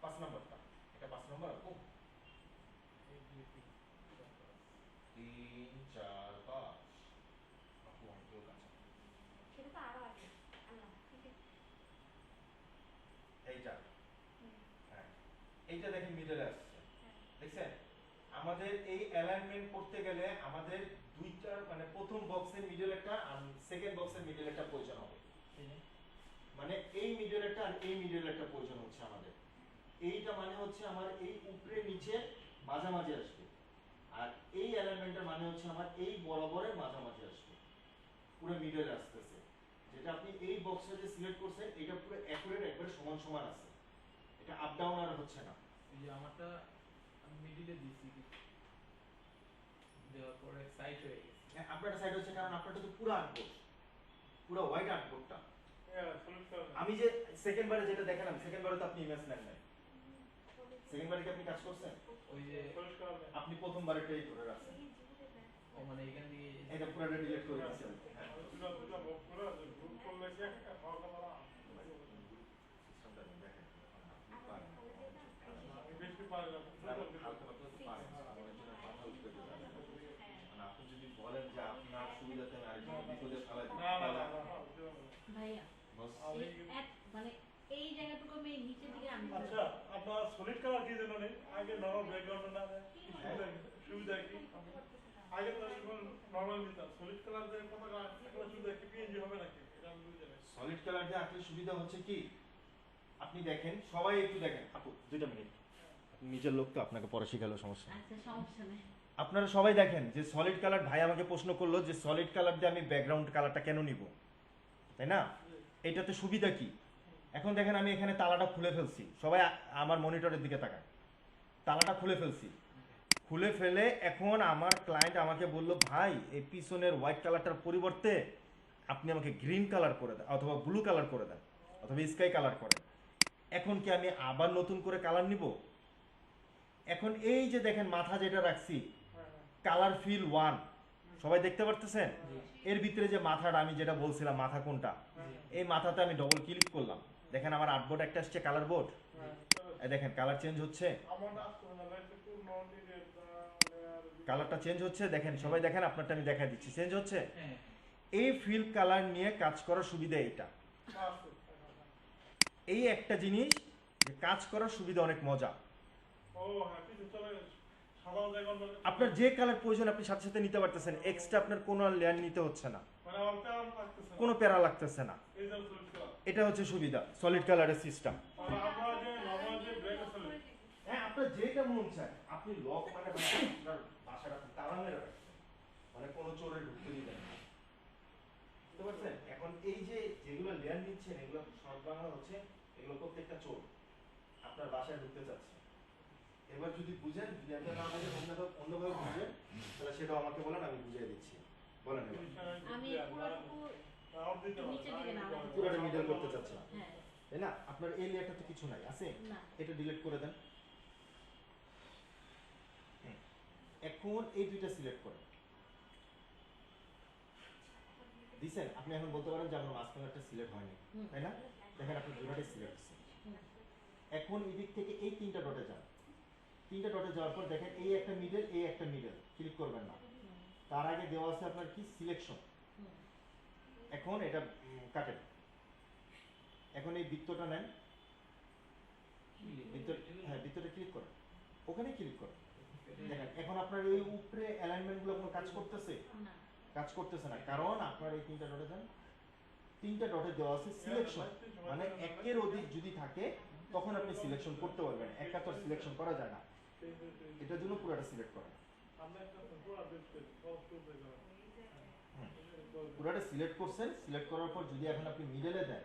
5 নম্বরটা, এটা 5 নম্বর আপু। 3 4 5 আপু অঙ্কেও কাছে। সেটা তো আরো আগে। আল্লাহ। এইটা, হুম, হ্যাঁ, এইটা দেখেন মিডলে আসছে, হ্যাঁ। দেখছেন? আমাদের এই অ্যালাইনমেন্ট করতে গেলে আমাদের দুইটার মানে প্রথম বক্সের মিডল একটা আর সেকেন্ড বক্সের মিডল একটা প্রয়োজন হবে, মানে এই মিডল একটা আর এই মিডল একটা প্রয়োজন হচ্ছে আমাদের। এইটা মানে হচ্ছে আমার এই উপরে নিচে মাঝামাঝি আসবে, আর এই অ্যালাইনমেন্টের মানে হচ্ছে আমার এই বরাবরের মাঝামাঝি আসবে, পুরো মিডলে আসতেছে। যেটা আপনি এই বক্সটা যে সিলেক্ট করছেন এটা পুরো অ্যাকুরেট একবারে সমান সমান আছে, এটা আপ ডাউন আর হচ্ছে না। এই যে আমারটা আমি মিডিলে দিয়েছি দেওয়ার পরে সাইড হয়ে গেছে হ্যাঁ, আপনারটা সাইড হচ্ছে কারণ আপনারটা তো পুরো আর্টবোর্ড, পুরো হোয়াইট আর্টবোর্ডটা। আমি যে সেকেন্ড বারে যেটা দেখালাম, সেকেন্ড বারে তো আপনি ইমেজ নেন নাই, সেকেন্ড বারে কি আপনি কাজ করছেন? ওই যে আপনি প্রথমবারেরটাই ধরে রাখছেন, ও মানে এখান দিয়ে এটা পুরোটা ডিলিট করে দিয়েছেন। হ্যাঁ, সিস্টেমটা দেখেন আপনি পারেন, হালকা পাতলা তো পারেন, আমার জন্য কথা উঠতে দিবেন। মানে আপনি যদি বলেন এই মানে এই জায়গাটুকু আমি নিচের দিকে আনতে চাই। আচ্ছা আপনার সলিড কালার কি জানেন আগে নরমাল ব্যাকগ্রাউন্ড না সুবিধা কি আগে তো নরমাল নিতাম সলিড কালার যে পতাকা এগুলো সুবিধা কি পিএনজি হবে নাকি এটা আমি বুঝি না সলিড কালার দিয়ে আঁকলে সুবিধা হচ্ছে কি, আপনি দেখেন সবাই একটু দেখেন আপু 2টা মিনিট, আপনি নিজের লোক তো আপনাকে পরে শিখালো সমস্যা নেই। আচ্ছা সমস্যা নেই। আপনারা সবাই দেখেন যে সলিড কালার, ভাই আমাকে প্রশ্ন করলো যে সলিড কালার দিয়ে আমি ব্যাকগ্রাউন্ড কালারটা কেন নিব, তাই না? এটাতে সুবিধা কি? এখন দেখেন আমি এখানে তালাটা খুলে ফেলছি, সবাই আমার মনিটরের দিকে তাকান, তালাটা খুলে ফেলছি, খুলে ফেলে এখন আমার ক্লায়েন্ট আমাকে বলল ভাই এই পিছনের হোয়াইট কালারটার পরিবর্তে আপনি আমাকে গ্রিন কালার করে দেন অথবা ব্লু কালার করে দেন অথবা স্কাই কালার করেন। এখন কি আমি আবার নতুন করে কালার নিব? এখন এই যে দেখেন মাথা যেটা রাখছি কালার ফিল 1, সবাই দেখতে পারতেছেন? এর ভিতরে যে মাথাটা আমি যেটা বলছিলাম মাথা কোনটা, এই মাথাতে আমি ডবল ক্লিক করলাম, দেখেন আমার আর্টবোর্ড একটা আসছে কালার বোর্ড, দেখেন কালার চেঞ্জ হচ্ছে, কালারটা চেঞ্জ হচ্ছে, দেখেন সবাই দেখেন, আপনারটা আমি দেখা দিচ্ছি চেঞ্জ হচ্ছে। এই ফিল কালার নিয়ে কাজ করার সুবিধা এইটা, এই একটা জিনিস যে কাজ করার সুবিধা অনেক মজা। আপনার যে কালার প্রয়োজন আপনি সাথে সাথে নিতে পারতেছেন, এক্সট্রা আপনার কোনো লেয়ার নিতে হচ্ছে না, কোনো প্যারা লাগতেছে না, এটা হচ্ছে সুবিধা সলিড কালারের সিস্টেম। হ্যাঁ আপনার যেটা মন চায় আপনি লক মানে আপনার বাসাটা তালা মেরে রাখেন, মানে কোনো চোরের ঢুকতে দিবেন না, বুঝতে পারছেন? এখন এই যে যেগুলো লেয়ার নিচ্ছেন এগুলো শর্ট বাংলা হচ্ছে এগুলো প্রত্যেকটা চোর আপনার বাসায় ঢুকতে চাচ্ছে। এবার যদি বুঝেন, যদি আপনার না বুঝেন অন্যভাবে বুঝেন তাহলে সেটাও আমাকে বলেন, আমি বুঝিয়ে দিচ্ছি। বলেন আমি পুরোটুকু নিচের দিকে নামাবো। পুরোটা মিডল করতে চাচ্ছেন, হ্যাঁ তাই না? আপনার এই লেয়ারটা তো কিছু নাই আছে, না এটা ডিলিট করে দেন। এখন এই দুইটা সিলেক্ট করেন, দিছেন? আপনি এখন বলতে পারেন যে আমার মাঝখানেরটা সিলেক্ট হয়নি, তাই না? দেখেন আপনার দুটোটাই সিলেক্ট হচ্ছে। এখন এই দিক থেকে এই 3টা ডটে যান, 3টা ডটে যাওয়ার পর দেখেন এই একটা মিডল, এই একটা মিডল, ক্লিক করবেন না, তার আগে দেওয়া আছে আপনার কি সিলেকশন। এখন এটা কাটেন, এখন এই বৃত্তটা নেন, হ্যাঁ বৃত্তটা ক্লিক করেন, ওখানে ক্লিক করেন, দেখেন এখন আপনার এই উপরে অ্যালাইনমেন্ট গুলো কোনো কাজ করতেছে? না কাজ করতেছে না, কারণ আপনার এই 3টা ডটে যান, 3টা ডটে দেওয়া আছে সিলেকশন, মানে একের অধিক যদি থাকে তখন আপনি সিলেকশন করতে পারবেন, একটা তো সিলেকশন করা যায় না, এটার জন্য পুরোটা সিলেক্ট করেন। পুরোটা সিলেক্ট করছেন, সিলেক্ট করার পর যদি এখন আপনি মিডলে দেন,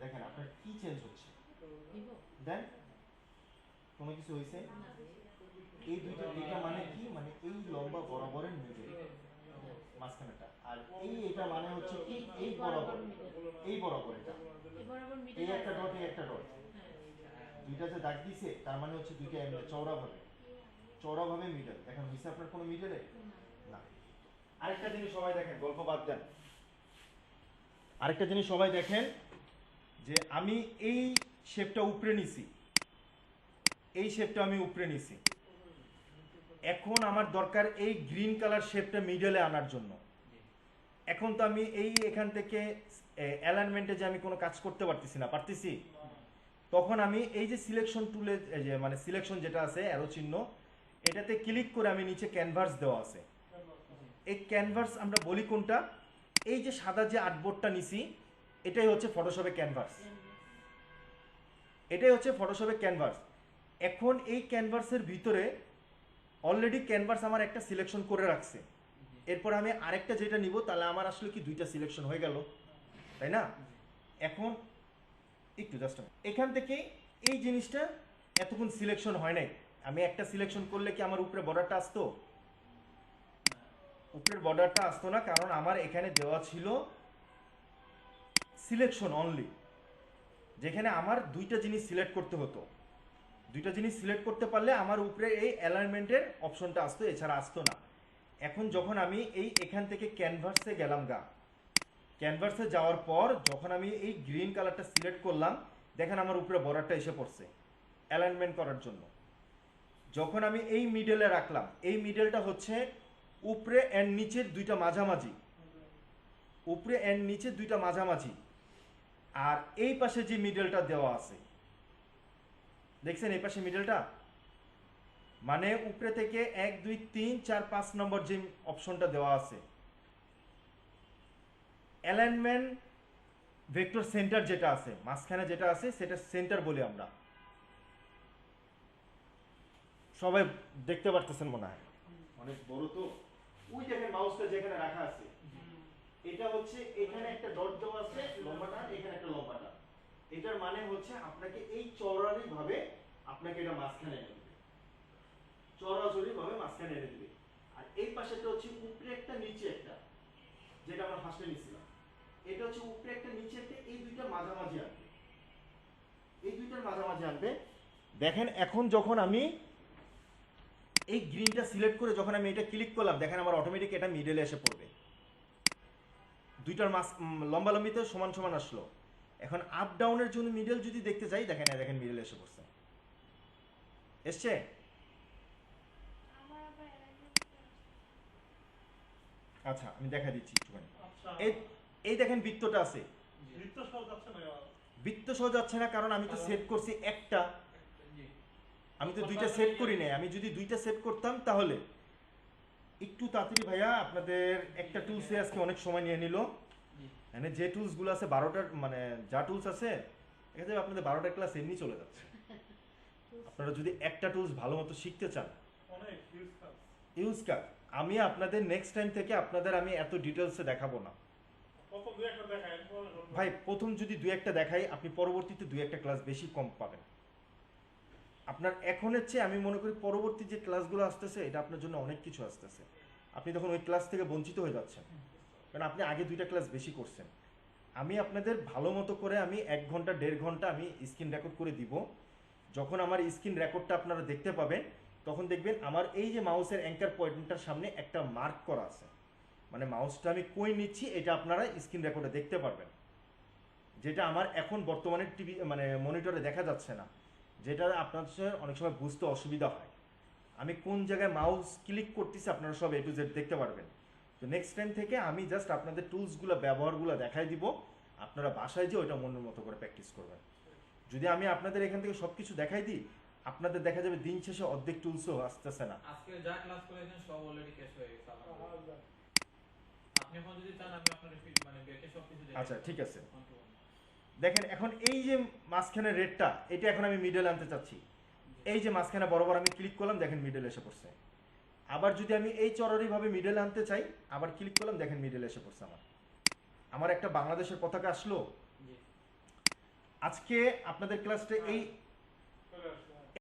দেখেন আপনার কি চেঞ্জ হচ্ছে, দিব দেন কোনো কিছু হয়েছে? এই দুইটা এটা মানে কি, মানে এই লম্বা বরাবরের মিডল মাঝখানেটা, আর এটা মানে হচ্ছে কি এই বরাবর, এই বরাবর এটা, এই বরাবর এই মিডল একটা ডট এই একটা ডট, দুইটা যে দাগ দিছে তার মানে হচ্ছে দুইটা এমনি চওড়াভাবে মিডল। এখন হইছে আপনার কোনো মিডলে না। আরেকটা জিনিস সবাই দেখেন, গল্প বাদ দেন, আরেকটা জিনিস সবাই দেখেন যে আমি এই শেপটা উপরে নিছি, এই শেপটা আমি উপরে নিছি, এখন আমার দরকার এই গ্রিন কালার শেপটা মিডলে আনার জন্য। এখন তো আমি এই এখান থেকে অ্যালাইনমেন্টে যে আমি কোনো কাজ করতে পারতেছি না, পারতেছি? তখন আমি এই যে সিলেকশন টুলে যে মানে সিলেকশন যেটা আছে অ্যারো চিহ্ন, এটাতে ক্লিক করে আমি নিচে ক্যানভাস দেওয়া আছে, এই ক্যানভাস আমরা বলি কোনটা, এই যে সাদা যে আর্টবোর্ডটা নিছি এটাই হচ্ছে ফটোশপে ক্যানভাস, এটাই হচ্ছে ফটোশপে ক্যানভাস। এখন এই ক্যানভাসের ভিতরে অলরেডি ক্যানভাস আমার একটা সিলেকশন করে রাখছে, এরপর আমি আরেকটা যেটা নিব তাহলে আমার আসলে কি দুইটা সিলেকশন হয়ে গেল, তাই না? এখন একটু জাস্ট এখান থেকে এই জিনিসটা এতক্ষণ সিলেকশন হয় নাই, আমি একটা সিলেকশন করলে কি আমার উপরে বর্ডারটা আসতো? উপরের বর্ডারটা আসতো না, কারণ আমার এখানে দেওয়া ছিল সিলেকশন অনলি, যেখানে আমার দুইটা জিনিস সিলেক্ট করতে হতো, দুইটা জিনিস সিলেক্ট করতে পারলে আমার উপরে এই অ্যালাইনমেন্টের অপশনটা আসতো, এছাড়া আসতো না। এখন যখন আমি এই এখান থেকে ক্যানভাসে গেলাম ক্যানভাসে যাওয়ার পর যখন আমি এই গ্রিন কালারটা সিলেক্ট করলাম, দেখেন আমার উপরে বর্ডারটা এসে পড়ছে অ্যালাইনমেন্ট করার জন্য। যখন আমি এই মিডলে রাখলাম, এই মিডলটা হচ্ছে উপরে এন্ড নিচের দুইটা মাঝামাঝি, উপরে এন্ড নিচের দুইটা মাঝামাঝি, আর এই পাশে যে মিডলটা দেওয়া আছে, দেখছেন এই পাশে মিডলটা, মানে উপরে থেকে 1 2 3 4 5 নম্বর যে অপশনটা দেওয়া আছে, অ্যালাইনমেন্ট ভেক্টর সেন্টার যেটা আছে, মাঝখানে যেটা আছে সেটা সেন্টার বলি আমরা। সবাই দেখতে পারতেছেন মনে হয়, অনেক বড় তো। ওই দেখেন মাউসটা যেখানে রাখা আছে, এটা হচ্ছে এখানে একটা ডট দেওয়া আছে লম্বাটা, এখানে একটা লম্বাটা। এটার মানে হচ্ছে আপনাকে এই চওড়ারি ভাবে আপনাকে এটা মাঝখানে এনে দিবে, চওড়াচড়ি ভাবে মাঝখানে এনে দিবে। আর এই পাশেটা হচ্ছে উপরে একটা নিচে একটা, যেটা আমরা ফার্স্টে নিছিলাম। এটা হচ্ছে উপরে একটা নিচে একটা, এই দুইটা মাঝামাঝি আনবে, এই দুইটার মাঝামাঝি আনবে। দেখেন এখন যখন আমি এই গ্রিনটা সিলেক্ট করে যখন আমি এটা ক্লিক করলাম, দেখেন আমার অটোমেটিক এটা মিডলে এসে পড়বে, দুইটার মাঝ লম্বালম্বিতে সমান সমান আসলো। এখন আপ ডাউনের জন্য মিডল যদি দেখতে যাই, দেখেন দেখেন মিডল এসে পড়ছে, এসছে। আমার আবার alignment আচ্ছা আমি দেখা দিচ্ছি একটুখানি। আচ্ছা এই দেখেন বৃত্তটা আছে, বৃত্ত সহ যাচ্ছে না বৃত্ত সহ যাচ্ছে না কারণ আমি তো সেট করছি একটা, জি আমি তো দুইটা সেট করি নাই। আমি যদি দুইটা সেট করতাম তাহলে একটু তাড়াতাড়ি ভাইয়া, আপনাদের একটা টুলসে আজকে অনেক সময় নিয়ে নিল। জি মানে যে টুলসগুলো আছে 12টার, মানে যা টুলস আছে এখানে আপনাদের 12টা ক্লাস এমনি চলে যাচ্ছে। আপনারা যদি একটা টুলস ভালো মতো শিখতে চান, অনেক হিউজ কাজ। ইউজ কাজ, আমি আপনাদের নেক্সট টাইম থেকে আপনাদের আমি এত ডিটেলসে দেখাবো না প্রথম দুই একটা দেখায় ভাই। প্রথম যদি দুই একটা দেখাই, আপনি পরবর্তীতে দুই একটা ক্লাস বেশি কম পাবেন। আপনার এখনের চেয়ে আমি মনে করি পরবর্তী যে ক্লাসগুলো আসতেছে, এটা আপনার জন্য অনেক কিছু আসতেছে। আপনি তখন ওই ক্লাস থেকে বঞ্চিত হয়ে যাচ্ছেন, কারণ আপনি আগে দুইটা ক্লাস বেশি করছেন। আমি আপনাদের ভালো মতো করে আমি 1 ঘন্টা 1.5 ঘন্টা আমি স্ক্রিন রেকর্ড করে দিব। যখন আমার স্ক্রিন রেকর্ডটা আপনারা দেখতে পাবেন, তখন দেখবেন আমার এই যে মাউসের অ্যাঙ্কার পয়েন্টটার সামনে একটা মার্ক করা আছে, মানে মাউসটা আমি কই নিচ্ছি এটা আপনারা স্ক্রিন রেকর্ডে দেখতে পারবেন, যেটা আমার এখন বর্তমানে টিভি মানে মনিটরে দেখা যাচ্ছে না, যেটা আপনাদের অনেক সময় বুঝতে অসুবিধা হয়। আমি কোন জায়গায় মাউস ক্লিক করতেছি আপনারা সব A to Z দেখতে পারবেন। তো নেক্সট টাইম থেকে আমি জাস্ট আপনাদের টুলসগুলো ব্যবহারগুলো দেখাই দিব, আপনারা বাসায় যে ওইটা মনের মতো করে প্র্যাকটিস করবেন। যদি আমি আপনাদের এখান থেকে সব কিছু দেখাই দিই, আপনাদের দেখা যাবে দিন শেষে অর্ধেক টুলসও আসতেছে না। আজকে যা ক্লাস করেছেন সব অলরেডি শেষ হয়ে গেছে আলহামদুলিল্লাহ। আপনি এখন যদি চান আমি আপনার মানে ব্যাকে সবকিছু দেখাই আচ্ছা ঠিক আছে, one to one। দেখেন এখন এই যে মাঝখানে রেডটা, এটা এখন আমি মিডল আনতে চাচ্ছি। এই যে মাঝখানে বরাবর আমি ক্লিক করলাম, দেখেন মিডল এসে পড়ছে। আবার যদি আমি এই চররিভাবে মিডল আনতে চাই, আবার ক্লিক করলাম, দেখেন মিডল এসে পড়ছে। আমার একটা বাংলাদেশের পতাকা আসলো। জি আজকে আপনাদের ক্লাসটা এই